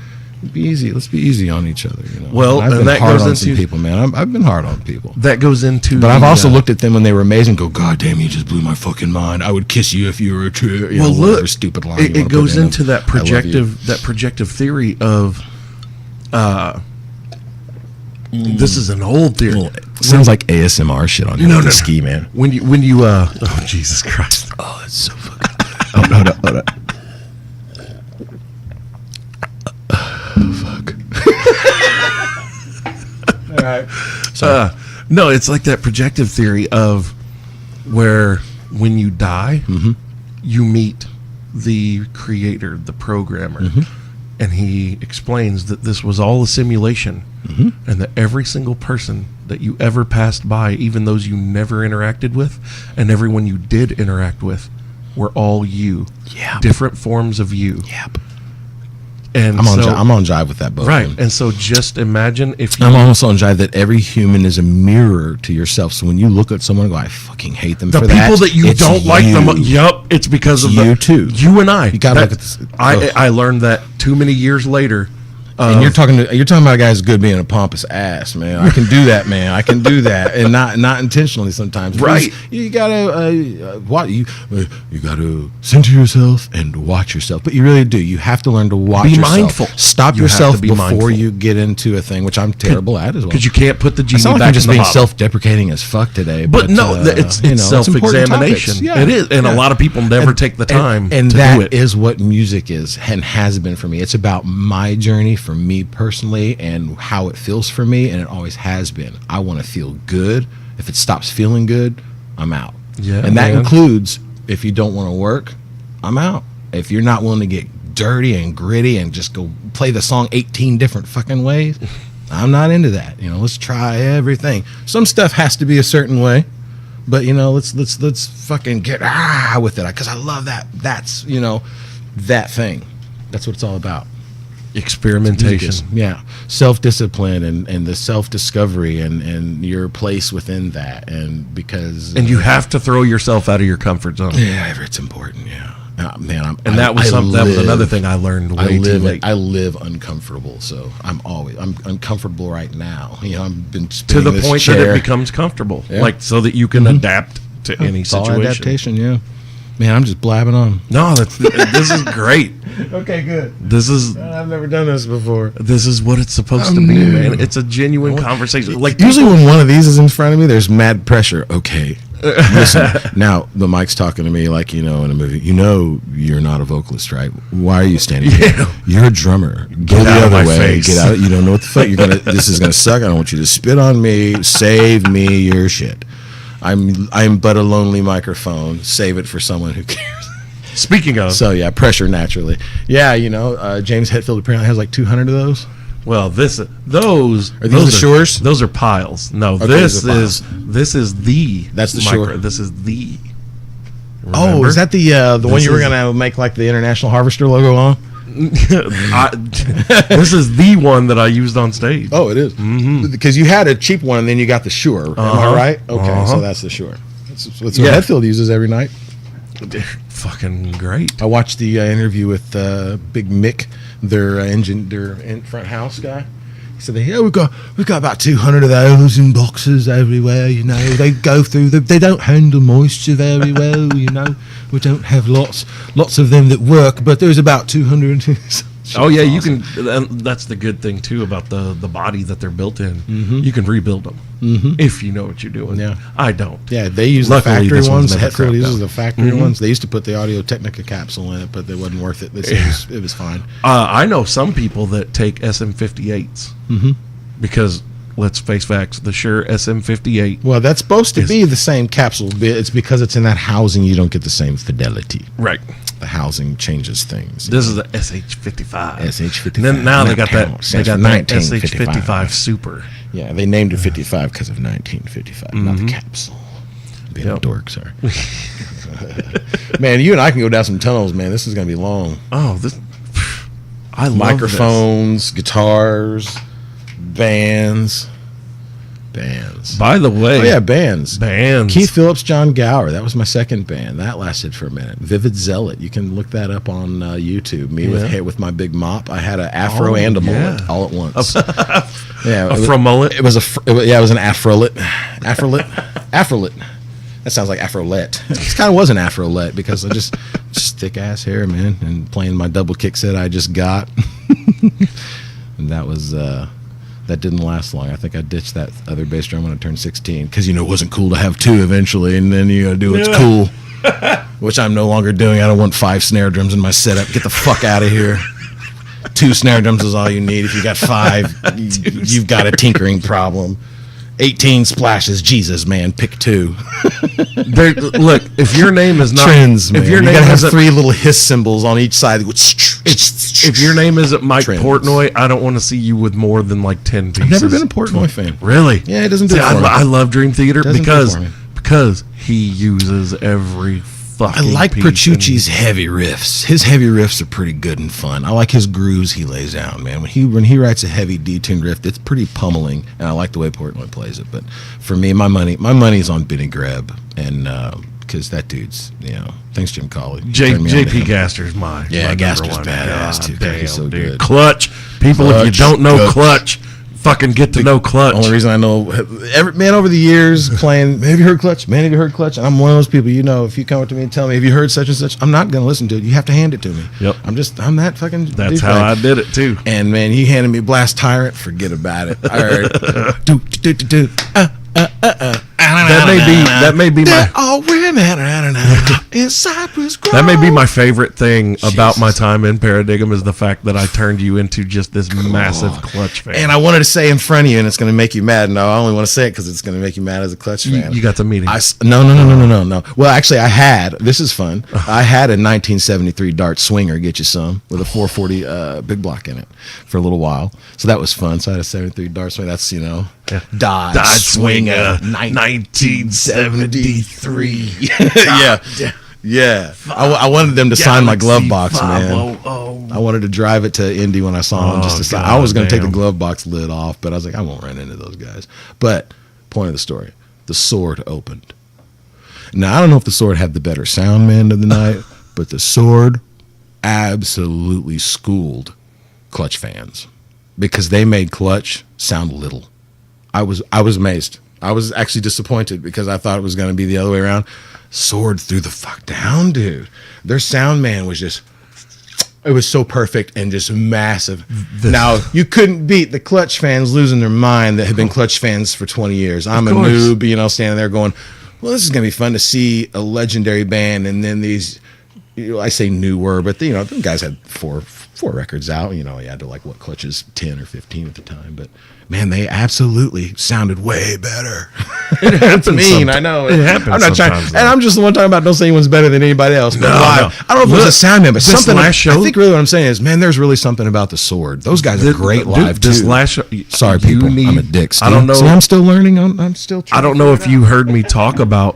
Speaker 4: be easy. Let's be easy on each other.
Speaker 3: Well,
Speaker 4: I've
Speaker 3: and
Speaker 4: been
Speaker 3: that
Speaker 4: hard
Speaker 3: goes
Speaker 4: on some
Speaker 3: into
Speaker 4: people, man. I've been hard on people.
Speaker 3: That goes into.
Speaker 4: But I've also looked at them when they were amazing. And go, God damn, you just blew my fucking mind. I would kiss you if you were true. Whatever stupid line.
Speaker 3: It goes into that
Speaker 4: I love you.
Speaker 3: projective theory of. This is an old theory.
Speaker 4: Sounds like ASMR shit on
Speaker 3: No.
Speaker 4: ski, man.
Speaker 3: When you oh Jesus Christ.
Speaker 4: Oh, that's so fucking. Hold up. Fuck. All right. Sorry.
Speaker 3: No, it's like that projective theory of where when you die, you meet the creator, the programmer, and he explains that this was all a simulation, and that every single person that you ever passed by, even those you never interacted with, and everyone you did interact with, were all you.
Speaker 4: Yeah.
Speaker 3: Different forms of you.
Speaker 4: Yep.
Speaker 3: And
Speaker 4: I'm on jive with that both.
Speaker 3: right.
Speaker 4: man.
Speaker 3: And so just imagine if you
Speaker 4: I'm also on jive that every human is a mirror to yourself. So when you look at someone and go, I fucking hate them
Speaker 3: the
Speaker 4: for
Speaker 3: people that you
Speaker 4: it's
Speaker 3: don't like
Speaker 4: you.
Speaker 3: them. Yep, it's because
Speaker 4: It's
Speaker 3: of
Speaker 4: you too.
Speaker 3: You and I.
Speaker 4: You gotta look at this.
Speaker 3: I learned that too many years later.
Speaker 4: And you're talking about a guy who's good being a pompous ass, man. I can do that, man. I can do that, and not intentionally sometimes.
Speaker 3: Right.
Speaker 4: You gotta you gotta center yourself and watch yourself, but you really do. You have to learn to watch
Speaker 3: Be
Speaker 4: yourself.
Speaker 3: mindful.
Speaker 4: Stop
Speaker 3: You have
Speaker 4: yourself
Speaker 3: to be
Speaker 4: before
Speaker 3: mindful.
Speaker 4: you get into a thing, which I'm terrible at as well.
Speaker 3: Because you can't put the
Speaker 4: I
Speaker 3: genie
Speaker 4: sound like
Speaker 3: back
Speaker 4: I'm just
Speaker 3: in the
Speaker 4: being
Speaker 3: bottle.
Speaker 4: self-deprecating as fuck today.
Speaker 3: But no,
Speaker 4: it's
Speaker 3: it's self-examination.
Speaker 4: topics. Yeah.
Speaker 3: It is, and a lot of people never take the time
Speaker 4: And
Speaker 3: to
Speaker 4: that
Speaker 3: do it.
Speaker 4: is what music is and has been for me. It's about my journey for me personally and how it feels for me, and it always has been. I want to feel good. If it stops feeling good, I'm out.
Speaker 3: Yeah,
Speaker 4: and that
Speaker 3: man.
Speaker 4: includes if you don't want to work, I'm out. If you're not willing to get dirty and gritty and just go play the song 18 different fucking ways, I'm not into that. Let's try everything. Some stuff has to be a certain way, but let's fucking get with it because I love that. That's that thing. That's what it's all about.
Speaker 3: Experimentation.
Speaker 4: Yeah, self-discipline and the self-discovery and your place within that, and because
Speaker 3: And you have to throw yourself out of your comfort zone.
Speaker 4: yeah, it's important. Yeah, man.
Speaker 3: That was another thing I learned way too late.
Speaker 4: I live uncomfortable, so I'm uncomfortable right now. I've been
Speaker 3: To
Speaker 4: spinning
Speaker 3: the
Speaker 4: this
Speaker 3: point
Speaker 4: chair.
Speaker 3: that it becomes comfortable,
Speaker 4: Yeah.
Speaker 3: like so that you can adapt to any
Speaker 4: It's all
Speaker 3: situation.
Speaker 4: adaptation. Yeah, man. I'm just blabbing on.
Speaker 3: No, this is great.
Speaker 4: Okay, good.
Speaker 3: This is
Speaker 4: I've never done this before.
Speaker 3: what it's supposed to be, man. It's a genuine conversation. Like
Speaker 4: Usually when one of these is in front of me, there's mad pressure. Okay, listen. Now the mic's talking to me like in a movie. You're not a vocalist, right? Why are you standing here? You're a drummer. Go the
Speaker 3: out of
Speaker 4: other
Speaker 3: my
Speaker 4: way.
Speaker 3: face.
Speaker 4: Get out. You don't know what the fuck you're gonna. This is gonna suck. I don't want you to spit on me. Save me your shit. I'm but a lonely microphone. Save it for someone who cares.
Speaker 3: Speaking of,
Speaker 4: So yeah, pressure naturally. Yeah, James Hetfield apparently has like 200 of those.
Speaker 3: well, those
Speaker 4: Are these the Shores?
Speaker 3: Those are piles. No,
Speaker 4: Okay,
Speaker 3: this
Speaker 4: these are
Speaker 3: is the.
Speaker 4: That's the
Speaker 3: micro.
Speaker 4: Shure.
Speaker 3: This is the.
Speaker 4: Oh,
Speaker 3: Remember?
Speaker 4: is that the one
Speaker 3: This
Speaker 4: you were
Speaker 3: is-
Speaker 4: gonna make like the International Harvester logo on?
Speaker 3: This is the one that I used on stage.
Speaker 4: Oh, it is. Because you had a cheap one and then you got the Shure. Am I
Speaker 3: Uh-huh.
Speaker 4: right? Okay,
Speaker 3: Uh-huh.
Speaker 4: so that's the Shure. That's what
Speaker 3: Yeah.
Speaker 4: Hetfield uses every night.
Speaker 3: Fucking great.
Speaker 4: I watched the interview with Big Mick, their front house guy. He said, "Yeah, we've got about 200 of those in boxes everywhere. They go through they don't handle moisture very well. We don't have lots of them that work, but there's about 200."
Speaker 3: Oh yeah, you can. And that's the good thing too about the body that they're built in. You can rebuild them if you know what you're doing.
Speaker 4: Yeah.
Speaker 3: I don't.
Speaker 4: Yeah, they use
Speaker 3: Luckily,
Speaker 4: the factory
Speaker 3: this one's
Speaker 4: ones.
Speaker 3: never
Speaker 4: Hetfield
Speaker 3: crapped
Speaker 4: uses
Speaker 3: out.
Speaker 4: the factory ones. They used to put the Audio Technica capsule in it, but it wasn't worth it. They said it was fine.
Speaker 3: I know some people that take SM58s because let's face facts, the Shure SM58.
Speaker 4: Well, that's supposed to be the same capsule. It's because it's in that housing you don't get the same fidelity.
Speaker 3: Right.
Speaker 4: The housing changes things.
Speaker 3: This is the SH55.
Speaker 4: SH55.
Speaker 3: And then now they got that.
Speaker 4: Stands
Speaker 3: They got
Speaker 4: for
Speaker 3: that
Speaker 4: 1955.
Speaker 3: SH55 Super.
Speaker 4: Yeah, they named it 55 because of 1955, not
Speaker 3: Mm-hmm.
Speaker 4: the capsule. Being a
Speaker 3: Yep.
Speaker 4: dork, sorry. Man, you and I can go down some tunnels, man. This is going to be long.
Speaker 3: Oh, this. I love
Speaker 4: Microphones, guitars, bands.
Speaker 3: By the way,
Speaker 4: Oh, yeah, bands.
Speaker 3: bands.
Speaker 4: Keith Phillips, John Gower. That was my second band. That lasted for a minute. Vivid Zealot. You can look that up on YouTube. Me with my big mop. I had an afro
Speaker 3: Oh,
Speaker 4: and a mullet
Speaker 3: yeah.
Speaker 4: all at once. Yeah,
Speaker 3: A fro mullet?
Speaker 4: It was it was an afrolet. Afrolet. That sounds like afrolet. It kind of was an afrolet because I just thick ass hair, man, and playing my double kick set I just got. And that was that didn't last long. I think I ditched that other bass drum when I turned 16 because it wasn't cool to have two eventually, and then you gotta do what's cool, which I'm no longer doing. I don't want 5 snare drums in my setup. Get the fuck out of here. 2 snare drums is all you need. If you got 5, you've got a tinkering problem. 18 splashes, Jesus, man, pick 2.
Speaker 3: Look, if your name is not
Speaker 4: Trends, man.
Speaker 3: if your
Speaker 4: You
Speaker 3: name
Speaker 4: gotta have
Speaker 3: isn't
Speaker 4: 3 little hiss cymbals on each side.
Speaker 3: if your name isn't Mike
Speaker 4: Trends.
Speaker 3: Portnoy, I don't want to see you with more than like 10 pieces.
Speaker 4: I've never been a Portnoy fan.
Speaker 3: Really?
Speaker 4: Yeah, it doesn't do
Speaker 3: See,
Speaker 4: it for me.
Speaker 3: I love Dream Theater
Speaker 4: Doesn't do it for me.
Speaker 3: because he uses every
Speaker 4: I
Speaker 3: fucking
Speaker 4: like
Speaker 3: piece
Speaker 4: Pertucci's heavy riffs. His heavy riffs are pretty good and fun. I like his grooves he lays out, man. When he writes a heavy detuned riff, it's pretty pummeling, and I like the way Portnoy plays it. But for me, my money's on Benny Greb, and because that dude's, thanks Jim Colley. You turned me on to
Speaker 3: JP
Speaker 4: him.
Speaker 3: Gaster's my
Speaker 4: Yeah,
Speaker 3: my
Speaker 4: Gaster's
Speaker 3: number one.
Speaker 4: badass,
Speaker 3: God
Speaker 4: too.
Speaker 3: damn,
Speaker 4: He's so
Speaker 3: dude.
Speaker 4: good.
Speaker 3: Clutch. People, if you
Speaker 4: Clutch,
Speaker 3: don't know
Speaker 4: Clutch.
Speaker 3: Clutch, fucking get to know Clutch.
Speaker 4: Only reason I know, over the years playing, have you heard Clutch? Man, have you heard Clutch? And I'm one of those people, if you come up to me and tell me, have you heard such and such? I'm not going to listen to it. You have to hand it to me.
Speaker 3: Yep.
Speaker 4: I'm that fucking
Speaker 3: That's
Speaker 4: douchebag.
Speaker 3: how I did it too.
Speaker 4: And man, he handed me Blast Tyrant. Forget about it. I heard
Speaker 3: That may be my
Speaker 4: all women in Cypress Grove.
Speaker 3: That may be my favorite thing about my time in Paradigm is the fact that I turned you into just this massive Clutch fan.
Speaker 4: And I wanted to say in front of you, and it's going to make you mad. No, I only want to say it because it's going to make you mad as a Clutch fan.
Speaker 3: you got to meet him.
Speaker 4: No. Well, actually, I had. This is fun. I had a 1973 Dart Swinger, get you some, with a 440 big block in it for a little while. So that was fun. So I had a 73 Dart Swinger. That's Dodge Swinger 1973. Yeah. I wanted them to sign my glove box, man. I wanted to drive it to Indy when I saw him just to sign. I was going to take the glove box lid off, but I was like, I won't run into those guys. But point of the story, the Sword opened. Now, I don't know if the Sword had the better sound man of the night, but the Sword absolutely schooled Clutch fans because they made Clutch sound little. I was amazed. I was actually disappointed because I thought it was going to be the other way around. Sword threw the fuck down, dude. Their sound man was just, it was so perfect and just massive. Now, you couldn't beat the Clutch fans losing their mind that have been Clutch fans for 20 years. I'm a noob, standing there going, well, this is going to be fun to see a legendary band and then these I say newer, but the guys had four records out. He had to like Clutch's 10 or 15 at the time, but man, they absolutely sounded way better.
Speaker 3: It happens.
Speaker 4: I know
Speaker 3: it happens.
Speaker 4: I'm not trying,
Speaker 3: sometimes,
Speaker 4: and I'm just the one talking about don't say anyone's better than anybody else. But live, I don't know if it was a sound man, but
Speaker 3: this
Speaker 4: something.
Speaker 3: last show,
Speaker 4: I think really what I'm saying is, man, there's really something about the Sword. Those guys are great live
Speaker 3: this
Speaker 4: too.
Speaker 3: last show,
Speaker 4: Sorry, people, I'm a dick. Steve.
Speaker 3: I don't know.
Speaker 4: See, I'm still learning. I'm still. Trying
Speaker 3: I don't know if you heard me talk about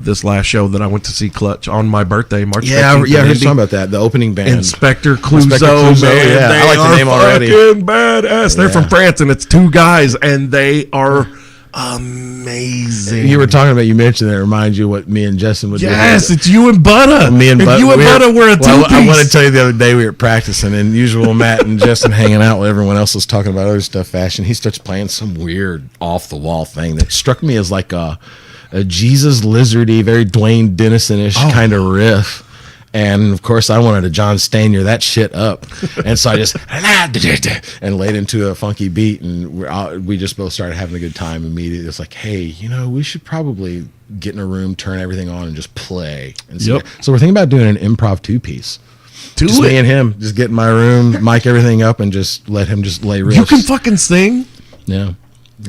Speaker 3: this last show that I went to see Clutch on my birthday, March 15th.
Speaker 4: I heard you talking about that. The opening band,
Speaker 3: Inspector Clouseau, man.
Speaker 4: Yeah,
Speaker 3: They
Speaker 4: I like the name already.
Speaker 3: Fucking badass. They're from France, and it's two guys, and they are amazing.
Speaker 4: You were talking about. You mentioned that. It reminds you what me and Justin would do.
Speaker 3: Yes, it's you and Butta.
Speaker 4: Me and Butta.
Speaker 3: You and Butta were a two-piece.
Speaker 4: I want to tell you the other day we were practicing, and usual Matt and Justin hanging out while everyone else was talking about other stuff, fashion. He starts playing some weird off-the-wall thing that struck me as like a Jesus Lizardy, very Dwayne Dennison-ish kind of riff. And of course, I wanted to John Stanier that shit up, and so I just and laid into a funky beat, and we just both started having a good time immediately. It's like, hey, we should probably get in a room, turn everything on, and just play. And so we're thinking about doing an improv 2-piece. Just me and him, just get in my room, mic everything up, and just let him just lay riffs.
Speaker 3: You can fucking sing.
Speaker 4: Yeah,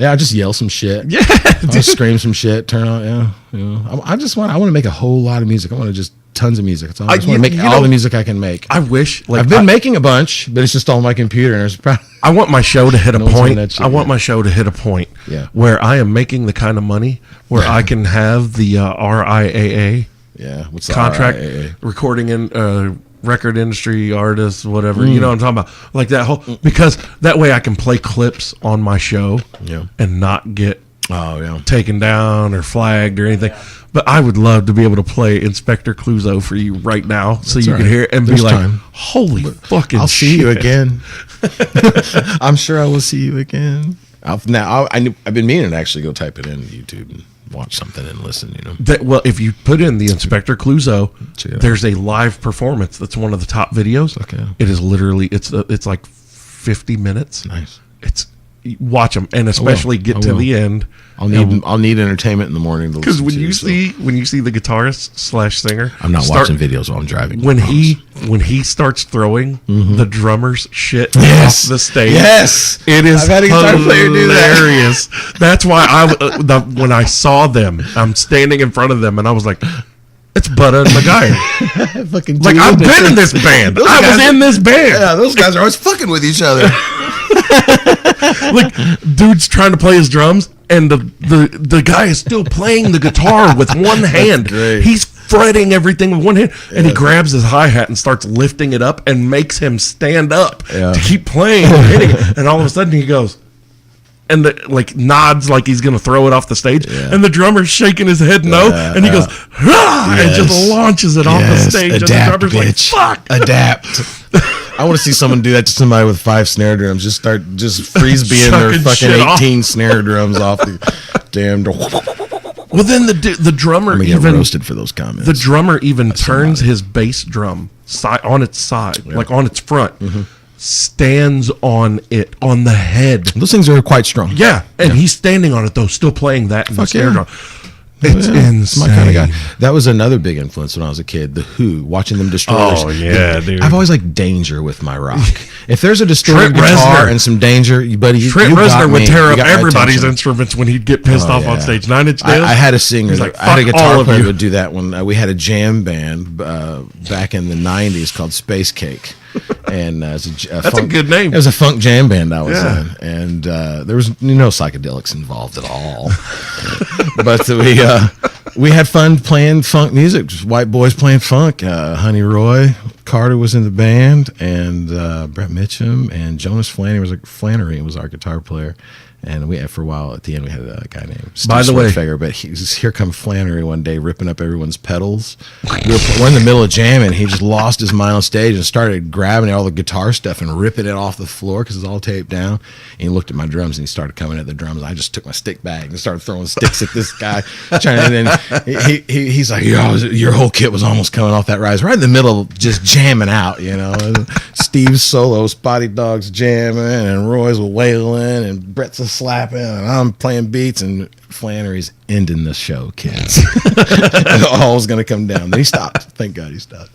Speaker 4: I just yell some shit.
Speaker 3: Yeah,
Speaker 4: I'll scream some shit. Turn on. I want to make a whole lot of music. I want to just. Tons of music. I just want to make all the music I can make.
Speaker 3: I wish.
Speaker 4: I've been making a bunch, but it's just on my computer. And
Speaker 3: I want my show to hit a point. I want
Speaker 4: yet.
Speaker 3: my show to hit a point
Speaker 4: Yeah.
Speaker 3: where I am making the kind of money where I can have the RIAA
Speaker 4: what's the
Speaker 3: contract,
Speaker 4: RIAA?
Speaker 3: recording in record industry artists, whatever. You know what I'm talking about? Like that whole, because that way I can play clips on my show and not get taken down or flagged or anything. But I would love to be able to play Inspector Clouseau for you right now, so you can hear it and be like, "Holy fucking
Speaker 4: I'll
Speaker 3: shit.
Speaker 4: see you again." I'm sure I will see you again. I've been meaning to actually go type it in YouTube and watch something and listen.
Speaker 3: Well, if you put in the Inspector Clouseau, there's a live performance that's one of the top videos.
Speaker 4: Okay,
Speaker 3: it is literally it's like 50 minutes.
Speaker 4: Nice.
Speaker 3: Watch them, and especially get to the end.
Speaker 4: I'll need entertainment in the morning
Speaker 3: because when you see the guitarist / singer,
Speaker 4: I'm not watching videos while I'm driving.
Speaker 3: When he starts throwing the drummer's shit off the stage, it is
Speaker 4: I've had a guitar player do that.
Speaker 3: hilarious. That's why when I saw them, I'm standing in front of them, and I was like, it's Butta and McGuyer.
Speaker 4: Fucking
Speaker 3: like, I've been in this band. I was in this band.
Speaker 4: Yeah, those guys are always fucking with each other.
Speaker 3: Like, dude's trying to play his drums, and the guy is still playing the guitar with one hand. He's fretting everything with one hand, and he grabs his hi-hat and starts lifting it up and makes him stand up to keep playing and hitting it. And all of a sudden he goes, and nods like he's gonna throw it off the stage, and the drummer's shaking his head and he goes, and just launches it off the stage.
Speaker 4: Adapt,
Speaker 3: and the drummer's
Speaker 4: bitch.
Speaker 3: like, fuck,
Speaker 4: adapt. I want to see someone do that to somebody with 5 snare drums. Just freeze being their fucking 18 snare drums off the damn door.
Speaker 3: Well, then the drummer
Speaker 4: get roasted for those comments.
Speaker 3: The drummer even turns his bass drum on its side, like on its front. Stands on it, on the head.
Speaker 4: Those things are quite strong.
Speaker 3: Yeah, and he's standing on it though, still playing that in the snare drum. It's insane.
Speaker 4: My kind of guy. That was another big influence when I was a kid. The Who, watching them destroy.
Speaker 3: Dude.
Speaker 4: I've always liked Danger with my rock. If there's a distorted guitar and some Danger, buddy,
Speaker 3: Trent Reznor would tear up everybody's instruments when he'd get pissed off on stage. 9 Inch Nails.
Speaker 4: I had a singer. I had a guitar player who would do that when we had a jam band back in the 90s called Space Cake. And that's a
Speaker 3: good name.
Speaker 4: It was a funk jam band I was in, and there was no psychedelics involved at all. But we had fun playing funk music. Just white boys playing funk. Honey Roy Carter was in the band, and Brett Mitchum and Jonas Flannery was our guitar player. And we had, for a while, at the end, we had a guy named Steve Swertfeger, but here come Flannery one day ripping up everyone's pedals. We're in the middle of jamming. He just lost his mind on stage and started grabbing all the guitar stuff and ripping it off the floor because it's all taped down. And he looked at my drums and he started coming at the drums. I just took my stick bag and started throwing sticks at this guy. And then he's like, your whole kit was almost coming off that rise. Right in the middle, just jamming out, Steve's solo, Spotty Dog's jamming, and Roy's wailing, and Brett's slapping, and I'm playing beats, and Flannery's ending the show, kids. All was going to come down. Then he stopped. Thank God he stopped.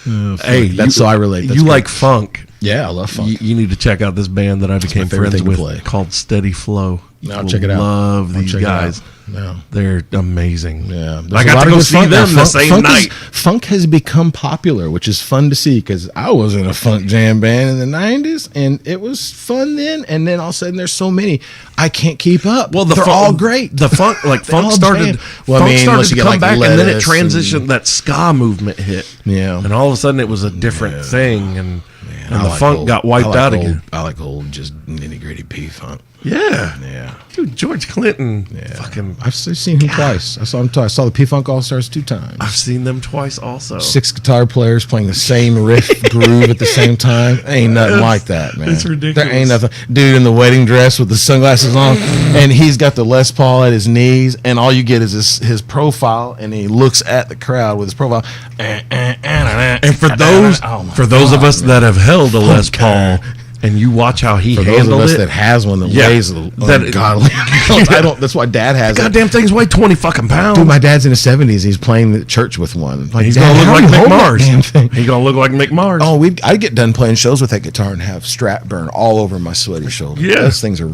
Speaker 3: Hey,
Speaker 4: that's so I relate. That's
Speaker 3: you
Speaker 4: great.
Speaker 3: like funk.
Speaker 4: Yeah, I love funk.
Speaker 3: You need to check out this band that I became
Speaker 4: favorite
Speaker 3: friends
Speaker 4: thing to
Speaker 3: with
Speaker 4: play.
Speaker 3: called Steady Flow.
Speaker 4: I'll
Speaker 3: will
Speaker 4: check it out.
Speaker 3: Love
Speaker 4: I'll
Speaker 3: these
Speaker 4: check it out.
Speaker 3: guys.
Speaker 4: Yeah.
Speaker 3: They're amazing.
Speaker 4: Yeah,
Speaker 3: I got to go see them the same night.
Speaker 4: Funk has become popular, which is fun to see because I was in a funk jam band in the 90s, and it was fun then. And then all of a sudden, there's so many, I can't keep up.
Speaker 3: Well,
Speaker 4: they're all great.
Speaker 3: The funk, like funk
Speaker 4: all
Speaker 3: started.
Speaker 4: jam. Well, I mean,
Speaker 3: funk
Speaker 4: unless
Speaker 3: started
Speaker 4: you
Speaker 3: to
Speaker 4: get,
Speaker 3: come
Speaker 4: like,
Speaker 3: back, and then it
Speaker 4: Lettuce
Speaker 3: transitioned.
Speaker 4: and-
Speaker 3: That ska movement hit,
Speaker 4: Yeah.
Speaker 3: and all of a sudden it was a different thing, and
Speaker 4: I
Speaker 3: the
Speaker 4: like
Speaker 3: funk
Speaker 4: old-
Speaker 3: got wiped
Speaker 4: I like
Speaker 3: out
Speaker 4: old-
Speaker 3: again.
Speaker 4: I like old, just nitty gritty P funk.
Speaker 3: Yeah,
Speaker 4: Yeah.
Speaker 3: dude, George Clinton,
Speaker 4: Yeah.
Speaker 3: fucking.
Speaker 4: I've seen him twice. I saw him twice. I saw the P Funk All Stars 2 times.
Speaker 3: I've seen them twice also.
Speaker 4: 6 guitar players playing the same riff groove at the same time. Ain't nothing like that, man.
Speaker 3: it's ridiculous.
Speaker 4: There ain't nothing. Dude in the wedding dress with the sunglasses on, and he's got the Les Paul at his knees, and all you get is his profile, and he looks at the crowd with his profile.
Speaker 3: And for those of us that have held a Les Paul, and you watch how he
Speaker 4: For those of
Speaker 3: handled
Speaker 4: us
Speaker 3: it,
Speaker 4: that has one that
Speaker 3: Yeah.
Speaker 4: weighs ungodly, I don't. That's why Dad has it.
Speaker 3: goddamn things weigh 20 fucking pounds.
Speaker 4: Dude, my dad's in his 70s. He's playing the church with one. Like,
Speaker 3: He's
Speaker 4: Dad,
Speaker 3: gonna look
Speaker 4: how
Speaker 3: like
Speaker 4: do you
Speaker 3: Mick
Speaker 4: hold that
Speaker 3: Mars.
Speaker 4: damn thing?
Speaker 3: He's gonna look like Mick Mars.
Speaker 4: Oh, I'd get done playing shows with that guitar and have strap burn all over my sweaty shoulder.
Speaker 3: Yeah.
Speaker 4: Those things are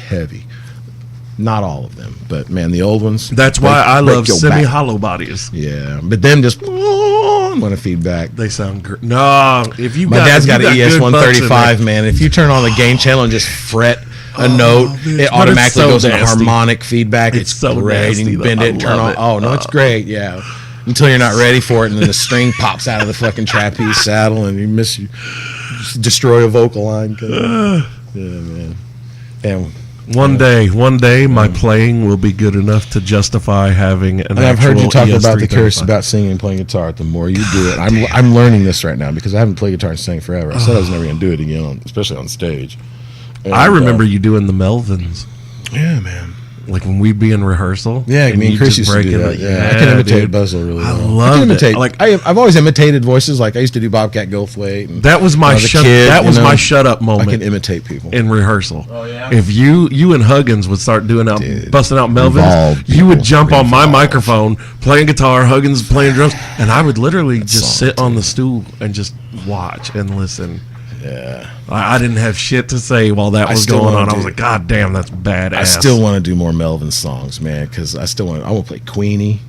Speaker 4: heavy. Not all of them, but man, the old ones.
Speaker 3: That's why I
Speaker 4: break
Speaker 3: love
Speaker 4: your back.
Speaker 3: semi-hollow bodies.
Speaker 4: Yeah, but them just want to feedback.
Speaker 3: They sound great. No, if you
Speaker 4: My
Speaker 3: got,
Speaker 4: dad's
Speaker 3: if you
Speaker 4: got an ES
Speaker 3: good butts in
Speaker 4: 135,
Speaker 3: there-
Speaker 4: man. If you turn on the gain channel and just fret a note,
Speaker 3: bitch, but
Speaker 4: it
Speaker 3: it's
Speaker 4: automatically
Speaker 3: so
Speaker 4: goes into
Speaker 3: nasty.
Speaker 4: harmonic feedback.
Speaker 3: It's
Speaker 4: It's
Speaker 3: so
Speaker 4: great.
Speaker 3: nasty,
Speaker 4: And you
Speaker 3: though.
Speaker 4: bend
Speaker 3: I
Speaker 4: it and turn
Speaker 3: love
Speaker 4: on.
Speaker 3: it.
Speaker 4: Oh no, it's great. Yeah, until you're not ready for it, and then the string pops out of the fucking trapeze saddle, and you just destroy a vocal line. Yeah, man. And
Speaker 3: One day, my playing will be good enough to justify having an.
Speaker 4: And I've heard you
Speaker 3: actual
Speaker 4: talk about the curse
Speaker 3: ES335.
Speaker 4: about singing and playing guitar. The more you do it, I'm learning this right now because I haven't played guitar and sang forever. I said I was never going to do it again, especially on stage. And,
Speaker 3: I remember you doing the Melvins,
Speaker 4: yeah, man.
Speaker 3: like when we'd be in rehearsal.
Speaker 4: Yeah, me and
Speaker 3: you'd
Speaker 4: Chris
Speaker 3: just
Speaker 4: used to do
Speaker 3: break
Speaker 4: that.
Speaker 3: in
Speaker 4: Yeah, I can imitate
Speaker 3: dude.
Speaker 4: Buzzle really
Speaker 3: I
Speaker 4: well.
Speaker 3: loved
Speaker 4: can
Speaker 3: it.
Speaker 4: imitate.
Speaker 3: Like-
Speaker 4: I've always imitated voices. Like I used to do Bobcat Goldthwait. And
Speaker 3: That was
Speaker 4: when
Speaker 3: my
Speaker 4: I was a
Speaker 3: shut.
Speaker 4: kid,
Speaker 3: That
Speaker 4: you
Speaker 3: was
Speaker 4: know,
Speaker 3: my shut up
Speaker 4: I
Speaker 3: moment
Speaker 4: can imitate people.
Speaker 3: in rehearsal.
Speaker 4: Oh, yeah?
Speaker 3: If you and Huggins would start doing out,
Speaker 4: Dude,
Speaker 3: busting out
Speaker 4: revolve,
Speaker 3: Melvins, you would
Speaker 4: people,
Speaker 3: jump on my
Speaker 4: revolve.
Speaker 3: microphone playing guitar, Huggins playing drums, and I would literally just
Speaker 4: song,
Speaker 3: sit on the stool and just watch and listen.
Speaker 4: Yeah.
Speaker 3: I didn't have shit to say while that
Speaker 4: I
Speaker 3: was
Speaker 4: still
Speaker 3: going
Speaker 4: wanna
Speaker 3: on. I
Speaker 4: do
Speaker 3: was
Speaker 4: it.
Speaker 3: like, God damn, that's badass.
Speaker 4: I still want to do more Melvin songs, man, because I want to play Queenie.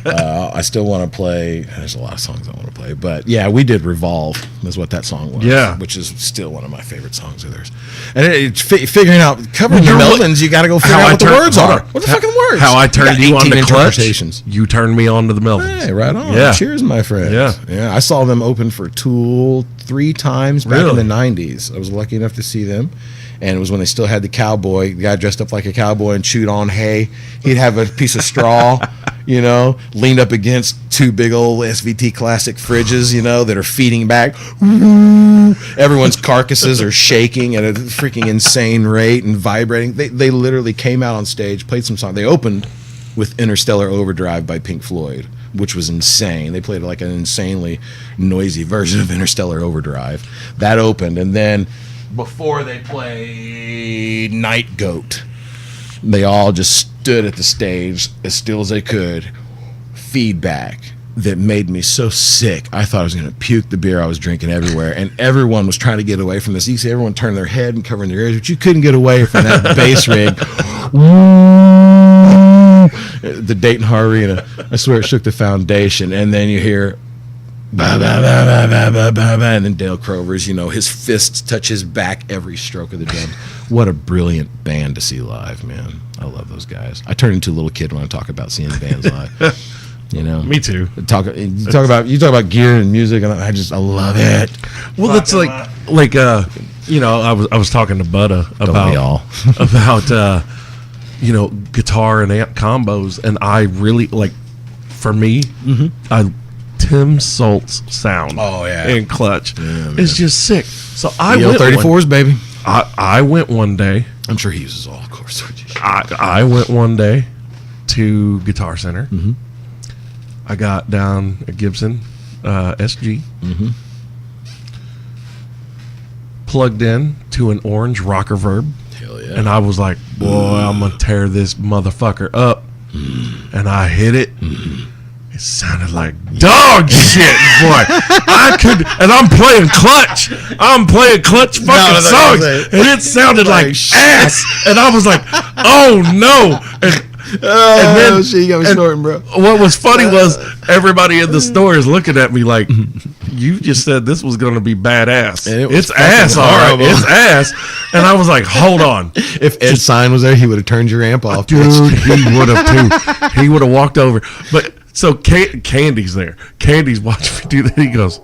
Speaker 4: I still want to play. There's a lot of songs I want to play, but yeah, we did Revolve. Is what that song was.
Speaker 3: Yeah.
Speaker 4: which is still one of my favorite songs of theirs. And figuring out covering the
Speaker 3: You're
Speaker 4: Melvins, you got to go figure out what the words are. What the fucking words?
Speaker 3: How I turned
Speaker 4: got
Speaker 3: you on
Speaker 4: 18
Speaker 3: to Clutch,
Speaker 4: interpretations.
Speaker 3: you turned me on to the Melvins.
Speaker 4: Hey, right on.
Speaker 3: Yeah.
Speaker 4: Cheers, my friends.
Speaker 3: Yeah.
Speaker 4: I saw them open for Tool 3 times back
Speaker 3: Really?
Speaker 4: in the 90s. I was lucky enough to see them. And it was when they still had the cowboy, the guy dressed up like a cowboy and chewed on hay. He'd have a piece of straw, leaned up against 2 big old SVT classic fridges, that are feeding back. Everyone's carcasses are shaking at a freaking insane rate and vibrating. They literally came out on stage, played some songs. They opened with Interstellar Overdrive by Pink Floyd, which was insane. They played like an insanely noisy version of Interstellar Overdrive. That opened, and then before they played Night Goat, they all just stood at the stage as still as they could. Feedback that made me so sick. I thought I was going to puke the beer I was drinking everywhere, and everyone was trying to get away from this. You see everyone turn their head and covering their ears, but you couldn't get away from that bass rig. The Dayton Hall Arena. I swear it shook the foundation, and then you hear ba ba ba ba ba ba ba ba, and then Dale Crover's, his fists touch his back every stroke of the drums. What a brilliant band to see live, man. I love those guys. I turn into a little kid when I talk about seeing bands live.
Speaker 3: Me too.
Speaker 4: You talk about gear and music, and I love it.
Speaker 3: Well, that's like I was talking to Butta
Speaker 4: we all?
Speaker 3: about guitar and amp combos, and I really like. For me, Tim Solt's sound.
Speaker 4: Oh, yeah.
Speaker 3: in Clutch
Speaker 4: Yeah,
Speaker 3: is just sick. So I
Speaker 4: The
Speaker 3: went
Speaker 4: L34s, baby.
Speaker 3: I went one day.
Speaker 4: I'm sure he uses all chord switches.
Speaker 3: I went one day to Guitar Center. I got down a Gibson SG, plugged in to an orange rocker verb,
Speaker 4: Hell yeah.
Speaker 3: and I was like, boy, I'm gonna tear this motherfucker up. And I hit it. It sounded like dog shit, boy. I could, and I'm playing clutch. Fucking songs, and it sounded like ass. And I was like, oh no. And then,
Speaker 4: shit, you got me snorting, bro.
Speaker 3: What was funny was everybody in the store is looking at me like, you just said this was going to be badass. It's ass, all right. It's ass. And I was like, hold on.
Speaker 4: If Ed Sign was there, he would have turned your amp off.
Speaker 3: Dude, he would have too. He would have walked over. But so Candy's there. Candy's watching me do that. He goes,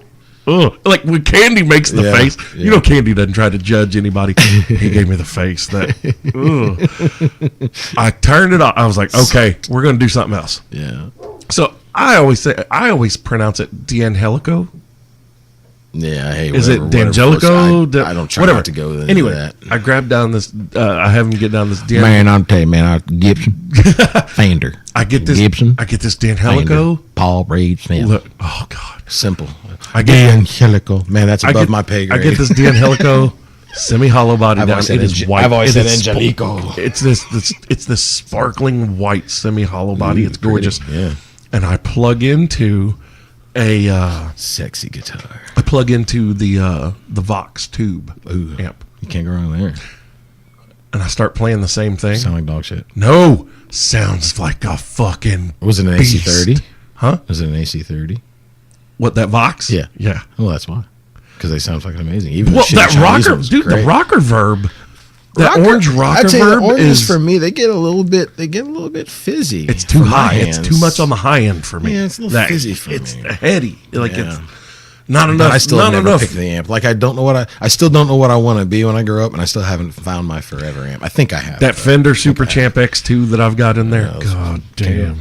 Speaker 3: ugh. Like when Candy makes the face, you know, Candy doesn't try to judge anybody. He gave me the face. I turned it off. I was like, okay, we're going to do something else.
Speaker 4: Yeah.
Speaker 3: So I always pronounce it D'Angelico.
Speaker 4: Yeah, I hate
Speaker 3: Is it D'Angelico?
Speaker 4: I don't try
Speaker 3: whatever.
Speaker 4: not to go with
Speaker 3: anyway,
Speaker 4: that.
Speaker 3: I grabbed down this. I have him get down this.
Speaker 4: Man, I'll tell you, man. Gibson, Fender.
Speaker 3: I get this.
Speaker 4: Gibson.
Speaker 3: I get this D'Angelico.
Speaker 4: Paul Reed Smith.
Speaker 3: Look, oh God,
Speaker 4: simple.
Speaker 3: I get
Speaker 4: D'Angelico. Man, that's above my pay grade.
Speaker 3: I get this D'Angelico semi-hollow body down. It is white.
Speaker 4: I've always said Angelico.
Speaker 3: It's this sparkling white semi-hollow body. It's gorgeous.
Speaker 4: Pretty. Yeah.
Speaker 3: And I plug into a
Speaker 4: sexy guitar.
Speaker 3: I plug into the Vox tube amp.
Speaker 4: You can't go wrong there.
Speaker 3: And I start playing the same thing.
Speaker 4: Sound like dog shit.
Speaker 3: No, sounds like a fucking.
Speaker 4: Was it an
Speaker 3: beast.
Speaker 4: AC30?
Speaker 3: Huh?
Speaker 4: Was it an AC30?
Speaker 3: What, that Vox?
Speaker 4: Yeah.
Speaker 3: Yeah.
Speaker 4: Well, that's why. Because they sound fucking amazing. Even
Speaker 3: well,
Speaker 4: the
Speaker 3: that
Speaker 4: Chinese
Speaker 3: rocker, dude,
Speaker 4: great.
Speaker 3: the rocker verb. That orange rocker
Speaker 4: I'd say
Speaker 3: verb
Speaker 4: the oranges
Speaker 3: is
Speaker 4: for me. They get a little bit fizzy.
Speaker 3: It's too
Speaker 4: for my
Speaker 3: high. It's
Speaker 4: hands.
Speaker 3: too much on the high end for me.
Speaker 4: Yeah, it's a little fizzy for
Speaker 3: it's
Speaker 4: me.
Speaker 3: It's heady. Like
Speaker 4: Yeah.
Speaker 3: it's not enough.
Speaker 4: But I still
Speaker 3: not
Speaker 4: never
Speaker 3: enough.
Speaker 4: picked the amp. Like I don't know what I still don't know what I want to be when I grow up, and I still haven't found my forever amp. I think I have
Speaker 3: That Fender Super Champ X2 that I've got in there.
Speaker 4: Yeah,
Speaker 3: God
Speaker 4: damn.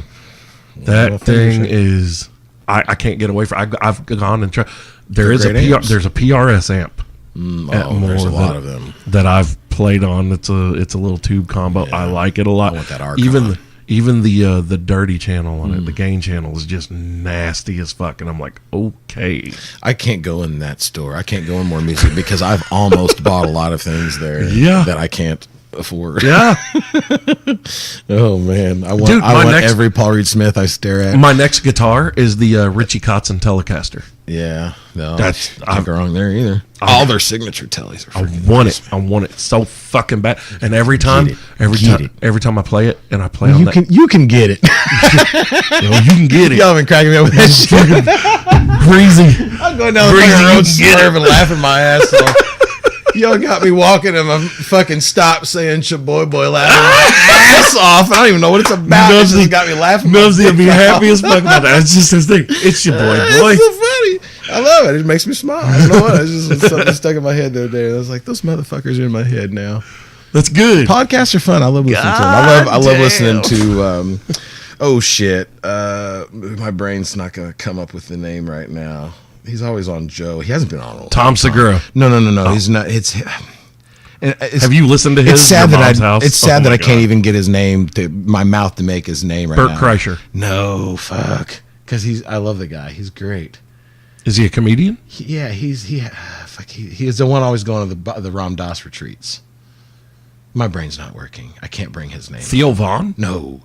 Speaker 3: That thing is. I can't get away from. I've gone and tried. There's a PRS amp.
Speaker 4: There's a lot of them
Speaker 3: that I've played on. It's a little tube combo.
Speaker 4: Yeah.
Speaker 3: I like it a lot.
Speaker 4: I want that Archon.
Speaker 3: Even the dirty channel on it, the gain channel is just nasty as fuck. And I'm like, okay,
Speaker 4: I can't go in that store. I can't go in more music because I've almost bought a lot of things there that I can't afford.
Speaker 3: Yeah.
Speaker 4: Oh man, I want every Paul Reed Smith I stare at.
Speaker 3: My next guitar is the Richie Kotzen Telecaster.
Speaker 4: Yeah, no,
Speaker 3: That's-
Speaker 4: I can't go wrong there either. All their signature tellies are.
Speaker 3: I want it so fucking bad. And every time I play it, and I play on
Speaker 4: You
Speaker 3: that,
Speaker 4: you can get it.
Speaker 3: you can get it.
Speaker 4: Y'all been cracking me up with that shit.
Speaker 3: Breezy.
Speaker 4: I'm going down the
Speaker 3: Breezy,
Speaker 4: fucking
Speaker 3: you
Speaker 4: road
Speaker 3: can get
Speaker 4: swerving, laughing my ass off. Y'all got me walking and I fucking stopped saying "shaboy boy," laughing my ass off. I don't even know what it's about. It just got me laughing.
Speaker 3: Nubsy will be happy as fuck about that. It's just his thing. It's your boy.
Speaker 4: It's so funny. I love it. It makes me smile. I don't know what. It's just something stuck in my head the other day. I was like, those motherfuckers are in my head now.
Speaker 3: That's good.
Speaker 4: Podcasts are fun. I love listening to them. I love listening to. Oh shit! My brain's not gonna come up with the name right now. He's always on Joe. He hasn't been on a
Speaker 3: Tom Segura.
Speaker 4: No. Oh. He's not. It's
Speaker 3: Have you listened to his?
Speaker 4: It's sad
Speaker 3: Your
Speaker 4: that
Speaker 3: Mom's House?
Speaker 4: It's sad that
Speaker 3: my
Speaker 4: I can't
Speaker 3: God.
Speaker 4: even get his name to my mouth to make his name right
Speaker 3: Bert
Speaker 4: now.
Speaker 3: Kreischer.
Speaker 4: No, fuck. Because I love the guy. He's great.
Speaker 3: Is he a comedian?
Speaker 4: He is the one always going to the Ram Dass retreats. My brain's not working. I can't bring his name.
Speaker 3: Theo Vaughn?
Speaker 4: No.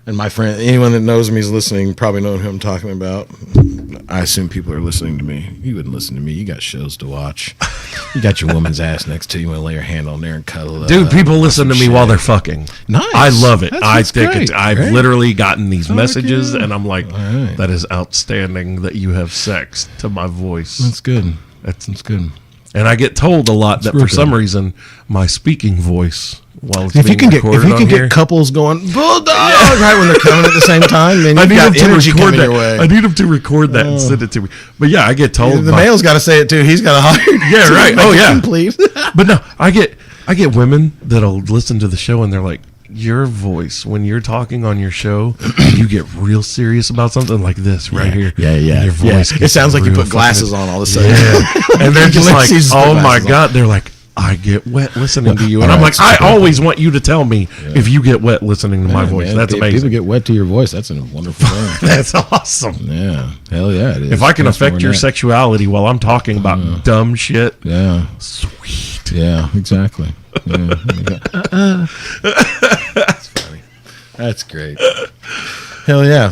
Speaker 4: And my friend, anyone that knows me is listening, probably know who I'm talking about. I assume people are listening to me. You wouldn't listen to me. You got shows to watch. You got your woman's ass next to you. You want to lay her hand on there and cuddle.
Speaker 3: Dude, people listen to me while they're fucking.
Speaker 4: Nice.
Speaker 3: I love it.
Speaker 4: That's great.
Speaker 3: I've
Speaker 4: Great.
Speaker 3: literally gotten these messages,
Speaker 4: good.
Speaker 3: and I'm like,
Speaker 4: right.
Speaker 3: that is outstanding that you have sex to my voice.
Speaker 4: That's good.
Speaker 3: That's
Speaker 4: good.
Speaker 3: And I get told a lot that
Speaker 4: real
Speaker 3: for some
Speaker 4: good.
Speaker 3: reason, my speaking voice, while it's
Speaker 4: If you
Speaker 3: being
Speaker 4: can
Speaker 3: recorded
Speaker 4: get couples going Bulldog right when they're coming at the same time, then
Speaker 3: I
Speaker 4: you've
Speaker 3: need
Speaker 4: got
Speaker 3: him to
Speaker 4: energy
Speaker 3: record
Speaker 4: coming
Speaker 3: that.
Speaker 4: your way.
Speaker 3: I need him to record that and send it to me. But yeah, I get told
Speaker 4: The male's got to say it too. He's got to hire.
Speaker 3: Yeah, right. Oh yeah.
Speaker 4: Complete.
Speaker 3: But no, I get women that'll listen to the show and they're like, your voice when you're talking on your show, you get real serious about something like this right here.
Speaker 4: Yeah.
Speaker 3: And your voice
Speaker 4: It
Speaker 3: gets
Speaker 4: sounds like you
Speaker 3: real
Speaker 4: put glasses
Speaker 3: fucking-
Speaker 4: on all of a sudden.
Speaker 3: Yeah. And they're just
Speaker 4: Like,
Speaker 3: like,
Speaker 4: she's put
Speaker 3: oh my
Speaker 4: glasses on.
Speaker 3: God. They're like, I get wet listening to you. And
Speaker 4: all
Speaker 3: I'm
Speaker 4: right,
Speaker 3: like,
Speaker 4: so-
Speaker 3: I always want you to tell me if you get wet listening to my voice.
Speaker 4: Man,
Speaker 3: That's
Speaker 4: people
Speaker 3: amazing.
Speaker 4: get wet to your voice. That's a wonderful thing.
Speaker 3: That's awesome.
Speaker 4: Yeah. Hell yeah, it is.
Speaker 3: If I can
Speaker 4: That's
Speaker 3: affect
Speaker 4: more
Speaker 3: your
Speaker 4: than that.
Speaker 3: sexuality while I'm talking about dumb shit,
Speaker 4: Yeah.
Speaker 3: sweet.
Speaker 4: Yeah, exactly. Yeah. That's funny. That's great. Hell yeah.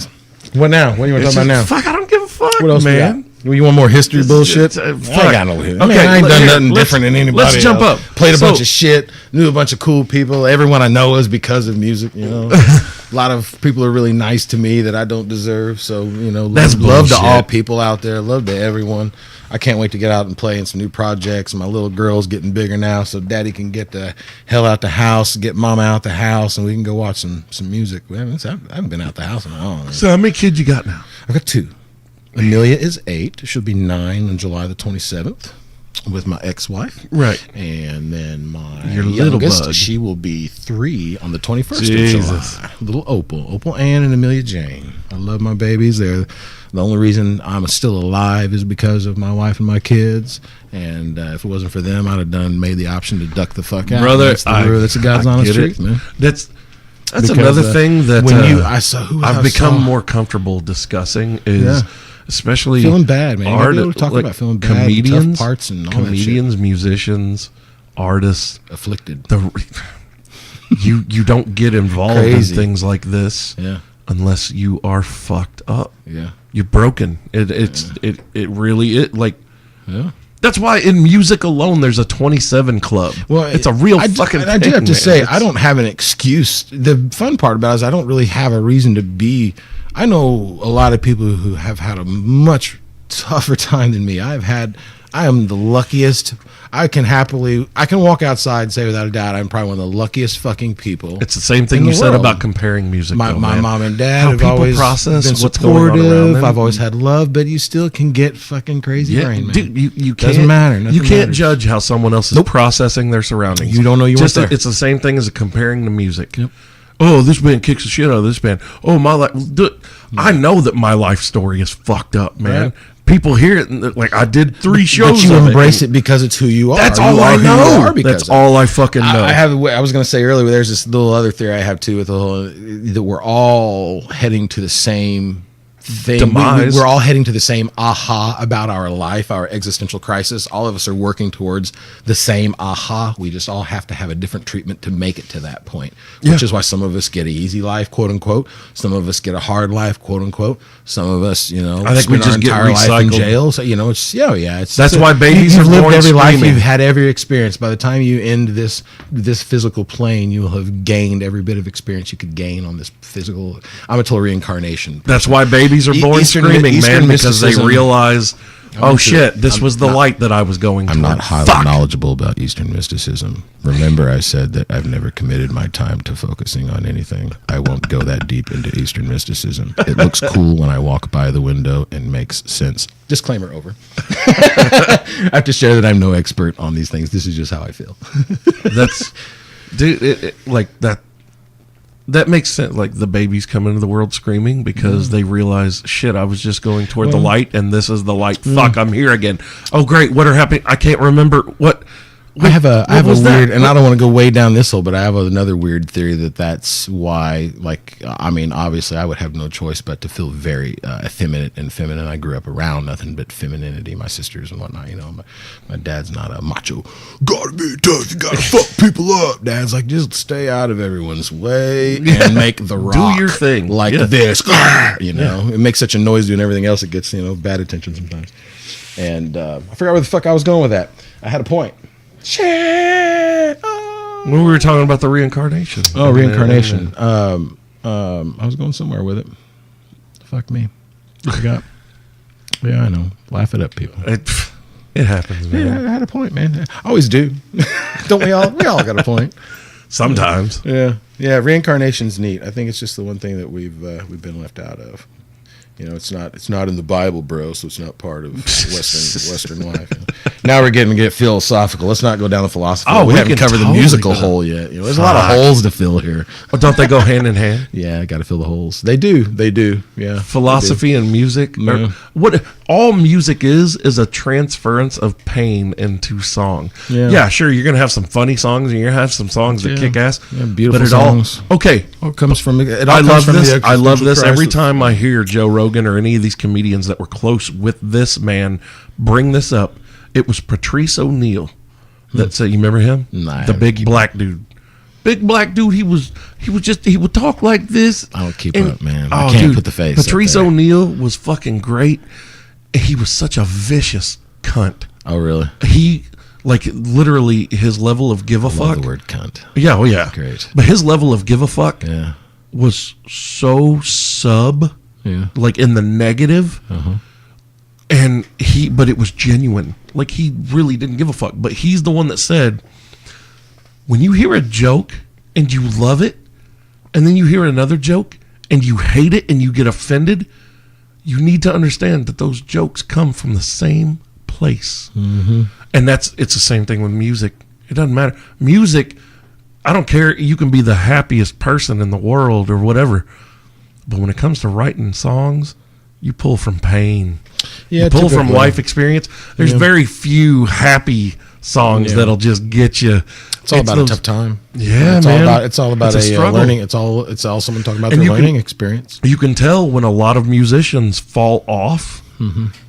Speaker 4: What now? What do you want to talk about now?
Speaker 3: Fuck, I don't give a fuck,
Speaker 4: What else,
Speaker 3: man.
Speaker 4: You want more history bullshit?
Speaker 3: fuck.
Speaker 4: I ain't got no history.
Speaker 3: Okay,
Speaker 4: I ain't done nothing
Speaker 3: let's-
Speaker 4: different than anybody
Speaker 3: let's jump
Speaker 4: else.
Speaker 3: up.
Speaker 4: Played a bunch
Speaker 3: So-
Speaker 4: of shit, knew a bunch of cool people. Everyone I know is because of music, you know. A lot of people are really nice to me that I don't deserve. So, you know,
Speaker 3: That's
Speaker 4: love to
Speaker 3: bullshit.
Speaker 4: all people out there. Love to everyone. I can't wait to get out and play in some new projects. My little girl's getting bigger now, so daddy can get the hell out the house, get mama out the house, and we can go watch some music. I haven't been out the house in a long time.
Speaker 3: So how many kids you got now?
Speaker 4: I've got 2. Amelia is 8. She'll be 9 on July the 27th with my ex-wife.
Speaker 3: Right.
Speaker 4: And then my
Speaker 3: Your little
Speaker 4: youngest,
Speaker 3: bug.
Speaker 4: she will be 3 on the 21st
Speaker 3: Jesus.
Speaker 4: of July. Little Opal Ann and Amelia Jane. I love my babies. They're the only reason I'm still alive is because of my wife and my kids. And if it wasn't for them, I'd have made the option to duck the fuck out.
Speaker 3: Brother,
Speaker 4: that's the God's
Speaker 3: I
Speaker 4: honest
Speaker 3: get it.
Speaker 4: truth, man.
Speaker 3: That's
Speaker 4: Because,
Speaker 3: another thing that
Speaker 4: when I saw who
Speaker 3: I've
Speaker 4: I
Speaker 3: become
Speaker 4: saw-
Speaker 3: more comfortable discussing is
Speaker 4: Yeah.
Speaker 3: especially
Speaker 4: Feeling bad, man.
Speaker 3: art,
Speaker 4: Maybe we're talking about feeling bad,
Speaker 3: comedians,
Speaker 4: tough parts and all that
Speaker 3: comedians, musicians, artists.
Speaker 4: afflicted.
Speaker 3: You don't get involved
Speaker 4: Crazy.
Speaker 3: in things like this
Speaker 4: Yeah.
Speaker 3: unless you are fucked up.
Speaker 4: Yeah.
Speaker 3: You're broken. It really like.
Speaker 4: Yeah.
Speaker 3: That's why in music alone, there's a 27 club.
Speaker 4: Well,
Speaker 3: it's a real
Speaker 4: I
Speaker 3: fucking
Speaker 4: do have
Speaker 3: thing,
Speaker 4: to
Speaker 3: man.
Speaker 4: say,
Speaker 3: It's-
Speaker 4: I don't have an excuse. The fun part about it is I don't really have a reason to be. I know a lot of people who have had a much tougher time than me. I am the luckiest. I can walk outside and say without a doubt, I'm probably one of the luckiest fucking people.
Speaker 3: It's the same thing
Speaker 4: in
Speaker 3: you
Speaker 4: the
Speaker 3: said
Speaker 4: world.
Speaker 3: about comparing music.
Speaker 4: My
Speaker 3: though, man.
Speaker 4: mom and dad
Speaker 3: How
Speaker 4: have
Speaker 3: people
Speaker 4: always
Speaker 3: process
Speaker 4: been
Speaker 3: what's going on around
Speaker 4: supportive.
Speaker 3: them.
Speaker 4: I've always had love, but you still can get fucking crazy
Speaker 3: Yeah,
Speaker 4: brain, man.
Speaker 3: dude, you can't.
Speaker 4: Doesn't matter. Nothing
Speaker 3: You can't
Speaker 4: matters.
Speaker 3: judge how someone else is
Speaker 4: Nope.
Speaker 3: processing their surroundings.
Speaker 4: You don't know you weren't
Speaker 3: Just
Speaker 4: there.
Speaker 3: It's the same thing as comparing to music.
Speaker 4: Yep.
Speaker 3: Oh, this band kicks the shit out of this band. Oh, my life. I know that my life story is fucked up, man.
Speaker 4: Right.
Speaker 3: People hear it and they're like, I did 3 shows.
Speaker 4: But you
Speaker 3: of
Speaker 4: embrace it because it's who you are.
Speaker 3: That's
Speaker 4: You
Speaker 3: all
Speaker 4: are
Speaker 3: I
Speaker 4: who you
Speaker 3: know.
Speaker 4: are because
Speaker 3: That's
Speaker 4: of it.
Speaker 3: all I fucking know.
Speaker 4: I was going to say earlier, there's this little other theory I have too with the whole that we're all heading to the same thing.
Speaker 3: Demise.
Speaker 4: We're all heading to the same aha about our life, our existential crisis. All of us are working towards the same aha. We just all have to have a different treatment to make it to that point, which
Speaker 3: Yeah.
Speaker 4: is why some of us get an easy life, quote unquote. Some of us get a hard life, quote unquote. Some of us,
Speaker 3: I think we
Speaker 4: spend our
Speaker 3: just get
Speaker 4: entire life in
Speaker 3: recycled.
Speaker 4: jail. So, it's
Speaker 3: That's why babies
Speaker 4: you've
Speaker 3: are
Speaker 4: lived
Speaker 3: born
Speaker 4: every life.
Speaker 3: screaming.
Speaker 4: You've had every experience. By the time you end this physical plane, you will have gained every bit of experience you could gain on this physical. I'm a total reincarnation.
Speaker 3: That's why babies are born screaming, man, because they
Speaker 4: mysticism-
Speaker 3: realize, oh
Speaker 4: into
Speaker 3: shit,
Speaker 4: it.
Speaker 3: this
Speaker 4: I'm
Speaker 3: was the
Speaker 4: not-
Speaker 3: light that I was going
Speaker 4: I'm
Speaker 3: toward.
Speaker 4: not highly
Speaker 3: Fuck.
Speaker 4: knowledgeable about Eastern mysticism. Remember, I said that I've never committed my time to focusing on anything. I won't go that deep into Eastern mysticism. It looks cool when I walk by the window and makes sense. Disclaimer over. I have to share that I'm no expert on these things. This is just how I feel.
Speaker 3: That's, dude, like that. That makes sense. Like the babies come into the world screaming because they realize, shit, I was just going toward the light, and this is the light. Fuck, I'm here again. Oh, great, what are happening? I can't remember what.
Speaker 4: I have a
Speaker 3: was that?
Speaker 4: weird, and I don't want to go way down this hole, but I have another weird theory that's why, like, I mean, obviously I would have no choice but to feel very effeminate and feminine. I grew up around nothing but femininity, my sisters and whatnot, my dad's not a macho, gotta be tough, you gotta fuck people up. Dad's like, just stay out of everyone's way and make the rock
Speaker 3: your thing.
Speaker 4: like
Speaker 3: Yeah.
Speaker 4: this, it makes such a noise doing everything else, it gets, bad attention sometimes. And I forgot where the fuck I was going with that. I had a point. Shit.
Speaker 3: When we were talking about the reincarnation.
Speaker 4: Oh, reincarnation. I was going somewhere with it. Fuck me. I forgot. Yeah, I know. Laugh it up, people.
Speaker 3: It happens, man.
Speaker 4: Yeah, I had a point, man. I always do. Don't we all? We all got a point.
Speaker 3: Sometimes.
Speaker 4: Yeah. Yeah, reincarnation's neat. I think it's just the one thing that we've been left out of. It's not in the Bible, bro, so it's not part of Western life. Now we're getting to get philosophical. Let's not go down the philosophy.
Speaker 3: Oh,
Speaker 4: we
Speaker 3: we
Speaker 4: haven't
Speaker 3: can
Speaker 4: covered the
Speaker 3: totally
Speaker 4: musical
Speaker 3: go.
Speaker 4: hole yet. There's a lot of holes to fill here.
Speaker 3: Oh, don't they go hand in hand?
Speaker 4: Yeah, I got to fill the holes. They do. Yeah.
Speaker 3: Philosophy and music.
Speaker 4: Yeah.
Speaker 3: What all music is a transference of pain into song.
Speaker 4: Yeah.
Speaker 3: Sure, you're gonna have some funny songs and you're gonna have some songs that
Speaker 4: Yeah.
Speaker 3: kick ass.
Speaker 4: Yeah, beautiful
Speaker 3: but it
Speaker 4: songs.
Speaker 3: all okay.
Speaker 4: All comes from it. All
Speaker 3: I
Speaker 4: comes
Speaker 3: love
Speaker 4: from
Speaker 3: this.
Speaker 4: the
Speaker 3: I love this
Speaker 4: existential
Speaker 3: every
Speaker 4: crisis.
Speaker 3: time I hear Joe Rogan or any of these comedians that were close with this man bring this up. It was Patrice O'Neal that said, you remember him?
Speaker 4: Nah, I
Speaker 3: The
Speaker 4: haven't.
Speaker 3: big black dude. big black dude. He would talk like this.
Speaker 4: I don't keep up, man. I can't put the face.
Speaker 3: Patrice O'Neal was fucking great. He was such a vicious cunt.
Speaker 4: Oh, really?
Speaker 3: He, like, literally, his level of give a fuck.
Speaker 4: Love the word cunt.
Speaker 3: Yeah, oh yeah.
Speaker 4: Great.
Speaker 3: But his level of give a fuck
Speaker 4: Yeah.
Speaker 3: was so
Speaker 4: Yeah.
Speaker 3: like in the negative. And but it was genuine. Like, he really didn't give a fuck. But he's the one that said, when you hear a joke and you love it, and then you hear another joke and you hate it and you get offended, you need to understand that those jokes come from the same place. And it's the same thing with music. It doesn't matter. Music, I don't care. You can be the happiest person in the world or whatever. But when it comes to writing songs, you pull from pain.
Speaker 4: Yeah,
Speaker 3: you pull from
Speaker 4: typically.
Speaker 3: life experience. There's very few happy songs that'll just get you.
Speaker 4: It's all about a tough time.
Speaker 3: Yeah,
Speaker 4: it's
Speaker 3: man.
Speaker 4: It's all about
Speaker 3: It's a struggle.
Speaker 4: learning. It's all someone talking about
Speaker 3: And
Speaker 4: their
Speaker 3: you
Speaker 4: learning experience.
Speaker 3: You can tell when a lot of musicians fall off,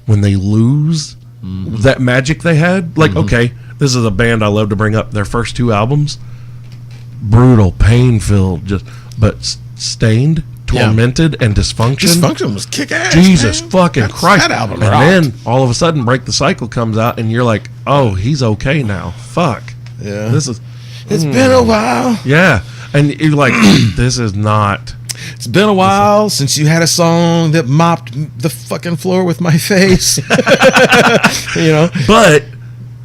Speaker 3: when they lose that magic they had. Like, okay, this is a band I love to bring up. Their first 2 albums, brutal, pain-filled, but Stained, Tormented, and Dysfunction.
Speaker 4: Dysfunction was kick ass.
Speaker 3: Jesus
Speaker 4: man.
Speaker 3: fucking Christ.
Speaker 4: That album
Speaker 3: and
Speaker 4: rocked.
Speaker 3: then all of a sudden Break the Cycle comes out and you're like, oh, he's okay now. Fuck.
Speaker 4: Yeah.
Speaker 3: This is
Speaker 4: It's been a while.
Speaker 3: Yeah. And you're like, this is not.
Speaker 4: It's been a while since you had a song that mopped the fucking floor with my face. You know?
Speaker 3: But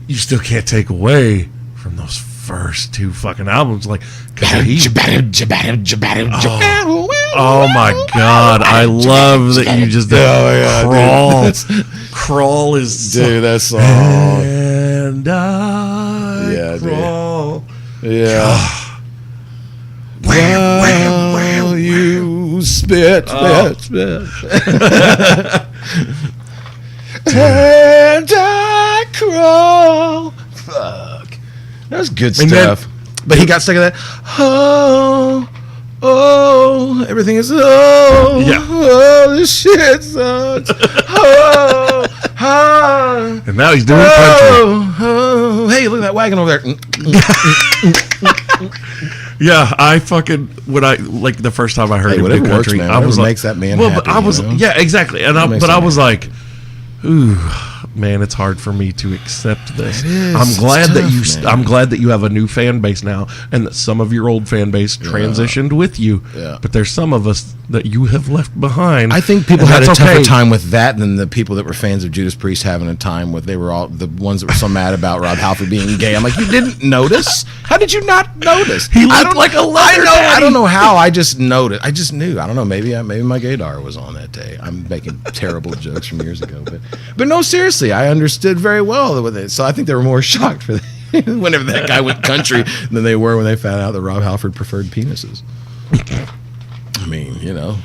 Speaker 3: you still can't take away from those first 2 fucking albums. Like, oh my God. I love that you just did Crawl. Crawl is
Speaker 4: Dude, that song.
Speaker 3: And I crawl.
Speaker 4: Yeah. Well, you spit. And I crawl. Fuck. That was good
Speaker 3: And then-
Speaker 4: stuff. But he got sick of that. Oh, everything is oh, this shit sucks.
Speaker 3: And now he's doing country.
Speaker 4: Hey, look at that wagon over there.
Speaker 3: Yeah, I fucking like the first time I heard
Speaker 4: Hey,
Speaker 3: him do
Speaker 4: whatever
Speaker 3: country,
Speaker 4: works, man.
Speaker 3: I was
Speaker 4: Whatever
Speaker 3: like,
Speaker 4: makes that man
Speaker 3: well,
Speaker 4: happy,
Speaker 3: but I was
Speaker 4: you know?
Speaker 3: yeah, exactly, and
Speaker 4: makes
Speaker 3: but I
Speaker 4: that
Speaker 3: was
Speaker 4: man
Speaker 3: like, ooh, man, it's hard for me to accept this.
Speaker 4: It is.
Speaker 3: I'm glad
Speaker 4: It's
Speaker 3: that
Speaker 4: tough, man.
Speaker 3: I'm glad that you have a new fan base now, and that some of your old fan base transitioned with you.
Speaker 4: Yeah.
Speaker 3: But there's some of us that you have left behind.
Speaker 4: I think people
Speaker 3: and
Speaker 4: had a
Speaker 3: that's
Speaker 4: tougher
Speaker 3: okay.
Speaker 4: time with that than the people that were fans of Judas Priest having a time with. They were all the ones that were so mad about Rob Halford being gay. I'm like, you didn't notice? How did you not notice?
Speaker 3: He
Speaker 4: I
Speaker 3: looked
Speaker 4: don't-
Speaker 3: like a leather
Speaker 4: I know. I
Speaker 3: daddy.
Speaker 4: don't know how. I just noticed. I just knew. I don't know. Maybe my gaydar was on that day. I'm making terrible jokes from years ago, but no, seriously, I understood very well with it. So I think they were more shocked for whenever that guy went country than they were when they found out that Rob Halford preferred penises. I mean, you know.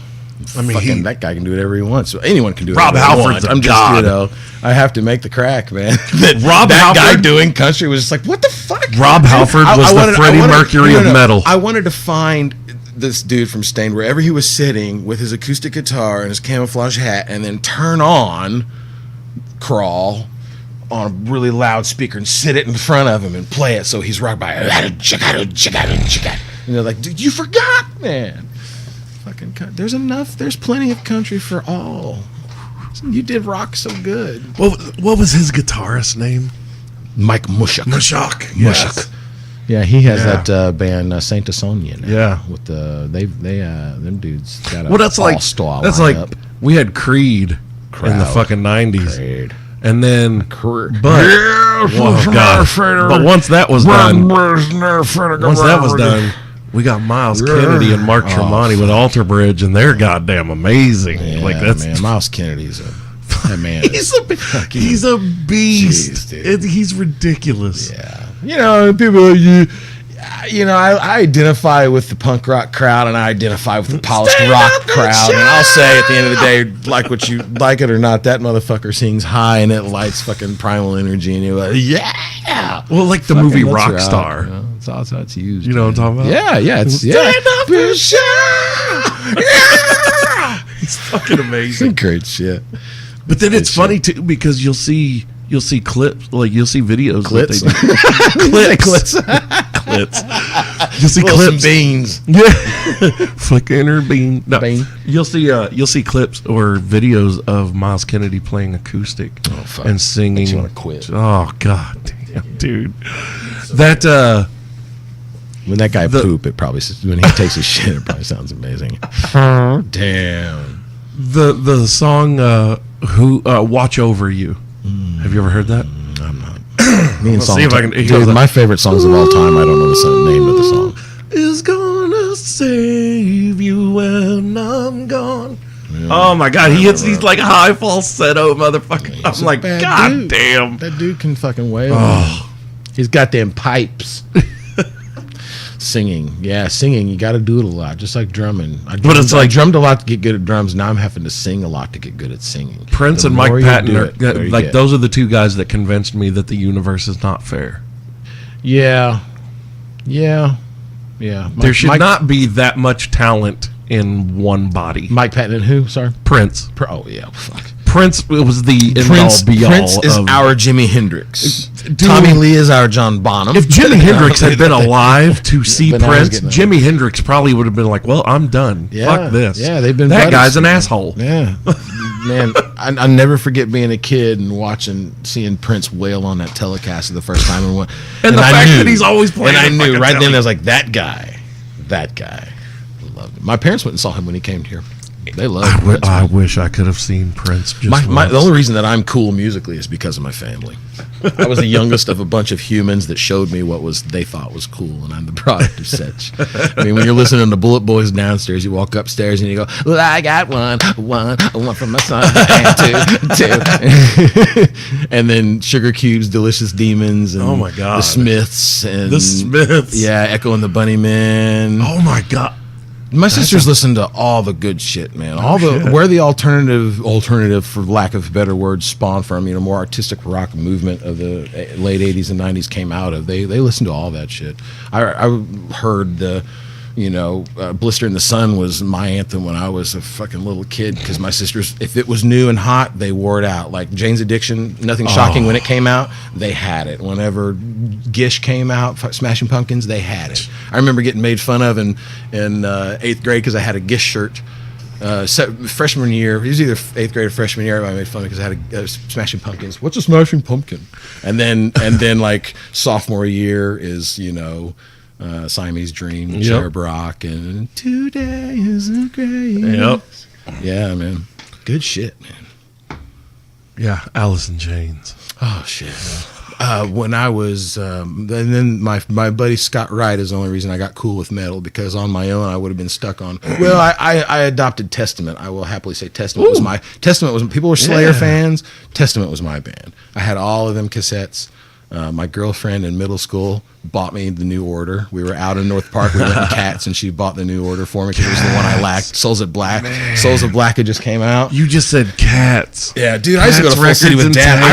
Speaker 4: Fucking that guy can do whatever he wants. So anyone can do
Speaker 3: Rob
Speaker 4: whatever he
Speaker 3: Halford's
Speaker 4: wants.
Speaker 3: a
Speaker 4: I'm just,
Speaker 3: god.
Speaker 4: you know, I have to make the crack, man.
Speaker 3: Rob
Speaker 4: that guy
Speaker 3: Halford-
Speaker 4: doing country was just like, what the fuck?
Speaker 3: Rob Halford was the Freddie Mercury of metal.
Speaker 4: I wanted to find this dude from Stained wherever he was sitting with his acoustic guitar and his camouflage hat, and then turn on Crawl on a really loud speaker and sit it in front of him and play it so he's rocked by it. And they're like, dude, you forgot, man. Fucking there's plenty of country for all. You did rock so good.
Speaker 3: What was his guitarist name?
Speaker 4: Mike Mushak.
Speaker 3: Mushak.
Speaker 4: Mushak. Yeah, he has that band Saint Sonia now.
Speaker 3: Yeah.
Speaker 4: With them dudes got a
Speaker 3: Well, that's like
Speaker 4: all-star
Speaker 3: that's
Speaker 4: lineup.
Speaker 3: like we had Creed in the
Speaker 4: Crowd.
Speaker 3: fucking 90s.
Speaker 4: Creed.
Speaker 3: And then
Speaker 4: Creed.
Speaker 3: but oh, God. But once that was done, we got Miles Kennedy and Mark Tremonti with Alter Bridge, and they're goddamn amazing.
Speaker 4: Yeah,
Speaker 3: like that's
Speaker 4: man. Miles Kennedy's that man.
Speaker 3: he's a beast.
Speaker 4: Jeez, dude.
Speaker 3: He's ridiculous.
Speaker 4: Yeah. You know, people are I identify with the punk rock crowd and I identify with the polished
Speaker 3: Stand
Speaker 4: rock
Speaker 3: up and
Speaker 4: crowd. And I'll say at the end of the day, like what you like it or not, that motherfucker sings high and it lights fucking primal energy and you're like, yeah.
Speaker 3: Well, like the
Speaker 4: Fucking
Speaker 3: movie
Speaker 4: let's rock,
Speaker 3: Rockstar.
Speaker 4: you know? That's how it's used.
Speaker 3: You know what I'm talking about?
Speaker 4: Yeah, it's
Speaker 3: Stand up and shout. He's fucking amazing.
Speaker 4: Great shit.
Speaker 3: But then it's funny too because you'll see clips, like you'll see videos.
Speaker 4: Clits?
Speaker 3: That they do. clips. clips. You'll see
Speaker 4: Wilson
Speaker 3: clips.
Speaker 4: Beans.
Speaker 3: Yeah, flicking her bean. No,
Speaker 4: Bean.
Speaker 3: you'll see clips or videos of Miles Kennedy playing acoustic
Speaker 4: fuck.
Speaker 3: and singing.
Speaker 4: Makes you wanna quit.
Speaker 3: Oh god, damn, dude. That
Speaker 4: When that guy poop, it probably when he takes his shit, it probably sounds amazing. Damn.
Speaker 3: the song "Who Watch Over You." Have you ever heard that?
Speaker 4: I'm not. Me and
Speaker 3: Let's see if I can- he
Speaker 4: Dude,
Speaker 3: goes like-
Speaker 4: my favorite songs of all time. I don't know the name of the song.
Speaker 3: Is gonna save you when I'm gone. Oh my god, he hits these like high falsetto motherfucker.
Speaker 4: He's
Speaker 3: I'm
Speaker 4: a
Speaker 3: like,
Speaker 4: bad
Speaker 3: god
Speaker 4: dude.
Speaker 3: damn.
Speaker 4: That dude can fucking wail. Oh. He's got them pipes. Singing. Yeah, singing. You got to do it a lot, just like drumming. I drummed a lot to get good at drums. Now I'm having to sing a lot to get good at singing.
Speaker 3: Prince
Speaker 4: The
Speaker 3: and Mike
Speaker 4: more you
Speaker 3: Patton
Speaker 4: do
Speaker 3: are
Speaker 4: it, the better you
Speaker 3: like
Speaker 4: get.
Speaker 3: those are the two guys that convinced me that the universe is not fair.
Speaker 4: Yeah. Yeah. Yeah.
Speaker 3: There should not be that much talent in one body.
Speaker 4: Mike Patton and who? Sorry?
Speaker 3: Prince.
Speaker 4: Oh, yeah. Fuck.
Speaker 3: Prince was the end-all be-all.
Speaker 4: Prince is
Speaker 3: of,
Speaker 4: our Jimi Hendrix.
Speaker 3: Dude,
Speaker 4: Tommy Lee is our John Bonham.
Speaker 3: If Jimi Hendrix had been alive to see
Speaker 4: But now he's
Speaker 3: Prince,
Speaker 4: getting
Speaker 3: Jimi Hendrix probably would have been like, well, I'm done.
Speaker 4: Yeah,
Speaker 3: Fuck this.
Speaker 4: yeah, they've been
Speaker 3: That
Speaker 4: buddies.
Speaker 3: guy's an asshole.
Speaker 4: Yeah, man, I never forget being a kid and seeing Prince wail on that telecast for the first time, and
Speaker 3: the
Speaker 4: I
Speaker 3: fact
Speaker 4: knew,
Speaker 3: that he's always playing
Speaker 4: and I
Speaker 3: the
Speaker 4: knew
Speaker 3: fucking
Speaker 4: right then
Speaker 3: telly.
Speaker 4: I was like, that guy, I loved him. My parents went and saw him when he came here. They loved Prince.
Speaker 3: I wish I could have seen Prince. Just
Speaker 4: The
Speaker 3: once.
Speaker 4: only reason that I'm cool musically is because of my family. I was the youngest of a bunch of humans that showed me what they thought was cool, and I'm the product of such. I mean, when you're listening to Bullet Boys downstairs, you walk upstairs and you go, "Well, I got one from my son, and two," and then Sugar Cube's "Delicious Demons," and
Speaker 3: Oh my God.
Speaker 4: The Smiths, and
Speaker 3: The Smiths.
Speaker 4: yeah, Echo and the Bunnymen.
Speaker 3: Oh my god.
Speaker 4: My sisters listen to all the good shit, man. Where the alternative, for lack of better words, spawned from, more artistic rock movement of the late '80s and '90s came out of. They listen to all that shit. I heard the, "Blister in the Sun" was my anthem when I was a fucking little kid, because my sisters, if it was new and hot, they wore it out. Like Jane's Addiction, Nothing Shocking, when it came out, they had it. Whenever Gish came out, Smashing Pumpkins, they had it. I remember getting made fun of in 8th grade because I had a Gish shirt. Freshman year, it was either 8th grade or freshman year, I made fun of because I had a Smashing Pumpkins. What's a Smashing Pumpkin? And then like sophomore year is, Siamese Dream, Cherub Rock, and Today is a Great.
Speaker 3: Yep.
Speaker 4: Yeah, man. Good shit, man.
Speaker 3: Yeah, Alice in Chains.
Speaker 4: Oh, shit. When I was, and then my buddy Scott Wright is the only reason I got cool with metal, because on my own I would have been stuck on. Well, I adopted Testament. I will happily say Testament was people were Slayer fans. Testament was my band. I had all of them cassettes. My girlfriend in middle school bought me the New Order. We were out in North Park. We went to Cats, and she bought the New Order for me because it was the one I lacked. Souls of Black.
Speaker 3: Man.
Speaker 4: Souls of Black had just came out.
Speaker 3: You just said Cats.
Speaker 4: Yeah, dude, I used to go to
Speaker 3: Cats
Speaker 4: Full City
Speaker 3: records
Speaker 4: with
Speaker 3: and
Speaker 4: Dad.
Speaker 3: tapes,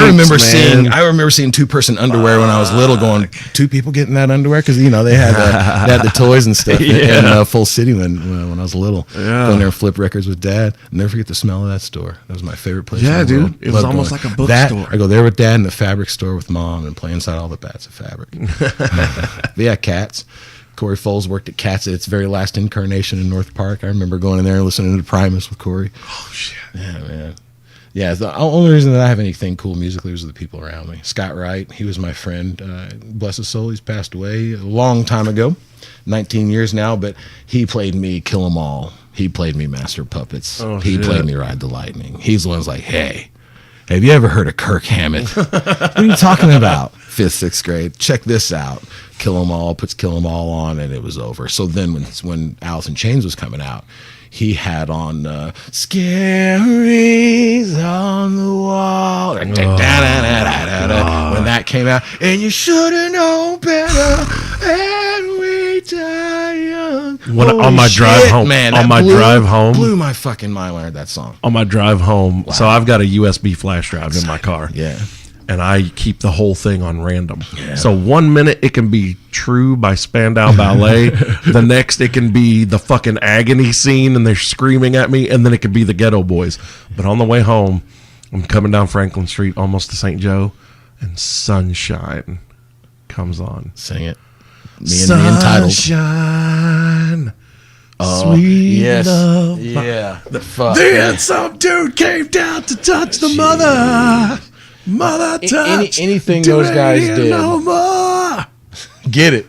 Speaker 4: I remember seeing two-person underwear when I was little. Going, two people getting that underwear, because they had the toys and stuff in Full City when I was little.
Speaker 3: Yeah.
Speaker 4: Going there and flip records with Dad. Never forget the smell of that store. That was my favorite place.
Speaker 3: Yeah,
Speaker 4: in the world.
Speaker 3: dude. It was
Speaker 4: Loved
Speaker 3: almost
Speaker 4: going.
Speaker 3: like a bookstore.
Speaker 4: I go there with Dad in the fabric store with Mom and play inside all the bats of fabric. But yeah, Cats. Corey Foles worked at Cats at its very last incarnation in North Park. I remember going in there and listening to Primus with Corey.
Speaker 3: Oh shit.
Speaker 4: Yeah, man. Yeah, the only reason that I have anything cool musically was the people around me. Scott Wright, he was my friend. Bless his soul, he's passed away a long time ago, 19 years now, but he played me Kill 'Em All. He played me Master of Puppets.
Speaker 3: Oh,
Speaker 4: he
Speaker 3: shit.
Speaker 4: played me Ride the Lightning. He's the one's like, hey, have you ever heard of Kirk Hammett? What are you talking about? 5th, 6th grade. Check this out. Kill 'Em All, puts Kill 'Em All on, and it was over. So then when Alice in Chains was coming out, he had on Scaries on the Wall. When that came out, and you should have known better, and we die young.
Speaker 3: On my drive home,
Speaker 4: blew my fucking mind when I heard that song.
Speaker 3: On my drive home, so I've got a USB flash drive in my car.
Speaker 4: Yeah.
Speaker 3: And I keep the whole thing on random. Yeah. So 1 minute it can be True by Spandau Ballet. The next it can be the fucking agony scene and they're screaming at me. And then it could be the Ghetto Boys. But on the way home, I'm coming down Franklin Street almost to St. Joe, and Sunshine comes on.
Speaker 4: Sing it. Me entitled.
Speaker 3: Sunshine. Sweet
Speaker 4: yes.
Speaker 3: love.
Speaker 4: Yeah. Fuck.
Speaker 3: Then some dude came down to touch the mother. Mother touch.
Speaker 4: Anything those guys did.
Speaker 3: No more.
Speaker 4: Get it.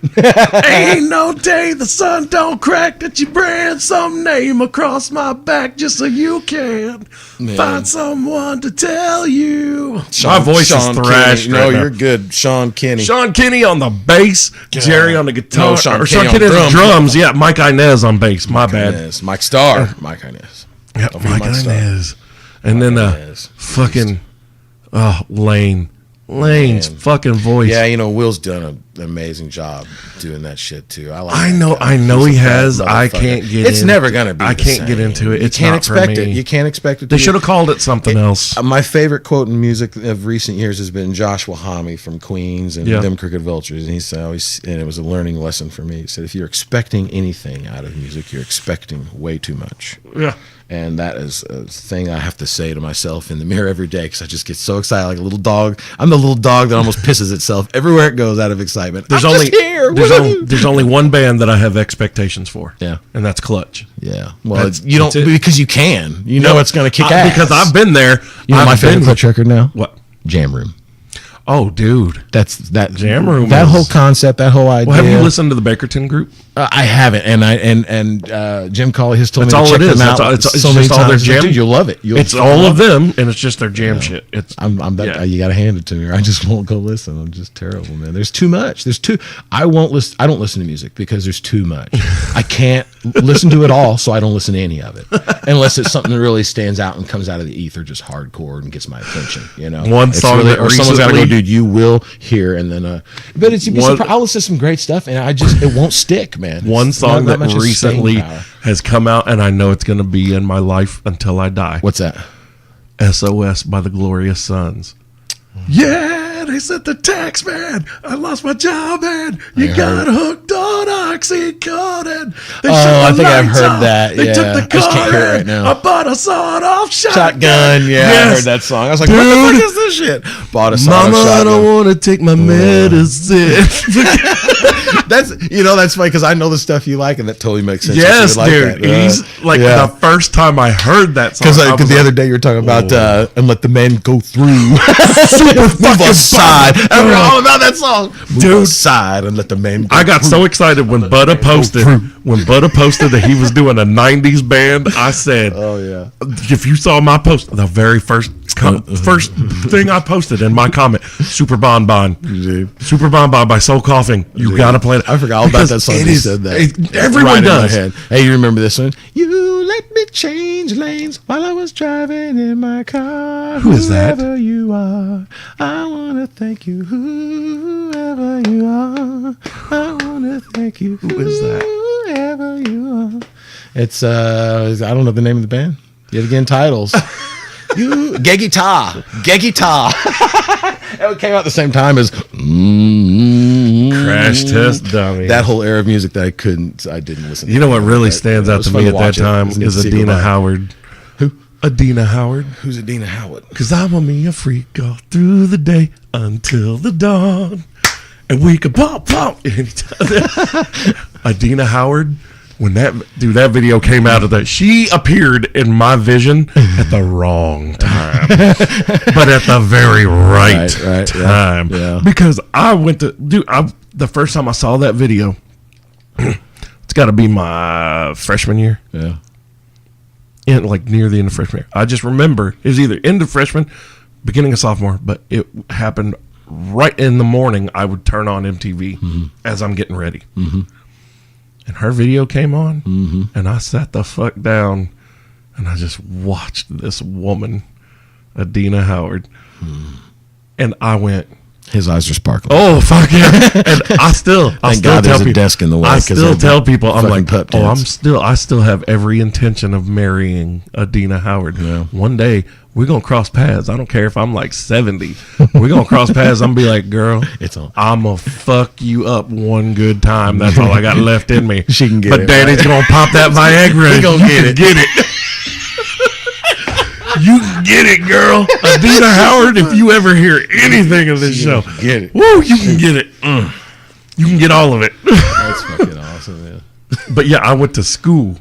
Speaker 3: Ain't no day the sun don't crack that you brand some name across my back just so you can find someone to tell you. My voice is thrashed.
Speaker 4: No, you're good. Sean Kinney.
Speaker 3: Sean Kinney on the bass, Jerry on the guitar.
Speaker 4: No, Sean
Speaker 3: Sean
Speaker 4: Kinney
Speaker 3: Kinney
Speaker 4: on
Speaker 3: on drums. Yeah, Mike Inez on bass. My bad.
Speaker 4: Inez. Mike Starr. Mike Inez.
Speaker 3: Yeah, Mike Inez. And then fucking Lane's fucking voice.
Speaker 4: Yeah, Will's done an amazing job doing that shit too.
Speaker 3: I know he has. I can't get.
Speaker 4: It's never gonna be.
Speaker 3: I can't get into it. It's
Speaker 4: can't
Speaker 3: not
Speaker 4: expect
Speaker 3: for me.
Speaker 4: it. You can't expect it.
Speaker 3: They should have called it something else.
Speaker 4: My favorite quote in music of recent years has been Joshua Homme from Queens and Them Crooked Vultures, and he said always, and it was a learning lesson for me. He said, if you're expecting anything out of music, you're expecting way too much.
Speaker 3: Yeah.
Speaker 4: And that is a thing I have to say to myself in the mirror every day because I just get so excited like a little dog. I'm the little dog that almost pisses itself everywhere it goes out of excitement. There's
Speaker 3: only one band that I have expectations for.
Speaker 4: Yeah.
Speaker 3: And that's Clutch.
Speaker 4: Yeah. Well, you don't because you can. You know it's going to kick ass.
Speaker 3: Because I've been there.
Speaker 4: You know my favorite Clutch record now?
Speaker 3: What?
Speaker 4: Jam Room.
Speaker 3: Oh, dude.
Speaker 4: That's that
Speaker 3: Jam Room.
Speaker 4: That whole concept, that whole idea.
Speaker 3: Well, have you listened to the Bakerton group?
Speaker 4: I haven't, and Jim Colley has told
Speaker 3: that's
Speaker 4: me to
Speaker 3: all
Speaker 4: check
Speaker 3: it is.
Speaker 4: them out.
Speaker 3: It's
Speaker 4: so many
Speaker 3: just all their
Speaker 4: times.
Speaker 3: jam.
Speaker 4: Dude, you'll love it.
Speaker 3: It's all of them, and it's just their jam shit. It's
Speaker 4: you got to hand it to me, or I just won't go listen. I'm just terrible, man. There's too much. I won't listen. I don't listen to music because there's too much. I can't listen to it all, so I don't listen to any of it unless it's something that really stands out and comes out of the ether, just hardcore and gets my attention.
Speaker 3: One song
Speaker 4: really,
Speaker 3: that
Speaker 4: or someone's got to
Speaker 3: recently-
Speaker 4: go, dude. You will hear, and then but it's I'll listen to some great stuff, and it won't stick, man.
Speaker 3: One song that
Speaker 4: much
Speaker 3: recently
Speaker 4: staying power.
Speaker 3: has come out, and I know it's going to be in my life until I die.
Speaker 4: What's that?
Speaker 3: SOS by the Glorious Sons. Yeah, they sent the tax man. I lost my job, man. You got hooked on Oxycontin.
Speaker 4: I think I've heard that.
Speaker 3: They
Speaker 4: Yeah.
Speaker 3: took the
Speaker 4: I just can't hear it
Speaker 3: car
Speaker 4: right now.
Speaker 3: I bought a sawed-off
Speaker 4: Shotgun. Yeah,
Speaker 3: Yes.
Speaker 4: I heard that song. I was like,
Speaker 3: Dude.
Speaker 4: what the fuck is this shit? Bought a song.
Speaker 3: Mama, I don't want to take my medicine.
Speaker 4: That's funny because I know the stuff you like, and that totally makes sense.
Speaker 3: Yes,
Speaker 4: You would
Speaker 3: dude.
Speaker 4: like that.
Speaker 3: He's like the first time I heard that song.
Speaker 4: Because the other day you were talking about and let the men go through. Move aside. I remember all about that song. Move aside and let the men go
Speaker 3: I got
Speaker 4: through.
Speaker 3: so excited when Butta posted that he was doing a 90s band. I said,
Speaker 4: Oh yeah.
Speaker 3: if you saw my post, the very first thing I posted in my comment, Super Bon Bon. Super Bon Bon by Soul Coughing. You got to play it.
Speaker 4: I forgot all about that song. You said that.
Speaker 3: Everyone
Speaker 4: Right in my
Speaker 3: does.
Speaker 4: head. Hey, you remember this one? You let me change lanes while I was driving in my car.
Speaker 3: Who is that?
Speaker 4: Whoever you are, I want to thank you. Whoever you are, I want to thank you.
Speaker 3: Who is that?
Speaker 4: Whoever you are. It's I don't know the name of the band. Yet again, titles. Geggy Ta. It came out at the same time as
Speaker 3: Crash Test Dummy.
Speaker 4: that whole era of music that I didn't listen to.
Speaker 3: You know what really
Speaker 4: But
Speaker 3: stands
Speaker 4: it
Speaker 3: out
Speaker 4: was
Speaker 3: to
Speaker 4: fun
Speaker 3: me at that
Speaker 4: watch it.
Speaker 3: time
Speaker 4: It was neat
Speaker 3: is
Speaker 4: to see
Speaker 3: Adina
Speaker 4: go by.
Speaker 3: Howard.
Speaker 4: Who?
Speaker 3: Adina Howard.
Speaker 4: Who's Adina Howard?
Speaker 3: Cause I want me a freak all through the day until the dawn, and we can pop anytime. Adina Howard, when that video came out of that, she appeared in my vision at the wrong time, but at the very right time.
Speaker 4: yeah.
Speaker 3: Because I went to the first time I saw that video, it's got to be my freshman year.
Speaker 4: Yeah.
Speaker 3: Near the end of freshman year. I just remember it was either end of freshman, beginning of sophomore, but it happened right in the morning. I would turn on MTV as I'm getting ready. And her video came on, and I sat the fuck down, and I just watched this woman, Adina Howard, and I went,
Speaker 4: His eyes are sparkling.
Speaker 3: oh fuck yeah! And I still
Speaker 4: God
Speaker 3: tell
Speaker 4: there's a
Speaker 3: people,
Speaker 4: desk in the way,
Speaker 3: I
Speaker 4: 'cause
Speaker 3: still
Speaker 4: they're
Speaker 3: tell people, I'm
Speaker 4: fucking
Speaker 3: like,
Speaker 4: pup
Speaker 3: oh,
Speaker 4: tits.
Speaker 3: I still have every intention of marrying Adina Howard.
Speaker 4: Yeah.
Speaker 3: One day we're gonna cross paths. I don't care if I'm like 70. We're gonna cross paths. I'm gonna be like, girl,
Speaker 4: It's on.
Speaker 3: I'm gonna fuck you up one good time. That's all I got left in me.
Speaker 4: She can get
Speaker 3: but
Speaker 4: it,
Speaker 3: Daddy's
Speaker 4: right?
Speaker 3: gonna pop that Viagra.
Speaker 4: He gonna
Speaker 3: You
Speaker 4: get
Speaker 3: can
Speaker 4: it.
Speaker 3: Get it. You can get it, girl. Adina Howard, if you ever hear anything of this show,
Speaker 4: Get it.
Speaker 3: woo, you can get it. You can get all of it.
Speaker 4: That's fucking awesome, man.
Speaker 3: But yeah, I went to school.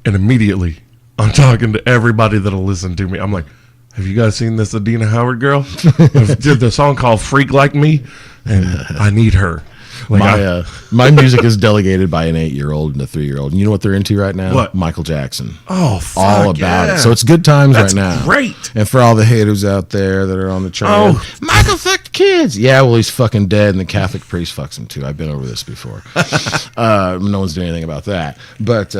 Speaker 3: And immediately I'm talking to everybody that'll listen to me. I'm like, have you guys seen this Adina Howard girl? Did the song called Freak Like Me? And I need her. Like
Speaker 4: my music is delegated by an 8-year-old and a 3-year-old. And you know what they're into right now?
Speaker 3: What?
Speaker 4: Michael Jackson.
Speaker 3: Oh, fuck
Speaker 4: all about
Speaker 3: yeah.
Speaker 4: it. So it's good times
Speaker 3: That's
Speaker 4: right now.
Speaker 3: Great.
Speaker 4: And for all the haters out there that are on the train, Michael fucked kids. Yeah, well, he's fucking dead, and the Catholic priest fucks him too. I've been over this before. No one's doing anything about that. But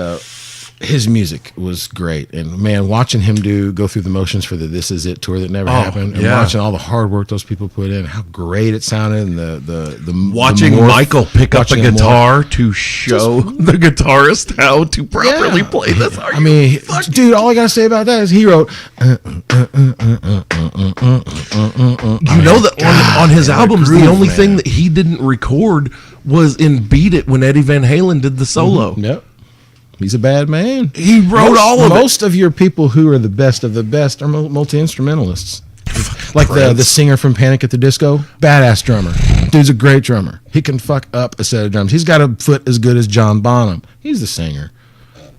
Speaker 4: his music was great, and man, watching him go through the motions for the "This Is It" tour that never happened, and watching all the hard work those people put in, how great it sounded, and the
Speaker 3: watching Michael pick up a guitar to show the guitarist how to properly play this.
Speaker 4: I mean, dude, all I gotta say about that is he wrote.
Speaker 3: You know that on his albums, the only thing that he didn't record was in "Beat It" when Eddie Van Halen did the solo.
Speaker 4: Yep. He's a bad man.
Speaker 3: He wrote all of it.
Speaker 4: Most of your people who are the best of the best are multi-instrumentalists. Like the singer from Panic at the Disco, badass drummer. Dude's a great drummer. He can fuck up a set of drums. He's got a foot as good as John Bonham. He's the singer.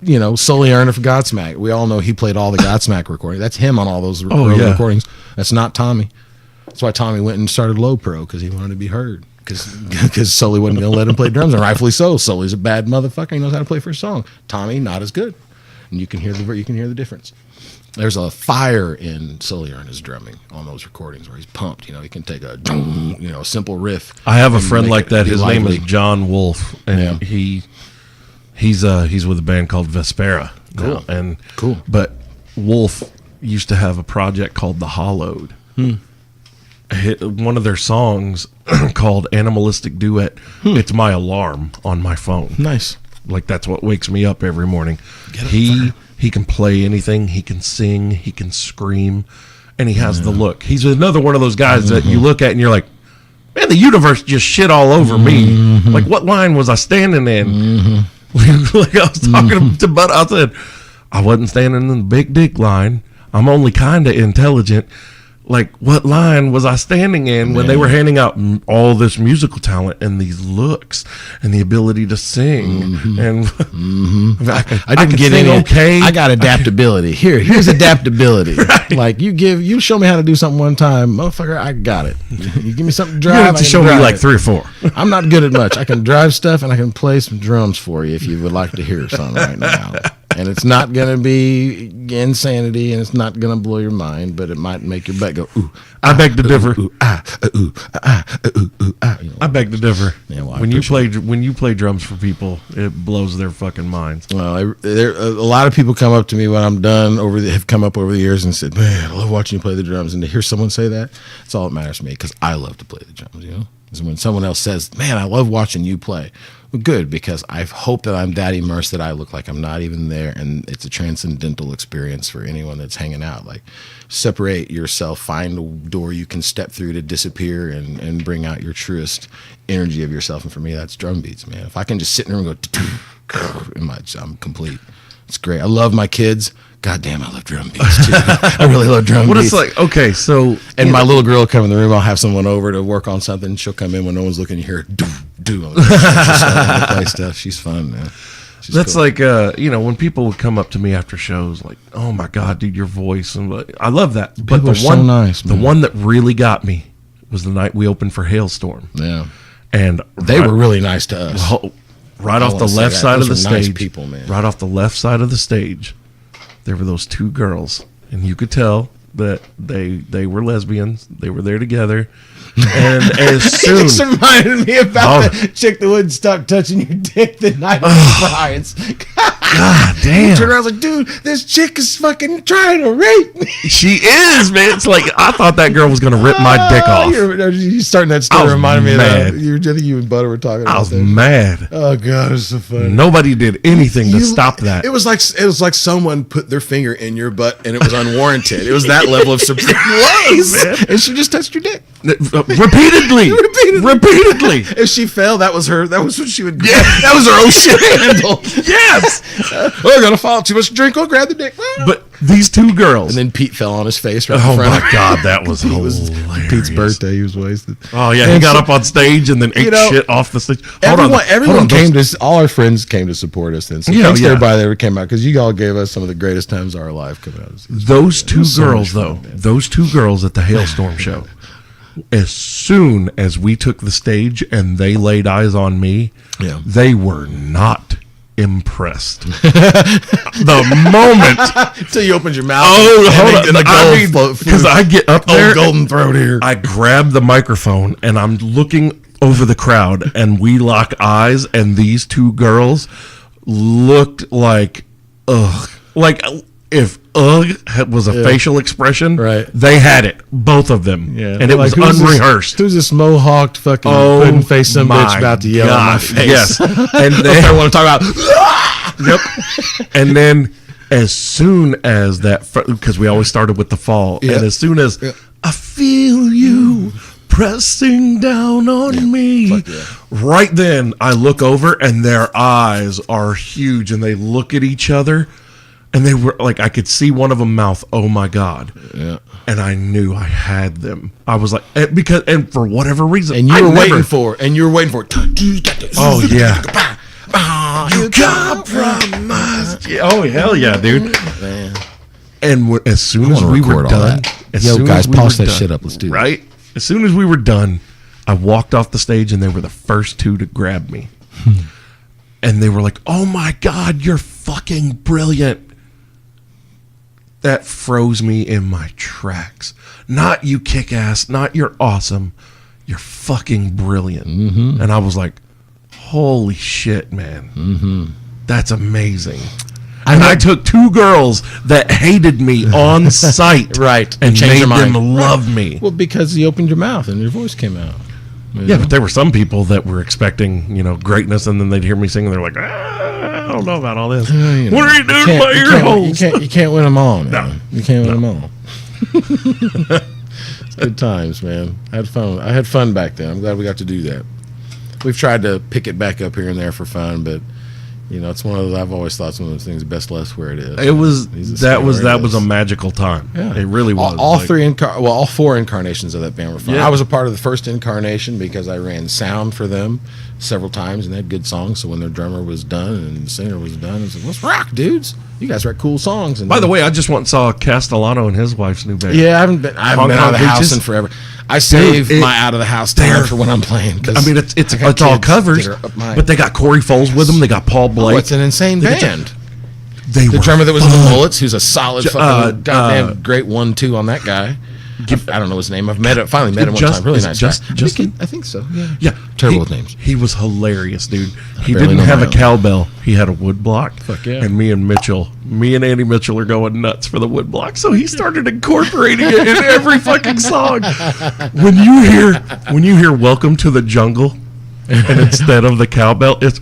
Speaker 4: You know, Sully Erna for Godsmack. We all know he played all the Godsmack recordings. That's him on all those recordings. That's not Tommy. That's why Tommy went and started Low Pro, because he wanted to be heard. Because Sully wasn't going to let him play drums, and rightfully so. Sully's a bad motherfucker. He knows how to play for a song. Tommy, not as good, and you can hear the difference. There's a fire in Sully Erna's drumming on those recordings where he's pumped. You know, he can take a simple riff.
Speaker 3: I have a friend like that. His name is John Wolf, and he's with a band called Vespera.
Speaker 4: Cool.
Speaker 3: Cool. But Wolf used to have a project called The Hollowed. One of their songs called Animalistic Duet. It's my alarm on my phone.
Speaker 4: Nice.
Speaker 3: Like, that's what wakes me up every morning. He can play anything. He can sing. He can scream. And he has the look. He's another one of those guys that you look at and you're like, man, the universe just shit all over me. Like, what line was I standing in? Like I was talking to Bud. I said, I wasn't standing in the big dick line. I'm only kind of intelligent. Like, what line was I standing in when they were handing out all this musical talent and these looks and the ability to sing? And
Speaker 4: I didn't get any. Okay, I got adaptability. Here's adaptability. Right. Like, you show me how to do something one time, motherfucker. I got it. You give me something to drive.
Speaker 3: You have to show me like 3 or 4.
Speaker 4: I'm not good at much. I can drive stuff and I can play some drums for you if you would like to hear something right now. And it's not going to be insanity, and it's not going to blow your mind, but it might make your butt go, ooh.
Speaker 3: I beg to differ.
Speaker 4: Ooh, ooh, ooh,
Speaker 3: you know. I beg to differ.
Speaker 4: Yeah, well,
Speaker 3: when you play drums for people, it blows their fucking minds.
Speaker 4: Well, a lot of people come up to me when I'm done have come up over the years and said, man, I love watching you play the drums. And to hear someone say that, it's all that matters to me, because I love to play the drums, you know? Is when someone else says, man, I love watching you play. Well, good, because I hope that I'm that immersed that I look like I'm not even there, and it's a transcendental experience for anyone that's hanging out. Like, separate yourself, find a door you can step through to disappear and bring out your truest energy of yourself. And for me, that's drum beats, man. If I can just sit in there and go, I'm complete. It's great. I love my kids. God damn, I love drum beats too. I really love drum beats.
Speaker 3: What it's like, okay, so...
Speaker 4: And my little girl will come in the room. I'll have someone over to work on something. She'll come in when no one's looking. You hear her do. Play stuff. She's fun, man.
Speaker 3: That's cool. Like, when people would come up to me after shows, like, oh my God, dude, your voice. And I love that. But
Speaker 4: people are so nice,
Speaker 3: the one that really got me was the night we opened for Hailstorm.
Speaker 4: Yeah.
Speaker 3: And
Speaker 4: they were really nice to us.
Speaker 3: Right off the left side of the stage.
Speaker 4: Nice people, man.
Speaker 3: Right off the left side of the stage, there were those 2 girls, and you could tell that they were lesbians. They were there together, and as soon...
Speaker 4: It just reminded me about the chick that wouldn't stop touching your dick the night of Brian's.
Speaker 3: God damn.
Speaker 4: You turned around, I was like, dude, this chick is fucking trying to rape me.
Speaker 3: She is, man. It's like, I thought that girl was going to rip my dick off.
Speaker 4: You starting that story reminded me
Speaker 3: mad.
Speaker 4: of that. I think you and Butter were talking about that.
Speaker 3: I was mad.
Speaker 4: Oh, God, it was so funny.
Speaker 3: Nobody did anything to stop that.
Speaker 4: It was like someone put their finger in your butt and it was unwarranted. It was that level of surprise. It was, man. And she just touched your dick.
Speaker 3: Repeatedly.
Speaker 4: If she fell, that was what she would. Yeah, that was her own shit handle.
Speaker 3: Yes.
Speaker 4: We're gonna fall. Too much drink. Go grab the dick.
Speaker 3: But these two girls.
Speaker 4: And then Pete fell on his face right
Speaker 3: oh
Speaker 4: in front
Speaker 3: my
Speaker 4: of
Speaker 3: God, that was hilarious.
Speaker 4: Pete's birthday. He was wasted.
Speaker 3: Oh yeah, he got up on stage and then ate shit off the stage.
Speaker 4: Everyone came to. All our friends came to support us. Then, so thanks to everybody that came out because you all gave us some of the greatest times of our life coming out.
Speaker 3: Those two girls, though, those two girls at the Hailstorm show. As soon as we took the stage and they laid eyes on me, they were not impressed. The moment
Speaker 4: until you opened your mouth.
Speaker 3: Oh, hold on! Because I get up there,
Speaker 4: golden throat here.
Speaker 3: I grab the microphone and I'm looking over the crowd, and we lock eyes, and these two girls looked like like if was a facial expression,
Speaker 4: right?
Speaker 3: They had it, both of them, and it was unrehearsed.
Speaker 4: Who's this mohawked fucking pudding face some bitch about to yell in my face?
Speaker 3: Yes, and then
Speaker 4: I want to talk about.
Speaker 3: Yep, and then as soon as that, because we always started with the fall, and as soon as I feel you pressing down on me, right then I look over and their eyes are huge, and they look at each other. And they were like, I could see one of them mouth, "Oh my God!" Yeah, and I knew I had them. I was like, and for whatever reason,
Speaker 4: and you were waiting for it.
Speaker 3: Oh yeah, you compromised. Oh hell yeah, dude! Man. And as soon as we were done,
Speaker 4: guys, pause that shit up. Let's do
Speaker 3: right. As soon as we were done, I walked off the stage, and they were the first two to grab me, and they were like, "Oh my God, you're fucking brilliant." That froze me in my tracks. Not you kick ass, not you're awesome. You're fucking brilliant. Mm-hmm. And I was like, holy shit, man. Mm-hmm. That's amazing. And I took two girls that hated me on sight,
Speaker 4: right,
Speaker 3: and made them love me.
Speaker 4: Well, because you opened your mouth and your voice came out.
Speaker 3: Yeah, but there were some people that were expecting, greatness, and then they'd hear me sing, and they're like, I don't know about all this. What are you doing to my ear holes?
Speaker 4: You can't win them all, man. No. You can't win them all. It's good times, man. I had fun back then. I'm glad we got to do that. We've tried to pick it back up here and there for fun, but it's one of those. I've always thought it's one of those things. Best left where it is.
Speaker 3: It was that was a magical time. Yeah, it really was.
Speaker 4: All four incarnations of that band were fun. Yeah. I was a part of the first incarnation because I ran sound for them several times, and they had good songs. So when their drummer was done and the singer was done, I was like, "Let's rock, dudes! You guys write cool songs." And
Speaker 3: by the way, I just went and saw Castellano and his wife's new band.
Speaker 4: Yeah, I haven't been out of the house in forever. I save my out of the house time for when I'm playing.
Speaker 3: I mean, it's all covers, but they got Corey Foles with them. They got Paul Blake.
Speaker 4: Oh, it's an insane band. The drummer that was in the Mullets, who's a solid fucking goddamn great 1-2 on that guy. I don't know his name. I've finally met him one time. Really nice guy.
Speaker 3: Justin?
Speaker 4: I think so. Yeah.
Speaker 3: Yeah.
Speaker 4: Terrible with names.
Speaker 3: He was hilarious, dude. He didn't have a cowbell. He had a wood block.
Speaker 4: Fuck yeah.
Speaker 3: And me and Andy Mitchell are going nuts for the wood block. So he started incorporating it in every fucking song. When you hear "Welcome to the Jungle," and instead of the cowbell, it's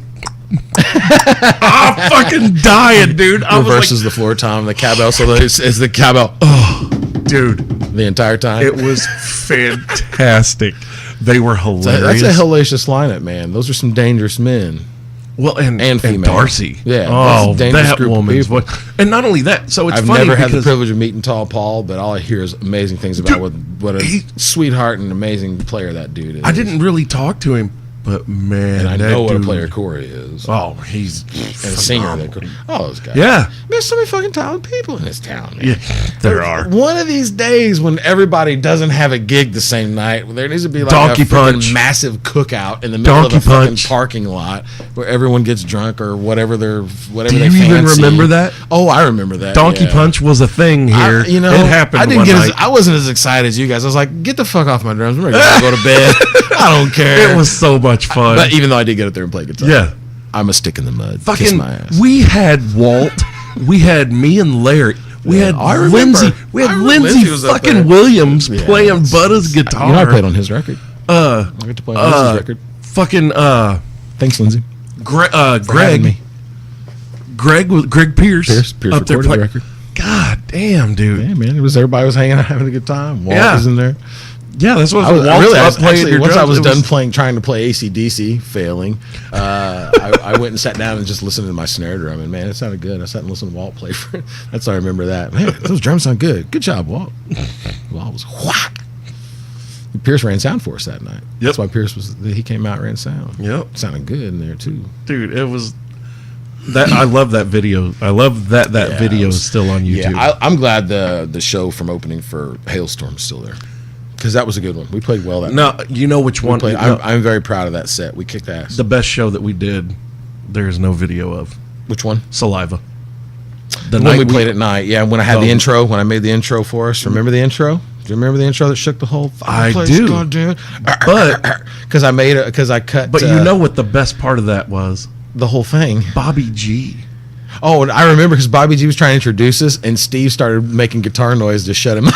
Speaker 3: I'm fucking dying, dude.
Speaker 4: Reverses the floor tom, the cowbell, so it's the cowbell.
Speaker 3: Oh, dude.
Speaker 4: The entire time.
Speaker 3: It was fantastic. They were hilarious.
Speaker 4: That's a hellacious lineup, man. Those are some dangerous men.
Speaker 3: Well, and Darcy.
Speaker 4: Yeah.
Speaker 3: Oh, that woman's voice. And not only that, so
Speaker 4: I've never had the privilege of meeting Tall Paul, but all I hear is amazing things about what a sweetheart and amazing player that dude is.
Speaker 3: I didn't really talk to him, but man,
Speaker 4: and I know what a player Corey is.
Speaker 3: Oh, he's
Speaker 4: and a singer. Those guys.
Speaker 3: Yeah,
Speaker 4: there's so many fucking talented people in this town. Man.
Speaker 3: Yeah, there are.
Speaker 4: One of these days when everybody doesn't have a gig the same night, there needs to be like
Speaker 3: Donkey
Speaker 4: a
Speaker 3: Punch
Speaker 4: massive cookout in the middle of a fucking parking lot where everyone gets drunk or whatever
Speaker 3: Do
Speaker 4: they
Speaker 3: you
Speaker 4: fancy.
Speaker 3: even remember that?
Speaker 4: Oh, I remember that.
Speaker 3: Donkey Punch was a thing here. It happened.
Speaker 4: I wasn't as excited as you guys. I was like, get the fuck off my drums. I'm ready to go to bed. I don't care.
Speaker 3: It was so much fun.
Speaker 4: But even though I did get up there and play guitar,
Speaker 3: yeah,
Speaker 4: I'm a stick in the mud.
Speaker 3: Fucking,
Speaker 4: kiss my ass.
Speaker 3: We had Walt. We had me and Larry. We had Lindsay. We had Lindsay fucking Williams playing Butta's guitar.
Speaker 4: I played on his record. I got to play on his record.
Speaker 3: Fucking.
Speaker 4: Thanks, Lindsay.
Speaker 3: Greg Pierce up there playing. The record. God damn, dude.
Speaker 4: Yeah, man. Everybody was hanging out, having a good time. Walt was in there.
Speaker 3: Yeah, that's what
Speaker 4: I was
Speaker 3: playing.
Speaker 4: Once I was done trying to play AC/DC, failing. I went and sat down and just listened to my snare drum, and man, it sounded good. I sat and listened to Walt play for it. That's how I remember that. Man, those drums sound good. Good job, Walt. Walt was whack. Pierce ran sound for us that night. That's why he came out and ran sound.
Speaker 3: Yep,
Speaker 4: sounded good in there too,
Speaker 3: dude. It was that. I love that video. I love that video is still on YouTube.
Speaker 4: Yeah, I'm glad the show from opening for Hailstorm is still there. Because that was a good one. We played well that night.
Speaker 3: No, you know which one?
Speaker 4: I'm very proud of that set. We kicked ass.
Speaker 3: The best show that we did, there is no video of.
Speaker 4: Which one?
Speaker 3: Saliva.
Speaker 4: The one we played at night. Yeah, when I had the intro, when I made the intro for us. Remember the intro? Do you remember the intro that shook the whole
Speaker 3: I
Speaker 4: place?
Speaker 3: do.
Speaker 4: But because I cut.
Speaker 3: But you know what the best part of that was?
Speaker 4: The whole thing.
Speaker 3: Bobby G.
Speaker 4: Oh, and I remember because Bobby G was trying to introduce us, and Steve started making guitar noise to shut him up.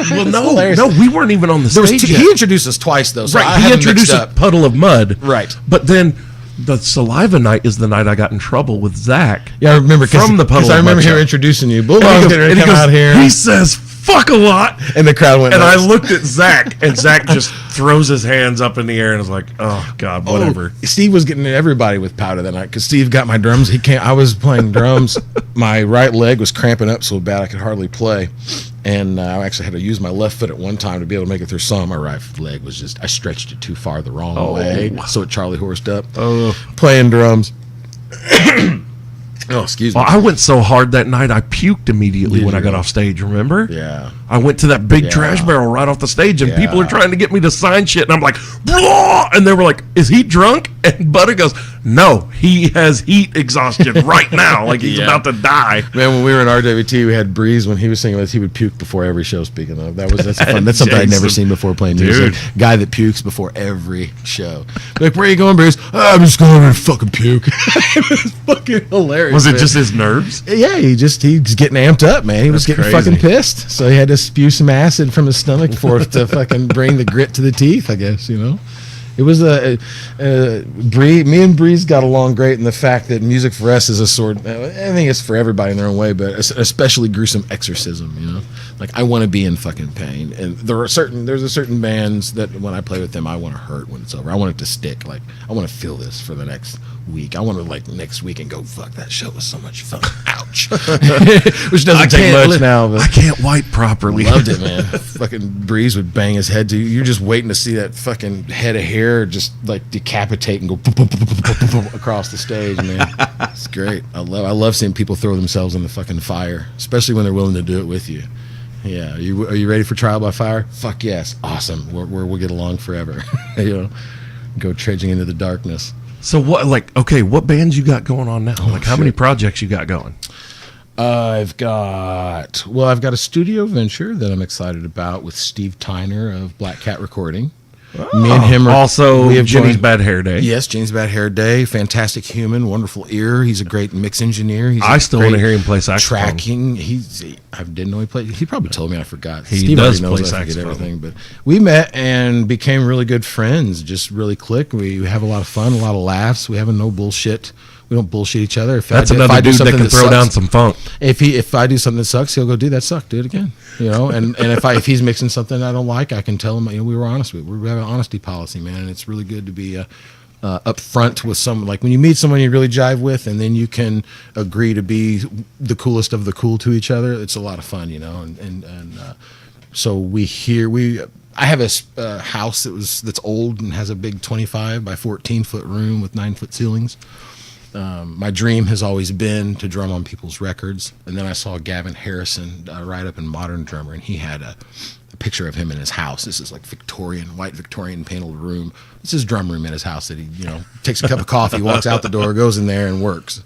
Speaker 3: Well, no, we weren't even on the stage yet.
Speaker 4: He introduced us twice, though. So
Speaker 3: right, he introduced a puddle of mud.
Speaker 4: Right.
Speaker 3: But then the Saliva night is the night I got in trouble with Zach.
Speaker 4: Yeah, I remember.
Speaker 3: From the puddle of mud.
Speaker 4: I remember him introducing you. Bulldog's going to come out here.
Speaker 3: He says, fuck a lot.
Speaker 4: And the crowd went
Speaker 3: nuts.
Speaker 4: And
Speaker 3: I looked at Zach, and Zach just throws his hands up in the air and is like, oh, God, whatever.
Speaker 4: Steve was getting everybody with powder that night because Steve got my drums. I was playing drums. My right leg was cramping up so bad I could hardly play. And I actually had to use my left foot at one time to be able to make it through some. My right leg was I stretched it too far the wrong way. So it Charlie horsed up. Playing drums. Oh, excuse me.
Speaker 3: Well, I went so hard that night, I puked immediately when I got off stage, remember?
Speaker 4: Yeah.
Speaker 3: I went to that big trash barrel right off the stage, and people are trying to get me to sign shit, and I'm like, blah! And they were like, is he drunk? And Butter goes, no, he has heat exhaustion right now, like he's about to die.
Speaker 4: Man, when we were in RWT, we had Breeze, when he was singing this, he would puke before every show, speaking of. That's fun. That's something I'd never seen before playing music. Guy that pukes before every show. Like, where are you going, Breeze? I'm just going to fucking puke. It was fucking hilarious.
Speaker 3: Was it just his nerves?
Speaker 4: Yeah, he's getting amped up, man. He was getting fucking pissed. So he had to spew some acid from his stomach for it to fucking bring the grit to the teeth, I guess, you know. It was me and Breeze got along great in the fact that music for us is a sort. I think it's for everybody in their own way, but especially gruesome exorcism. You know, like I want to be in fucking pain, and there's a certain bands that when I play with them, I want to hurt when it's over. I want it to stick. Like I want to feel this for the next week. I want to like next week and go, fuck, that show was so much fun. Ouch. Which doesn't take much now. But
Speaker 3: I can't wipe properly.
Speaker 4: Loved it, man. Fucking Breeze would bang his head to you. You're just waiting to see that fucking head of hair just like decapitate and go across the stage, man. It's great. I love seeing people throw themselves in the fucking fire, especially when they're willing to do it with you. Yeah. Are you ready for trial by fire? Fuck yes. Awesome. We'll get along forever. You know, go trudging into the darkness.
Speaker 3: So what bands you got going on now? How many projects you got going?
Speaker 4: I've got a studio venture that I'm excited about with Steve Tyner of Black Cat Recording. Me and him are
Speaker 3: we have Jenny's Bad Hair Day.
Speaker 4: Yes, Jenny's Bad Hair Day. Fantastic human, wonderful ear. He's a great mix engineer.
Speaker 3: I still want to hear him play saxophone.
Speaker 4: Tracking. I didn't know he played. He probably told me. I forgot.
Speaker 3: He
Speaker 4: Steve
Speaker 3: does
Speaker 4: knows
Speaker 3: play
Speaker 4: I forget
Speaker 3: saxophone.
Speaker 4: everything. But we met and became really good friends. Just really click. We have a lot of fun, a lot of laughs. We have no bullshit. We don't bullshit each other.
Speaker 3: That's another dude that can throw down some funk.
Speaker 4: If I do something that sucks, he'll go, dude, that sucked. Do it again. You know. And if he's mixing something I don't like, I can tell him. You know, we were honest with. We have an honesty policy, man, and it's really good to be upfront with someone. Like when you meet someone you really jive with, and then you can agree to be the coolest of the cool to each other. It's a lot of fun, you know. So I have a house that's old and has a big 25 by 14 foot room with 9 foot ceilings. My dream has always been to drum on people's records, and then I saw Gavin Harrison write up in Modern Drummer, and he had a picture of him in his house. This is like white Victorian paneled room. It's his drum room in his house that he, you know, takes a cup of coffee, walks out the door, goes in there and works.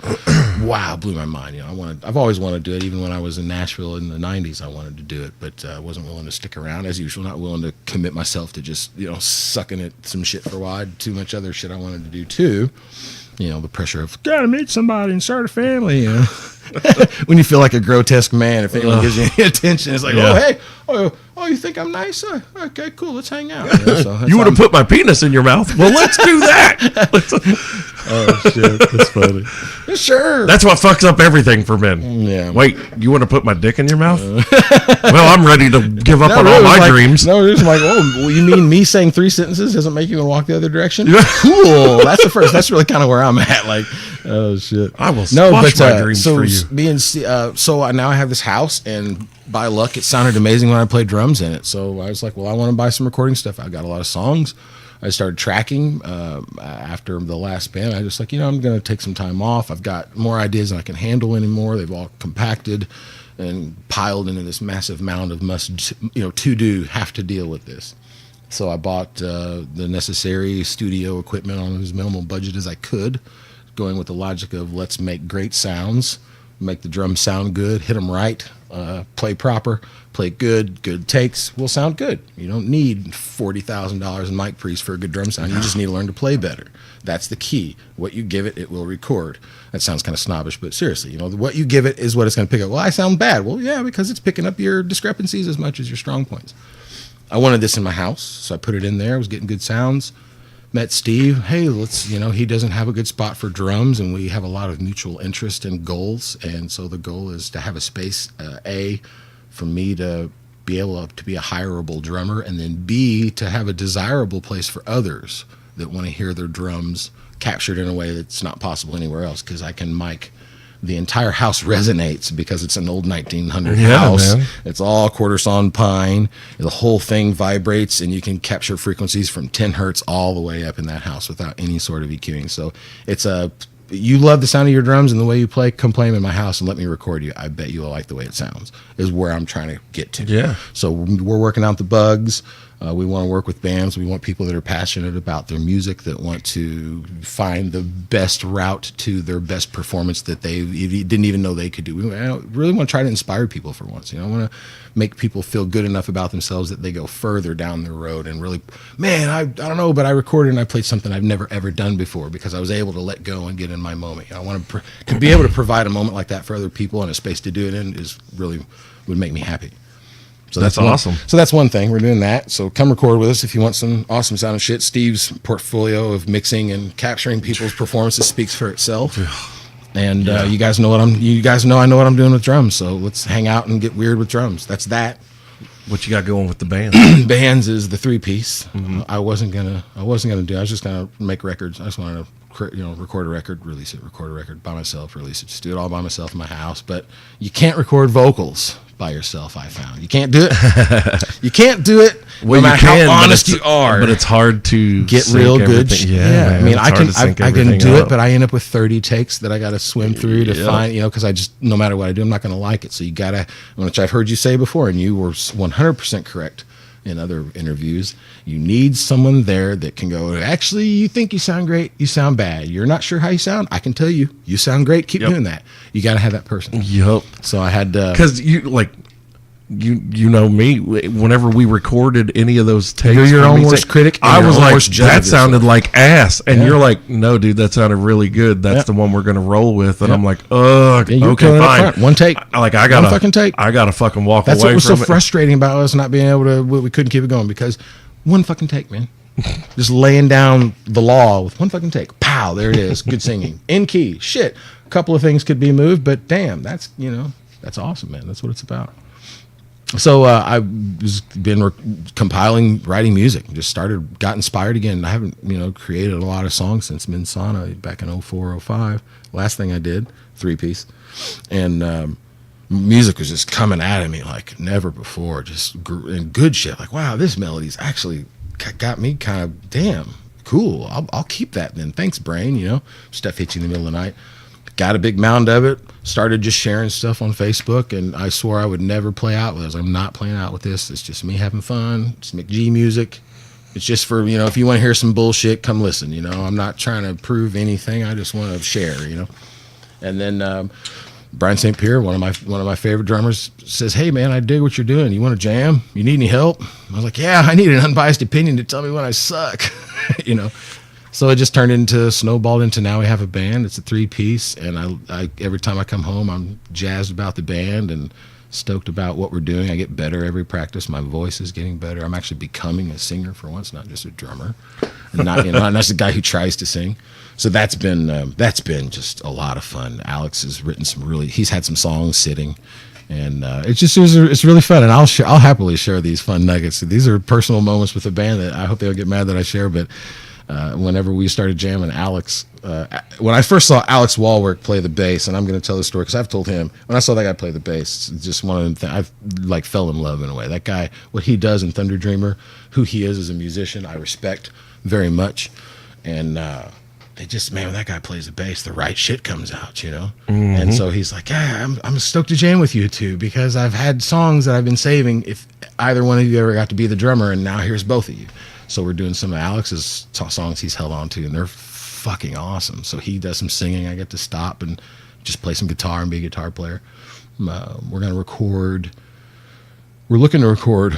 Speaker 4: Wow, blew my mind. You know, I've always wanted to do it. Even when I was in Nashville in the 90s, I wanted to do it, but wasn't willing to stick around as usual, not willing to commit myself to just, you know, sucking at some shit for a while. Too much other shit I wanted to do too. You know, the pressure of gotta meet somebody and start a family, you know. When you feel like a grotesque man, if anyone gives you any attention, it's like, oh, you think I'm nice? Okay, cool, let's hang out. You know, so
Speaker 3: you would have put my penis in your mouth. Well, let's do that. Oh shit, that's funny.
Speaker 4: Sure.
Speaker 3: That's what fucks up everything for men.
Speaker 4: Yeah.
Speaker 3: Wait, you want to put my dick in your mouth? Well, I'm ready to give up on
Speaker 4: really,
Speaker 3: all my
Speaker 4: like,
Speaker 3: dreams.
Speaker 4: No, it's like, oh, well, you mean me saying 3 sentences doesn't make you want to walk the other direction? Cool. That's the first. That's really kind of where I'm at. Like, oh shit.
Speaker 3: I will squash my dreams
Speaker 4: so
Speaker 3: for you.
Speaker 4: Now I have this house, and by luck, it sounded amazing when I played drums in it. So I was like, well, I want to buy some recording stuff. I got a lot of songs. I started tracking after the last band. I just like, I'm going to take some time off. I've got more ideas than I can handle anymore. They've all compacted and piled into this massive mound of have to deal with this. So I bought the necessary studio equipment on as minimal budget as I could, going with the logic of let's make great sounds, make the drums sound good, hit them right, play proper, play good takes will sound good. You don't need $40,000 in mic pre's for a good drum sound. You just need to learn to play better. That's the key. What you give it, it will record. That sounds kind of snobbish, but seriously, what you give it is what it's going to pick up. Well, I sound bad. Well, yeah, because it's picking up your discrepancies as much as your strong points. I wanted this in my house, so I put it in there. I was getting good sounds. Met Steve. Hey, let's, he doesn't have a good spot for drums, and we have a lot of mutual interest and goals. And so the goal is to have a space, A, for me to be able to be a hireable drummer, and then B, to have a desirable place for others that want to hear their drums captured in a way that's not possible anywhere else, because I can mic. The entire house resonates because it's an old 1900 house. Man. It's all quarter sawn pine. The whole thing vibrates, and you can capture frequencies from 10 hertz all the way up in that house without any sort of EQing. So you love the sound of your drums and the way you play, come play them in my house and let me record you. I bet you'll like the way it sounds, is where I'm trying to get to. Yeah. So we're working out the bugs. We want to work with bands. We want people that are passionate about their music, that want to find the best route to their best performance that they didn't even know they could do. We really want to try to inspire people for once. I want to make people feel good enough about themselves that they go further down the road and really, man, I don't know, but I recorded and I played something I've never ever done before because I was able to let go and get in my moment. I want to be able to provide a moment like that for other people and a space to do it in would make me happy. So that's awesome. So that's one thing. We're doing that. So come record with us if you want some awesome sounding shit. Steve's portfolio of mixing and capturing people's performances speaks for itself. And you guys know I know what I'm doing with drums. So let's hang out and get weird with drums. That's that.
Speaker 3: What you got going with the band?
Speaker 4: Bands is the 3-piece. Mm-hmm. I wasn't gonna do. I was just gonna make records. I just wanted to record a record, release it, record a record by myself, release it, just do it all by myself in my house. But you can't record vocals by yourself. I found you can't do it. You can't do it.
Speaker 3: Well,
Speaker 4: no matter how honest you are,
Speaker 3: but it's hard to
Speaker 4: get real good.
Speaker 3: Yeah,
Speaker 4: I mean, I can do it, but I end up with 30 takes that I got to swim through to find. Because I just, no matter what I do, I'm not going to like it. So you gotta, which I've heard you say before, and you were 100% correct in other interviews. You need someone there that can go, actually, you think you sound great, you sound bad. You're not sure how you sound. I can tell you, you sound great. Keep doing that. You got to have that person.
Speaker 3: Yep.
Speaker 4: So I had to,
Speaker 3: because you know me. Whenever we recorded any of those takes,
Speaker 4: you're your own worst critic.
Speaker 3: I was like, that sounded like ass, and you're like, no, dude, that sounded really good. That's the one we're gonna roll with. And I'm like, okay, fine.
Speaker 4: One take.
Speaker 3: I gotta fucking take. I gotta fucking walk away.
Speaker 4: That's what was so frustrating about us not being able to. We couldn't keep it going because one fucking take, man. Just laying down the law with one fucking take. Pow, there it is. Good singing in key. Shit, a couple of things could be moved, but damn, that's awesome, man. That's what it's about. So I've been compiling, writing music. Just got inspired again. I haven't, created a lot of songs since Minsana back in 04, 05. Last thing I did, 3-piece. And music was just coming at me like never before. Just and good shit. Like, wow, this melody's actually got me kind of, damn, cool. I'll keep that then. Thanks, brain. Stuff hits you in the middle of the night. Got a big mound of it, started just sharing stuff on Facebook, and I swore I would never play out with this. I'm not playing out with this. It's just me having fun. It's McG music. It's just for, if you want to hear some bullshit, come listen. I'm not trying to prove anything. I just want to share, And then Brian St. Pierre, one of my favorite drummers, says, hey, man, I dig what you're doing. You want to jam? You need any help? I was like, yeah, I need an unbiased opinion to tell me when I suck, So it just snowballed into now we have a band. It's a 3-piece, and I every time I come home, I'm jazzed about the band and Stoked about what we're doing. I get better every practice. My voice is getting better. I'm actually becoming a singer for once, not just a drummer, and not not just a guy who tries to sing. So that's been just a lot of fun. Alex has written he's had some songs sitting, and it's really fun. And I'll happily share these fun nuggets. These are personal moments with the band that I hope they'll get mad that I share. But whenever we started jamming, Alex, when I first saw Alex Wallwork play the bass, and I'm going to tell the story because I've told him when I saw that guy play the bass, it's just one of the things I fell in love in a way. That guy, what he does in Thunder Dreamer, who he is as a musician, I respect very much, and. When that guy plays the bass, the right shit comes out, And so he's like, yeah, I'm stoked to jam with you two because I've had songs that I've been saving if either one of you ever got to be the drummer, and now here's both of you. So we're doing some of Alex's songs he's held on to, and they're fucking awesome. So he does some singing. I get to stop and just play some guitar and be a guitar player. We're looking to record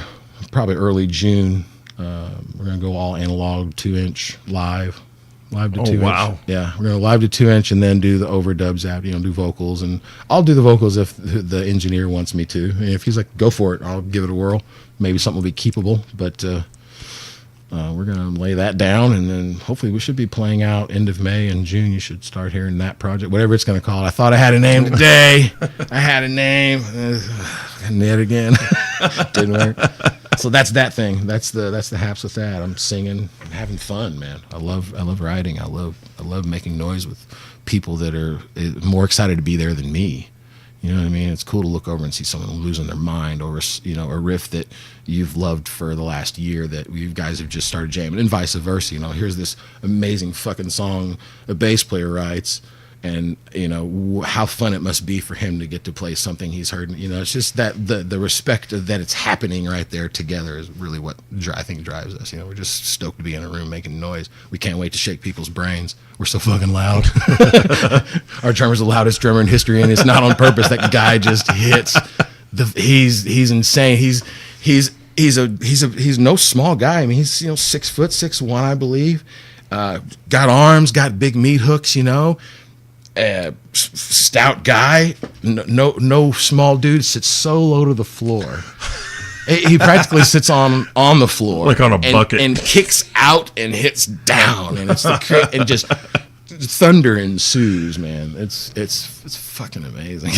Speaker 4: probably early June. We're going to go all analog 2-inch live to 2-inch.
Speaker 3: Wow.
Speaker 4: Yeah, we're going to live to 2-inch and then do the overdubs out, do vocals. And I'll do the vocals if the engineer wants me to. And if he's like, go for it, I'll give it a whirl. Maybe something will be keepable. But we're going to lay that down, and then hopefully we should be playing out end of May and June. You should start hearing that project, whatever it's going to call it. I thought I had a name today. I had a name. Yet again. Didn't work. So that's that thing. That's the haps with that. I'm singing, I'm having fun, man. I love writing. I love making noise with people that are more excited to be there than me. You know what I mean? It's cool to look over and see someone losing their mind over a riff that you've loved for the last year that you guys have just started jamming, and vice versa. Here's this amazing fucking song a bass player writes, and how fun it must be for him to get to play something he's heard. It's just that the respect of that it's happening right there together is really what I think drives us. We're just stoked to be in a room making noise. We can't wait to shake people's brains. We're so fucking loud. Our drummer's the loudest drummer in history, and it's not on purpose. That guy just hits. He's insane. He's no small guy. I mean, he's 6 foot 6'1", I believe. Got arms, got big meat hooks. Stout guy, no small dude, sits so low to the floor. He practically sits on the floor,
Speaker 3: like on a bucket,
Speaker 4: and kicks out and hits down, and and just thunder ensues, man. It's fucking amazing.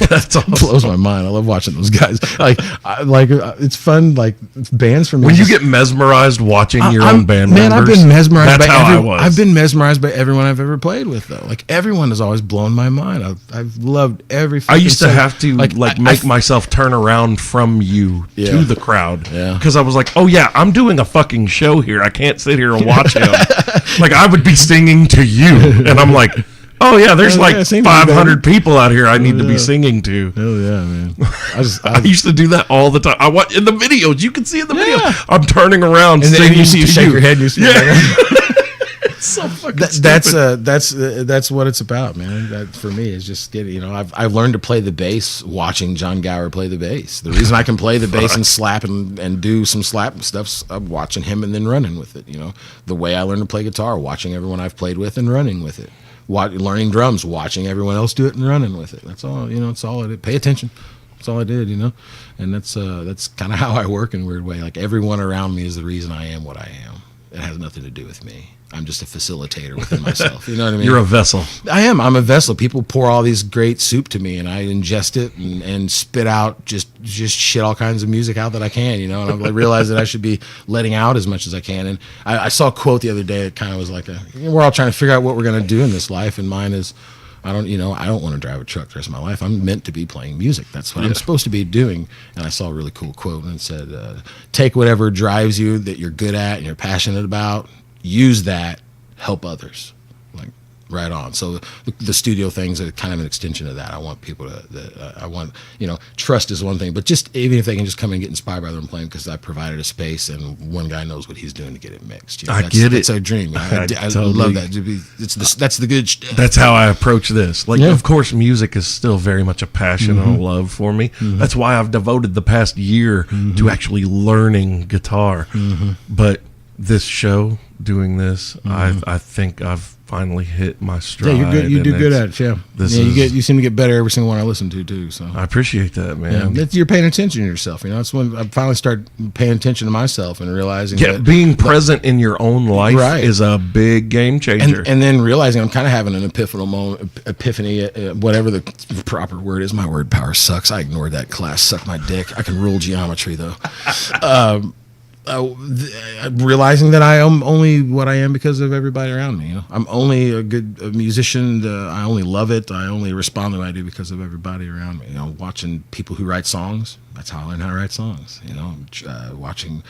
Speaker 3: That's awesome.
Speaker 4: It blows my mind. I love watching those guys. It's fun. Like bands for me.
Speaker 3: When you get mesmerized watching your own band members,
Speaker 4: I've been mesmerized.
Speaker 3: That's how I was.
Speaker 4: I've been mesmerized by everyone I've ever played with, though. Like everyone has always blown my mind. I've loved every.
Speaker 3: I used to have to make myself turn around from you to the crowd, because I was like, oh yeah, I'm doing a fucking show here. I can't sit here and watch him. Like I would be singing to you, and I'm like, oh yeah, there's 500 people out here I need to be singing to.
Speaker 4: Hell yeah, man.
Speaker 3: I used to do that all the time. I watch in the videos. You can see in the video. I'm turning around,
Speaker 4: and
Speaker 3: singing.
Speaker 4: You see you shake your head. And you see
Speaker 3: It's so fucking stupid.
Speaker 4: That's what it's about, man. That for me is just getting. I've learned to play the bass watching John Gower play the bass. The reason I can play the bass and slap and do some slap stuff, I'm watching him and then running with it. The way I learned to play guitar, watching everyone I've played with and running with it. Learning drums, watching everyone else do it and running with it. That's all. It's all I did. Pay attention. That's all I did. And that's kind of how I work in a weird way. Like everyone around me is the reason I am what I am. It has nothing to do with me. I'm just a facilitator within myself. You know what I mean?
Speaker 3: You're a vessel.
Speaker 4: I am. I'm a vessel. People pour all these great soup to me, and I ingest it and spit out just shit all kinds of music out that I can. And I realize that I should be letting out as much as I can. And I saw a quote the other day. It kind of was like, we're all trying to figure out what we're going to do in this life, and mine is, I don't want to drive a truck the rest of my life. I'm meant to be playing music. That's what I'm supposed to be doing. And I saw a really cool quote, and it said, take whatever drives you that you're good at and you're passionate about, use that, help others. Like, right on. So the studio things are kind of an extension of that. I want people trust is one thing, but just even if they can just come and get inspired by them playing, because I provided a space and one guy knows what he's doing to get it mixed.
Speaker 3: I get it.
Speaker 4: It's a dream. I totally love that. That's the good shit.
Speaker 3: That's how I approach this. Of course, music is still very much a passion and a love for me. Mm-hmm. That's why I've devoted the past year to actually learning guitar. Mm-hmm. But this show, doing this, I think I've finally hit my stride.
Speaker 4: Yeah, you're good. You
Speaker 3: and
Speaker 4: do good at it. Yeah,
Speaker 3: this
Speaker 4: you seem to get better every single one I listen to too. So
Speaker 3: I appreciate that, man.
Speaker 4: you're paying attention to yourself. That's when I finally started paying attention to myself and realizing that
Speaker 3: being present in your own life is a big game changer.
Speaker 4: And then realizing I'm kind of having an epiphany, whatever the proper word is. My word power sucks. I ignored that class. Suck my dick. I can rule geometry though. Realizing that I am only what I am because of everybody around me. I'm only a good musician. I only love it. I only respond the way I do because of everybody around me. Watching people who write songs. That's how I learned how to write songs. Watching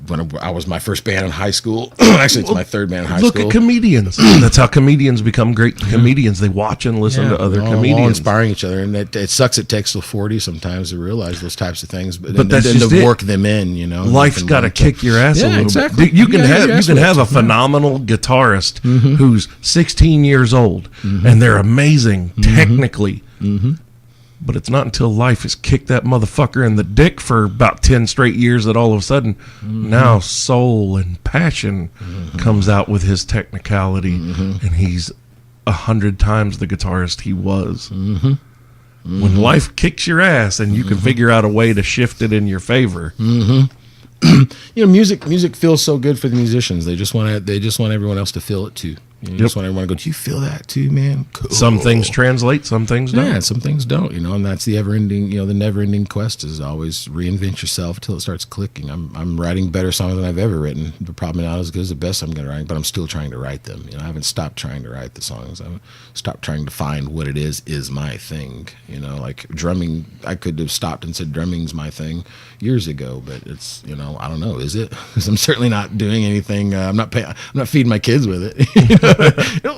Speaker 4: when I was my first band in high school. Actually, it's my third band in high school.
Speaker 3: Look at comedians. That's how comedians become great comedians. They watch and listen to other comedians,
Speaker 4: all inspiring each other. And it sucks. It takes till 40 sometimes to realize those types of things, but
Speaker 3: that's
Speaker 4: then
Speaker 3: just
Speaker 4: to work them in.
Speaker 3: Life's got to kick your ass a little
Speaker 4: exactly.
Speaker 3: bit. You can have a phenomenal guitarist who's 16 years old, and they're amazing technically. But it's not until life has kicked that motherfucker in the dick for about 10 straight years that all of a sudden now soul and passion comes out with his technicality, and he's 100 times the guitarist he was. When life kicks your ass and you can figure out a way to shift it in your favor.
Speaker 4: Music feels so good for the musicians. They just want everyone else to feel it too. You just want everyone to go, do you feel that too, man? Cool.
Speaker 3: Some things translate, some things don't.
Speaker 4: Yeah, some things don't, and that's the the never-ending quest is always reinvent yourself until it starts clicking. I'm writing better songs than I've ever written, but probably not as good as the best I'm going to write, but I'm still trying to write them. I haven't stopped trying to write the songs. I haven't stopped trying to find what it is my thing. Like drumming, I could have stopped and said drumming's my thing years ago, but it's, I don't know, is it? Because I'm certainly not doing anything. I'm not feeding my kids with it.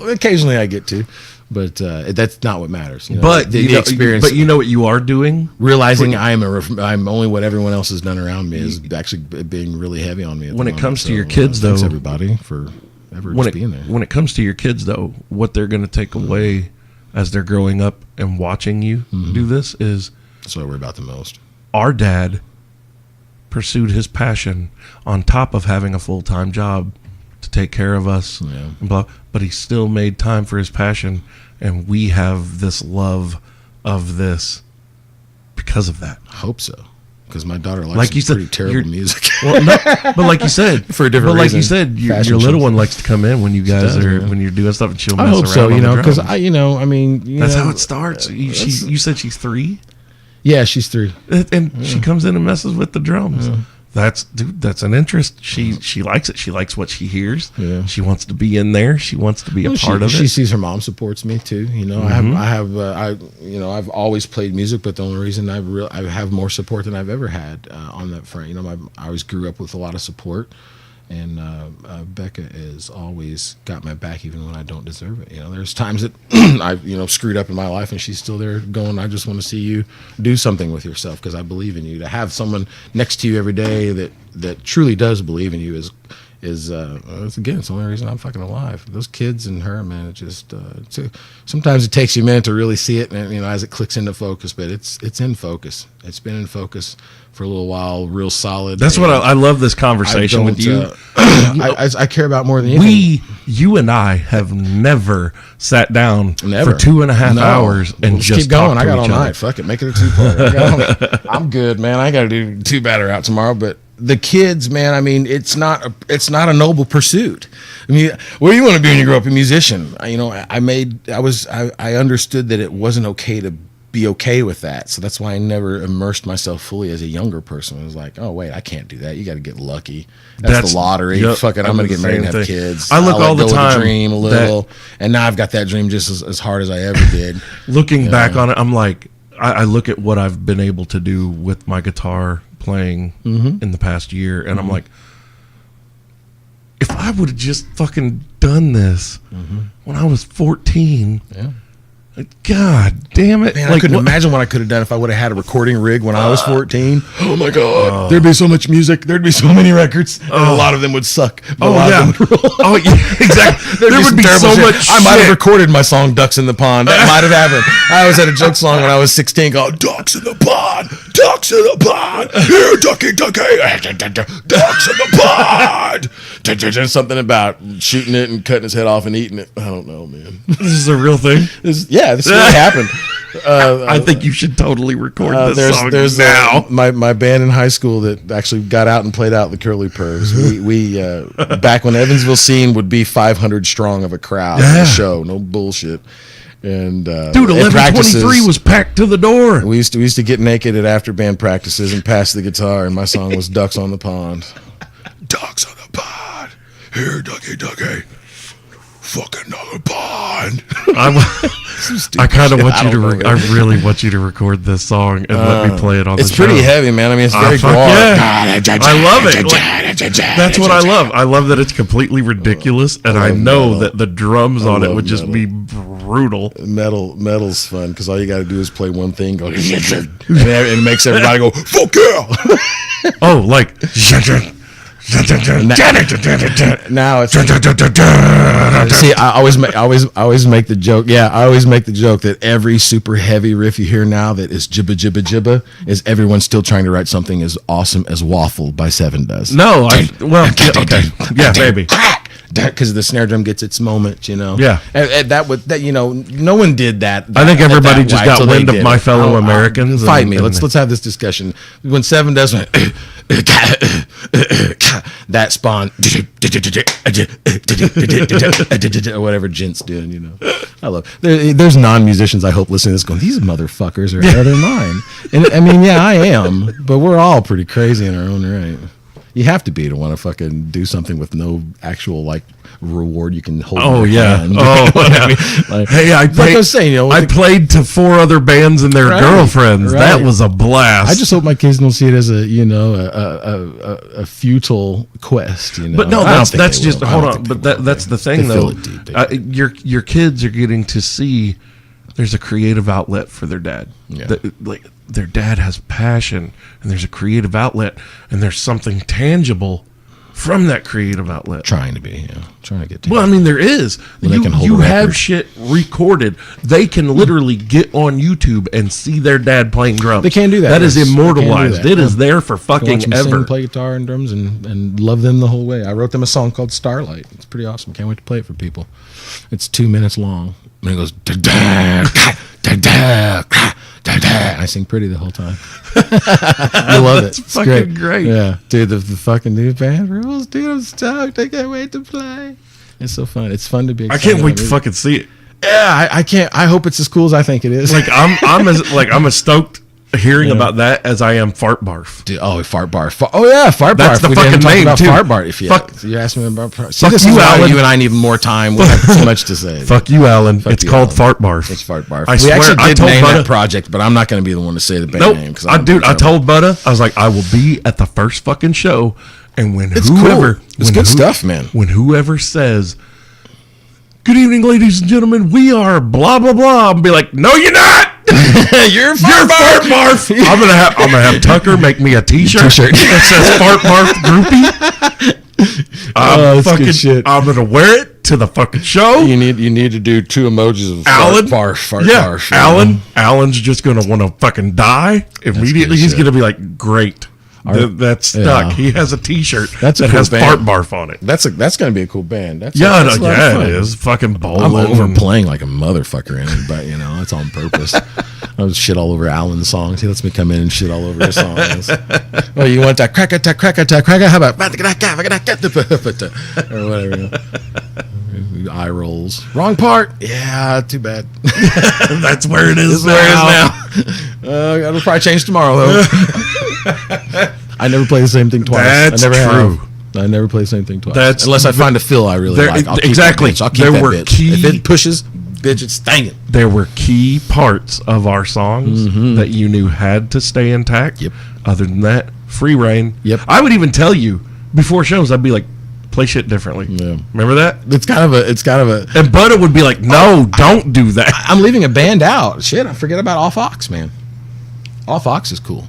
Speaker 4: Occasionally I get to, but that's not what matters.
Speaker 3: But the experience. But you know what you are doing?
Speaker 4: Realizing I'm only what everyone else has done around me is actually being really heavy on me.
Speaker 3: When it comes to your kids, though,
Speaker 4: thanks everybody for ever just being there.
Speaker 3: When it comes to your kids, though, what they're going to take away as they're growing up and watching you do this is
Speaker 4: that's what I worry about the most.
Speaker 3: Our dad pursued his passion on top of having a full-time job to take care of us, and blah, but he still made time for his passion, and we have this love of this because of that.
Speaker 4: I hope so, because my daughter likes pretty terrible music.
Speaker 3: Well, no, but like you said,
Speaker 4: for a different reason.
Speaker 3: Like you said, your little one likes to come in when you guys when you're doing stuff, and she'll mess
Speaker 4: I hope
Speaker 3: around.
Speaker 4: So, because
Speaker 3: that's how it starts. You said she's 3.
Speaker 4: Yeah, she's 3,
Speaker 3: and she comes in and messes with the drums. Yeah. That's an interest. She likes it. She likes what she hears. Yeah. She wants to be in there. She wants to be a part of it.
Speaker 4: She sees her mom supports me too. I've always played music, but the only reason I have more support than I've ever had on that front. I always grew up with a lot of support, and Becca has always got my back even when I don't deserve it. There's times that I've screwed up in my life, and she's still there going, I just want to see you do something with yourself because I believe in you. To have someone next to you every day that truly does believe in you is it's the only reason I'm fucking alive. Those kids and her, man, it just sometimes it takes you a minute to really see it, and as it clicks into focus, but it's in focus. It's been in focus for a little while, real solid.
Speaker 3: That's what I love this conversation with you.
Speaker 4: I care about more than anything.
Speaker 3: You and I have never sat down for 2.5 hours and just
Speaker 4: keep going.
Speaker 3: I
Speaker 4: got all night. Fuck it, make it a 2-part. I'm good, man. I got to do 2 batter out tomorrow, but the kids, man, it's not a noble pursuit. What do you want to be when you grow up? A musician. I understood that it wasn't okay to be okay with that. So that's why I never immersed myself fully as a younger person. It was like, oh wait, I can't do that. You got to get lucky. That's the lottery.
Speaker 3: Yep,
Speaker 4: fuck it, I'm gonna get married and have kids.
Speaker 3: I look all the time.
Speaker 4: Dream a little, and now I've got that dream just as hard as I ever did.
Speaker 3: Looking back on it, I'm like, I look at what I've been able to do with my guitar playing in the past year, and I'm like, if I would have just fucking done this when I was 14. Yeah. God damn it.
Speaker 4: Man, I couldn't imagine what I could have done if I would have had a recording rig when I was 14. Oh my God. There'd be so much music. There'd be so many records. And a lot of them would suck.
Speaker 3: Yeah, exactly. There would be so much shit.
Speaker 4: I might have recorded my song Ducks in the Pond. That might have happened. I always had a joke song when I was 16 called Ducks in the Pond. ducks in the pond. Here, ducky, ducky. Ducks in the pond. Something about shooting it and cutting his head off and eating it. I don't know, man.
Speaker 3: This is a real thing.
Speaker 4: This really happened.
Speaker 3: I think you should totally record this song
Speaker 4: there's
Speaker 3: now.
Speaker 4: My band in high school that actually got out and played out the Curly Pervs. We back when Evansville scene would be 500 strong of a crowd at the show, no bullshit. And
Speaker 3: Dude, 1123 was packed to the door.
Speaker 4: We used to get naked at after band practices and pass the guitar, and my song was "Ducks on the Pond." Ducks on the pond, here, ducky, ducky. Fucking another pond.
Speaker 3: I kind of want you to. I really want you to record this song and let me play it on the show.
Speaker 4: It's pretty heavy, man. I mean, it's very
Speaker 3: fuck
Speaker 4: broad.
Speaker 3: yeah. I love it. Like, that's what I love. I love that it's completely ridiculous, and I know
Speaker 4: metal.
Speaker 3: that the drums on it would just
Speaker 4: metal.
Speaker 3: be brutal.
Speaker 4: Metal's fun because all you got to do is play one thing, go, and it makes everybody go, "Fuck yeah!"
Speaker 3: Oh, like.
Speaker 4: Now it's see. I always make the joke. Yeah, I always make the joke that every super heavy riff you hear now that is jibba jibba jibba is everyone still trying to write something as awesome as Waffle by Seven does.
Speaker 3: No, okay, yeah, maybe.
Speaker 4: Because the snare drum gets its moment, you know.
Speaker 3: Yeah,
Speaker 4: and that you know, no one did that.
Speaker 3: I think everybody just got wind of My
Speaker 4: it.
Speaker 3: Fellow Americans.
Speaker 4: Fight me. Let's have this discussion. When Seven does that spawn or whatever gents doing, you know. I love. There's non-musicians I hope listening to this going, these motherfuckers are out of their mind. And I mean, yeah, I am, but we're all pretty crazy in our own right. You have to be to want to fucking do something with no actual like reward you can hold.
Speaker 3: Oh
Speaker 4: in your
Speaker 3: yeah.
Speaker 4: hand.
Speaker 3: Oh yeah.
Speaker 4: I mean? Like,
Speaker 3: hey, I
Speaker 4: was saying, you know,
Speaker 3: I played to 4 other bands and their girlfriends.
Speaker 4: Right.
Speaker 3: That was a blast.
Speaker 4: I just hope my kids don't see it as a futile quest. You know,
Speaker 3: but no, that's just
Speaker 4: will.
Speaker 3: hold on. But that's the thing,
Speaker 4: They
Speaker 3: though.
Speaker 4: feel it deep,
Speaker 3: Your kids are getting to see there's a creative outlet for their dad.
Speaker 4: Yeah.
Speaker 3: Like their dad has passion, and there's a creative outlet, and there's something tangible from that creative outlet.
Speaker 4: Trying to get to.
Speaker 3: Well, I mean, there is.
Speaker 4: Well, they can hold
Speaker 3: You
Speaker 4: a
Speaker 3: have
Speaker 4: record.
Speaker 3: shit recorded. They can literally get on YouTube and see their dad playing drums.
Speaker 4: They can do that.
Speaker 3: That is
Speaker 4: yes.
Speaker 3: immortalized.
Speaker 4: They can do that.
Speaker 3: It is there for
Speaker 4: You can watch
Speaker 3: fucking
Speaker 4: them
Speaker 3: ever.
Speaker 4: sing, play guitar and drums, and love them the whole way. I wrote them a song called Starlight. It's pretty awesome. Can't wait to play it for people. It's 2 minutes long, and it goes da-da, da-da, da-da. I sing pretty the whole time. You love it. It's
Speaker 3: fucking great.
Speaker 4: Yeah, dude, the fucking new band rules, dude. I'm stoked. I can't wait to play. It's so fun. It's fun to be.
Speaker 3: I
Speaker 4: excited
Speaker 3: can't wait
Speaker 4: about
Speaker 3: to
Speaker 4: it.
Speaker 3: fucking see it.
Speaker 4: Yeah, I can't. I hope it's as cool as I think it is.
Speaker 3: Like I'm as stoked hearing about that as I am Fart Barf.
Speaker 4: Dude, Fart Barf. Oh yeah, Fart
Speaker 3: That's
Speaker 4: Barf.
Speaker 3: the
Speaker 4: We
Speaker 3: fucking
Speaker 4: didn't talk
Speaker 3: name,
Speaker 4: about
Speaker 3: too.
Speaker 4: Fart Barf. If you,
Speaker 3: Fuck-
Speaker 4: you asked me about Fart.
Speaker 3: Fuck
Speaker 4: this
Speaker 3: you,
Speaker 4: is why
Speaker 3: Alan.
Speaker 4: you and I need more time. We have too much to say.
Speaker 3: Fuck you, Alan. It's
Speaker 4: you,
Speaker 3: called
Speaker 4: Alan.
Speaker 3: Fart Barf.
Speaker 4: It's Fart Barf.
Speaker 3: I
Speaker 4: We
Speaker 3: swear,
Speaker 4: actually
Speaker 3: I
Speaker 4: did
Speaker 3: told
Speaker 4: name
Speaker 3: Butta-
Speaker 4: that project, but I'm not going to be the one to say the band
Speaker 3: Nope.
Speaker 4: name.
Speaker 3: I told Butta, I was like, I will be at the first fucking show, and when
Speaker 4: It's
Speaker 3: whoever,
Speaker 4: cool. It's
Speaker 3: when
Speaker 4: good stuff, man.
Speaker 3: When whoever says, "Good evening, ladies and gentlemen, we are blah blah blah," I'll be like, "No, you're not.
Speaker 4: You're
Speaker 3: You're Fart Barf." I'm gonna have Tucker make me a T-shirt that says Fart Barf Groupie.
Speaker 4: that's good shit.
Speaker 3: I'm gonna wear it to the fucking show.
Speaker 4: You need to do 2 emojis of
Speaker 3: Alan,
Speaker 4: Fart
Speaker 3: yeah,
Speaker 4: Barf.
Speaker 3: Alan's just gonna want to fucking die immediately.
Speaker 4: good
Speaker 3: He's
Speaker 4: shit.
Speaker 3: gonna be like, "Great, that's stuck."
Speaker 4: Yeah.
Speaker 3: He has a T-shirt
Speaker 4: That's a
Speaker 3: that
Speaker 4: cool
Speaker 3: has
Speaker 4: band.
Speaker 3: Fart Barf on it.
Speaker 4: That's going to be a cool band. That's
Speaker 3: Yeah,
Speaker 4: that's a lot of
Speaker 3: yeah,
Speaker 4: fun.
Speaker 3: it is fucking bowling.
Speaker 4: I'm overplaying like a motherfucker in it, but you know, that's on purpose. I was shit all over Alan's songs. He lets me come in and shit all over his songs. Well, you want that crack attack? How about or whatever? You know. Eye rolls. Wrong part. Yeah, too bad.
Speaker 3: That's where it is.
Speaker 4: This is where it is now. It'll probably change tomorrow though. I never play the same thing twice.
Speaker 3: That's
Speaker 4: I never
Speaker 3: true.
Speaker 4: have. I never play the same thing twice.
Speaker 3: That's-
Speaker 4: unless I find a fill I really
Speaker 3: There-
Speaker 4: like. I'll keep
Speaker 3: exactly.
Speaker 4: That bitch. I'll keep
Speaker 3: There
Speaker 4: that
Speaker 3: were
Speaker 4: bitch.
Speaker 3: key-
Speaker 4: If it pushes, bitch, it's staying.
Speaker 3: There were key parts of our songs that you knew had to stay intact.
Speaker 4: Yep.
Speaker 3: Other than that, free reign.
Speaker 4: Yep.
Speaker 3: I would even tell you before shows, I'd be like, play shit differently.
Speaker 4: Yeah.
Speaker 3: Remember that?
Speaker 4: It's kind of a.
Speaker 3: And Butta would be like, no, don't do that.
Speaker 4: I'm leaving a band out. Shit, I forget about Off Ox, man. Off Ox is cool.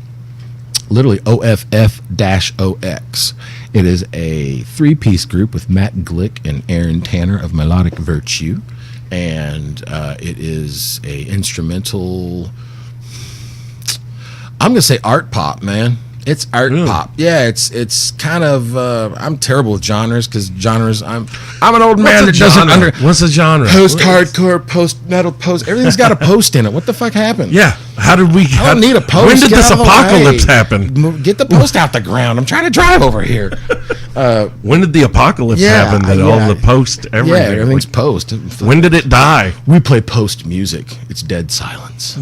Speaker 4: Literally OFF-OX. It is a 3-piece group with Matt Glick and Aaron Tanner of Melodic Virtue, and it is a instrumental. I'm gonna say art pop, man. It's art pop. Yeah, it's kind of. I'm terrible with genres because genres. I'm an old man that doesn't
Speaker 3: What's a genre?
Speaker 4: Post-hardcore, post-metal, post. Everything's got a post in it. What the fuck happened?
Speaker 3: Yeah. How did we?
Speaker 4: I don't need a post.
Speaker 3: When did
Speaker 4: Get
Speaker 3: this
Speaker 4: out of the
Speaker 3: apocalypse
Speaker 4: way.
Speaker 3: happen?
Speaker 4: Get the post out the ground. I'm trying to drive over here.
Speaker 3: When did the apocalypse happen? That all the post everything.
Speaker 4: Yeah, everything's post.
Speaker 3: When did it die?
Speaker 4: We play post music. It's dead silence.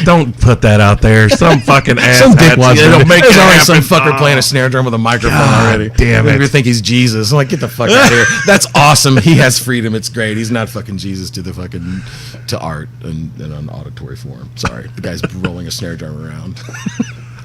Speaker 3: Don't put that out there. Some fucking ass.
Speaker 4: Some dick was.
Speaker 3: It'll make
Speaker 4: There's
Speaker 3: it
Speaker 4: already
Speaker 3: happen.
Speaker 4: some fucker playing a snare drum with a microphone
Speaker 3: God
Speaker 4: already.
Speaker 3: damn it.
Speaker 4: You think he's Jesus? I'm like, get the fuck out of here. That's awesome. He has freedom. It's great. He's not fucking Jesus to art and an auditory form. Sorry, the guy's rolling a snare drum around.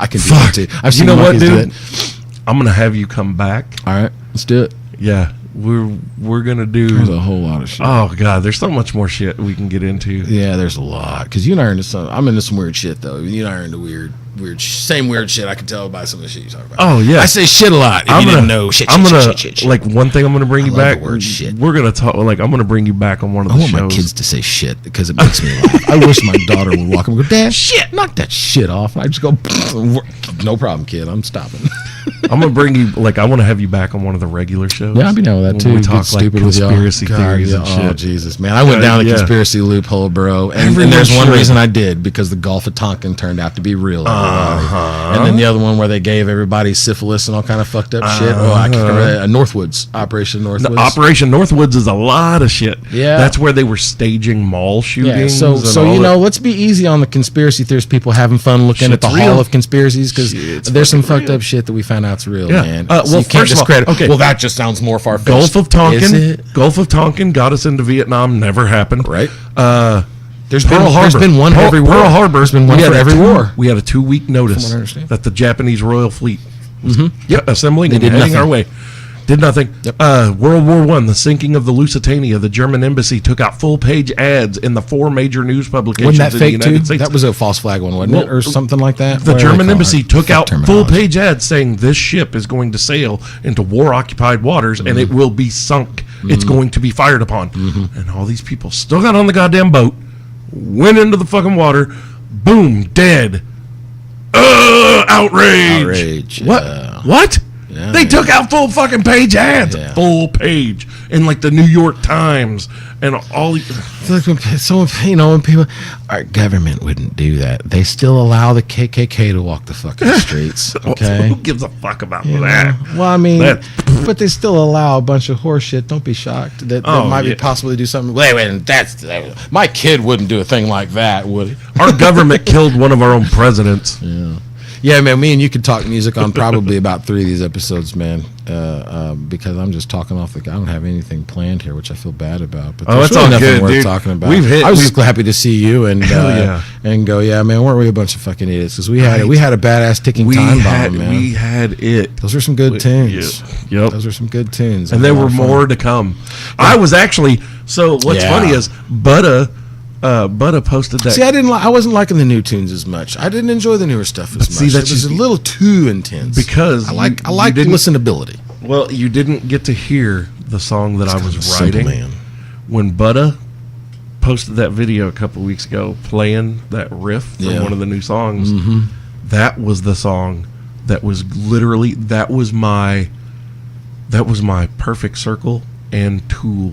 Speaker 4: I can do that too. I've seen
Speaker 3: what,
Speaker 4: monkeys do
Speaker 3: dude?
Speaker 4: it.
Speaker 3: I'm gonna have you come back.
Speaker 4: All right, let's do it.
Speaker 3: Yeah, we're gonna do.
Speaker 4: There's a whole lot of shit.
Speaker 3: Oh god, there's so much more shit we can get into.
Speaker 4: Yeah, there's a lot. Because you and I are into some. I'm into some weird shit though. You and I are into weird same weird shit. I can tell by some of the shit you talk about.
Speaker 3: Oh yeah,
Speaker 4: I say shit a lot. If you didn't know shit.
Speaker 3: Like one thing I'm gonna bring you
Speaker 4: love
Speaker 3: back.
Speaker 4: the word shit.
Speaker 3: We're gonna talk. Like I'm gonna bring you back on one of
Speaker 4: I
Speaker 3: the
Speaker 4: want
Speaker 3: shows.
Speaker 4: my kids to say shit because it makes me laugh. I wish my daughter would walk up and go, Dad, shit, knock that shit off. And I just go, no problem, kid. I'm stopping.
Speaker 3: I'm gonna bring you. Like I want to have you back on one of the regular shows.
Speaker 4: Yeah, I'll be down with that too.
Speaker 3: We
Speaker 4: Get
Speaker 3: talk like
Speaker 4: stupid with y'all.
Speaker 3: conspiracy theories and
Speaker 4: Oh
Speaker 3: shit.
Speaker 4: Jesus, man! I went down a conspiracy loophole, bro. And there's one reason I did because the Gulf of Tonkin turned out to be real. And then the other one where they gave everybody syphilis and all kind of fucked up shit. Oh, I can't remember. Northwoods, Operation Northwoods.
Speaker 3: Operation Northwoods is a lot of shit.
Speaker 4: Yeah.
Speaker 3: That's where they were staging mall shootings.
Speaker 4: Yeah,
Speaker 3: and
Speaker 4: so
Speaker 3: all
Speaker 4: you know,
Speaker 3: that.
Speaker 4: let's be easy on the conspiracy theorists. People having fun looking at the
Speaker 3: Shit's
Speaker 4: hall
Speaker 3: real.
Speaker 4: of conspiracies because
Speaker 3: Shit's
Speaker 4: there's some
Speaker 3: fucking
Speaker 4: fucked
Speaker 3: real.
Speaker 4: up shit that we found out's real,
Speaker 3: Yeah.
Speaker 4: man.
Speaker 3: Well,
Speaker 4: So you can't
Speaker 3: first of all,
Speaker 4: discredit.
Speaker 3: okay.
Speaker 4: Well, that just sounds more far fetched.
Speaker 3: Gulf of Tonkin.
Speaker 4: Is it?
Speaker 3: Gulf of Tonkin got us into Vietnam. Never happened.
Speaker 4: Right.
Speaker 3: There's
Speaker 4: There's been one every war.
Speaker 3: Pearl Harbor.
Speaker 4: There's been one for every war.
Speaker 3: We had a 2-week notice
Speaker 4: From what I understand.
Speaker 3: that the Japanese Royal Fleet was assembling
Speaker 4: They
Speaker 3: and
Speaker 4: did
Speaker 3: heading
Speaker 4: nothing.
Speaker 3: our way. Did nothing.
Speaker 4: Yep.
Speaker 3: World War I, the sinking of the Lusitania. The German embassy took out full-page ads in the 4 major news publications
Speaker 4: Wasn't that
Speaker 3: in
Speaker 4: fake
Speaker 3: the
Speaker 4: too?
Speaker 3: United States.
Speaker 4: That was a false flag one, wasn't it, or something like that?
Speaker 3: The
Speaker 4: What do they
Speaker 3: German
Speaker 4: call
Speaker 3: embassy
Speaker 4: it?
Speaker 3: took
Speaker 4: Fuck
Speaker 3: out
Speaker 4: terminology.
Speaker 3: full-page ads saying this ship is going to sail into war-occupied waters and it will be sunk. It's going to be fired upon. And all these people still got on the goddamn boat, went into the fucking water, boom, dead. Outrage.
Speaker 4: Yeah.
Speaker 3: What?
Speaker 4: Yeah,
Speaker 3: They
Speaker 4: man.
Speaker 3: took out full fucking page ads.
Speaker 4: Yeah.
Speaker 3: Full page. In like the New York Times and all these.
Speaker 4: It's like when people, our government wouldn't do that. They still allow the KKK to walk the fucking streets. Okay.
Speaker 3: Who gives a fuck about
Speaker 4: You know?
Speaker 3: that?
Speaker 4: Well, I mean,
Speaker 3: That-
Speaker 4: but they still allow a bunch of horse shit. Don't be shocked that
Speaker 3: Oh,
Speaker 4: might
Speaker 3: yeah.
Speaker 4: be possibly do something. Wait, my kid wouldn't do a thing like that, would he?
Speaker 3: Our government killed one of our own presidents.
Speaker 4: Yeah, man. Me and you could talk music on probably about 3 of these episodes, man. Because I'm just talking off the. I don't have anything planned here, which I feel bad about. But
Speaker 3: Oh,
Speaker 4: there's
Speaker 3: it's
Speaker 4: really
Speaker 3: all
Speaker 4: nothing
Speaker 3: good,
Speaker 4: worth
Speaker 3: dude.
Speaker 4: talking about.
Speaker 3: We've
Speaker 4: I was just happy to see you and
Speaker 3: Hell yeah.
Speaker 4: and go, yeah, man. Weren't we a bunch of fucking idiots? Because we had a badass ticking time bomb, man.
Speaker 3: We had it.
Speaker 4: Those were some good tunes.
Speaker 3: Yep.
Speaker 4: Those were some good tunes.
Speaker 3: And there were more to come. I was actually what's
Speaker 4: Yeah.
Speaker 3: funny is Butta posted that.
Speaker 4: See, I wasn't liking the new tunes as much. I didn't enjoy the newer stuff as
Speaker 3: see,
Speaker 4: much.
Speaker 3: that's
Speaker 4: It was
Speaker 3: just-
Speaker 4: a little too intense.
Speaker 3: because
Speaker 4: I like
Speaker 3: you didn't-
Speaker 4: listenability.
Speaker 3: Well, you didn't get to hear the song that I was
Speaker 4: Simple
Speaker 3: writing
Speaker 4: man.
Speaker 3: when Butta posted that video a couple weeks ago, playing that riff from
Speaker 4: Yeah.
Speaker 3: one of the new songs. That was the song that was literally that was my perfect circle and Tool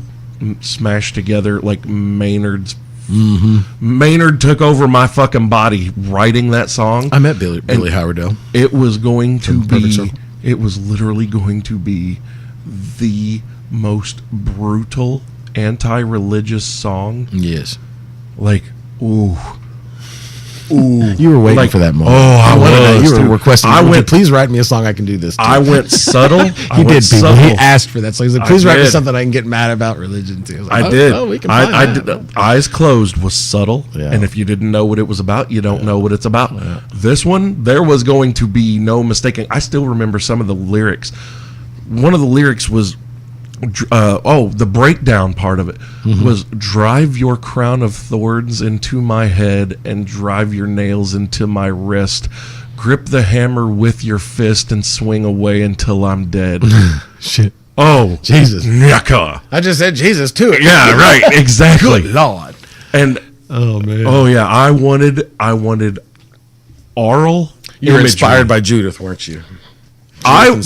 Speaker 3: smashed together like Maynard's. Maynard took over my fucking body writing that song.
Speaker 4: I met Billy Howardell.
Speaker 3: It was going to
Speaker 4: From Perfect
Speaker 3: be.
Speaker 4: Circle.
Speaker 3: It was literally going to be the most brutal anti-religious song.
Speaker 4: Yes.
Speaker 3: Like, ooh.
Speaker 4: You were waiting
Speaker 3: Like,
Speaker 4: for that moment.
Speaker 3: oh, I
Speaker 4: wanted that.
Speaker 3: was,
Speaker 4: You were
Speaker 3: dude.
Speaker 4: requesting.
Speaker 3: I
Speaker 4: "Would you
Speaker 3: went-
Speaker 4: please write me a song I can do this to?"
Speaker 3: I went subtle.
Speaker 4: He did, people. He asked for that. So he's like, "Please write me
Speaker 3: did.
Speaker 4: something I can get mad about religion to."
Speaker 3: I
Speaker 4: like,
Speaker 3: did.
Speaker 4: Oh, we can find
Speaker 3: I
Speaker 4: that.
Speaker 3: did. Eyes Closed was subtle,
Speaker 4: Yeah.
Speaker 3: and if you didn't know what it was about, you don't know what it's about. This one, there was going to be no mistaking. I still remember some of the lyrics. One of the lyrics was, the breakdown part of it was, "Drive your crown of thorns into my head and drive your nails into my wrist. Grip the hammer with your fist and swing away until I'm dead."
Speaker 4: Shit.
Speaker 3: Oh,
Speaker 4: Jesus.
Speaker 3: Nyaka.
Speaker 4: I just said Jesus too.
Speaker 3: Yeah, right. Exactly.
Speaker 4: Good Lord.
Speaker 3: And
Speaker 4: Oh man.
Speaker 3: oh yeah, I wanted aural
Speaker 4: You were
Speaker 3: imagery.
Speaker 4: inspired by Judith, weren't you?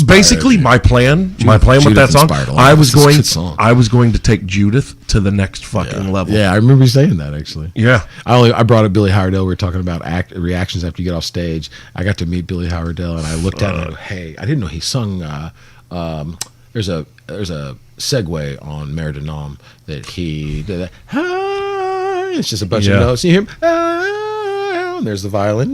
Speaker 3: Basically my plan with that song.
Speaker 4: inspired a lot.
Speaker 3: I was
Speaker 4: It's a
Speaker 3: going
Speaker 4: good song.
Speaker 3: I was going to take Judith to the next fucking level.
Speaker 4: Yeah, I remember you saying that actually.
Speaker 3: Yeah.
Speaker 4: I brought up Billy Howardell. We were talking about reactions after you get off stage. I got to meet Billy Howardell, and I looked at him and go, hey, I didn't know he sung. There's a segue on Mare de Nom that he did. That, it's just a bunch of notes. You hear him, and there's the violin,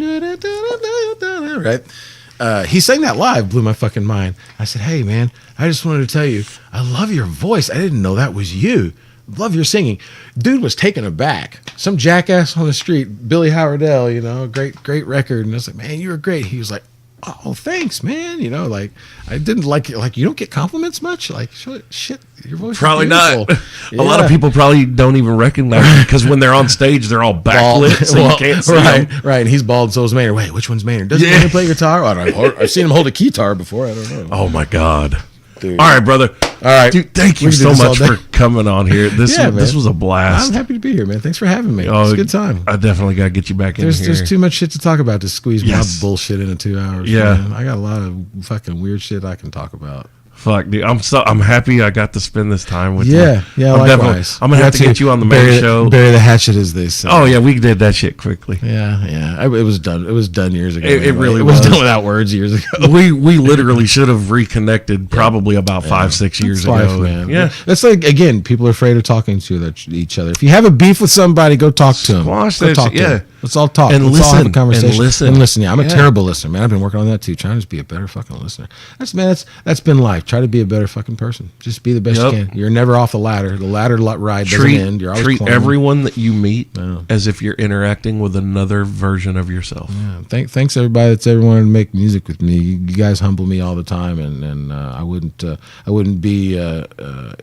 Speaker 4: right? He sang that live, blew my fucking mind. I said, hey, man, I just wanted to tell you, I love your voice. I didn't know that was you. Love your singing. Dude was taken aback. Some jackass on the street, Billy Howardell, great record. And I was like, man, you were great. He was like, oh, thanks, man. Like, I didn't like it. Like, you don't get compliments much? Like, shit, your voice
Speaker 3: Probably
Speaker 4: is beautiful.
Speaker 3: not.
Speaker 4: Yeah.
Speaker 3: A lot of people probably don't even recognize it because when they're on stage, they're all backlit, so you can't see them.
Speaker 4: Right. And he's bald, so is Maynard. Wait, which one's Maynard? Doesn't
Speaker 3: Yeah.
Speaker 4: Maynard play guitar? I don't know. I've seen him hold a guitar before. I don't know.
Speaker 3: Oh my God.
Speaker 4: Dude.
Speaker 3: All right, brother.
Speaker 4: All right.
Speaker 3: Dude, thank you
Speaker 4: We can do
Speaker 3: so
Speaker 4: this all
Speaker 3: much
Speaker 4: day.
Speaker 3: for coming on here. This
Speaker 4: Yeah,
Speaker 3: this
Speaker 4: man.
Speaker 3: was a blast.
Speaker 4: I'm happy to be here, man. Thanks for having me. It's a good time.
Speaker 3: I definitely got to get you back in
Speaker 4: There's
Speaker 3: here.
Speaker 4: too much shit to talk about to squeeze
Speaker 3: Yes.
Speaker 4: my bullshit into 2 hours.
Speaker 3: Yeah.
Speaker 4: Man. I got a lot of fucking weird shit I can talk about.
Speaker 3: Fuck, dude. I'm happy I got to spend this time with you.
Speaker 4: Yeah,
Speaker 3: I'm
Speaker 4: likewise.
Speaker 3: gonna have to get you on the main show.
Speaker 4: Bury the hatchet, as they say.
Speaker 3: Oh yeah, we did that shit quickly.
Speaker 4: Yeah. It was done. It was done years ago.
Speaker 3: It really
Speaker 4: It was
Speaker 3: was.
Speaker 4: done without words years ago.
Speaker 3: We literally should have reconnected probably about 5-6 years
Speaker 4: That's
Speaker 3: ago.
Speaker 4: life, man.
Speaker 3: Yeah.
Speaker 4: That's like, again, people are afraid of talking to each other. If you have a beef with somebody, go talk to them.
Speaker 3: Squash
Speaker 4: Go
Speaker 3: that
Speaker 4: talk
Speaker 3: shit,
Speaker 4: to
Speaker 3: yeah.
Speaker 4: them. Let's all talk.
Speaker 3: And
Speaker 4: Let's all have a
Speaker 3: listen,
Speaker 4: conversation.
Speaker 3: and listen.
Speaker 4: Yeah, I'm a
Speaker 3: Yeah.
Speaker 4: terrible listener, man. I've been working on that too. Trying to just be a better fucking listener. That's been life. Try to be a better fucking person. Just be the best
Speaker 3: Yep.
Speaker 4: you can. You're never off the ladder. The ladder ride doesn't
Speaker 3: Treat
Speaker 4: end. You're always
Speaker 3: treat
Speaker 4: climbing.
Speaker 3: everyone that you meet
Speaker 4: Yeah.
Speaker 3: as if you're interacting with another version of yourself.
Speaker 4: Yeah. Thanks everybody that's ever wanted to make music with me. You guys humble me all the time, and I wouldn't be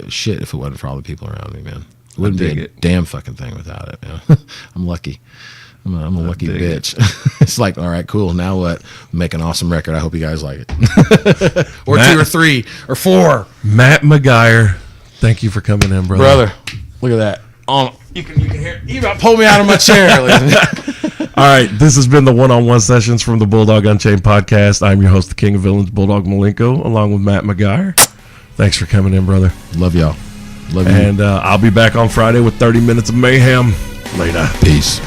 Speaker 4: shit if it wasn't for all the people around me, man. It wouldn't be
Speaker 3: dig
Speaker 4: a
Speaker 3: it.
Speaker 4: damn fucking thing without it. Man. I'm lucky. I'm a lucky
Speaker 3: dig
Speaker 4: bitch. It's like, all right, cool. Now what? Make an awesome record. I hope you guys like it. Or
Speaker 3: Matt-
Speaker 4: 2 or 3 or 4.
Speaker 3: Matt McGuyer, thank you for coming in, brother.
Speaker 4: Look at that. You can hear. You about pulled me out of my chair.
Speaker 3: All right, this has been the one-on-one sessions from the Bulldog Unchained podcast. I'm your host, the King of Villains, Bulldog Malenko, along with Matt McGuire. Thanks for coming in, brother.
Speaker 4: Love y'all. Love you.
Speaker 3: And I'll be back on Friday with 30 minutes of mayhem. Later.
Speaker 4: Peace.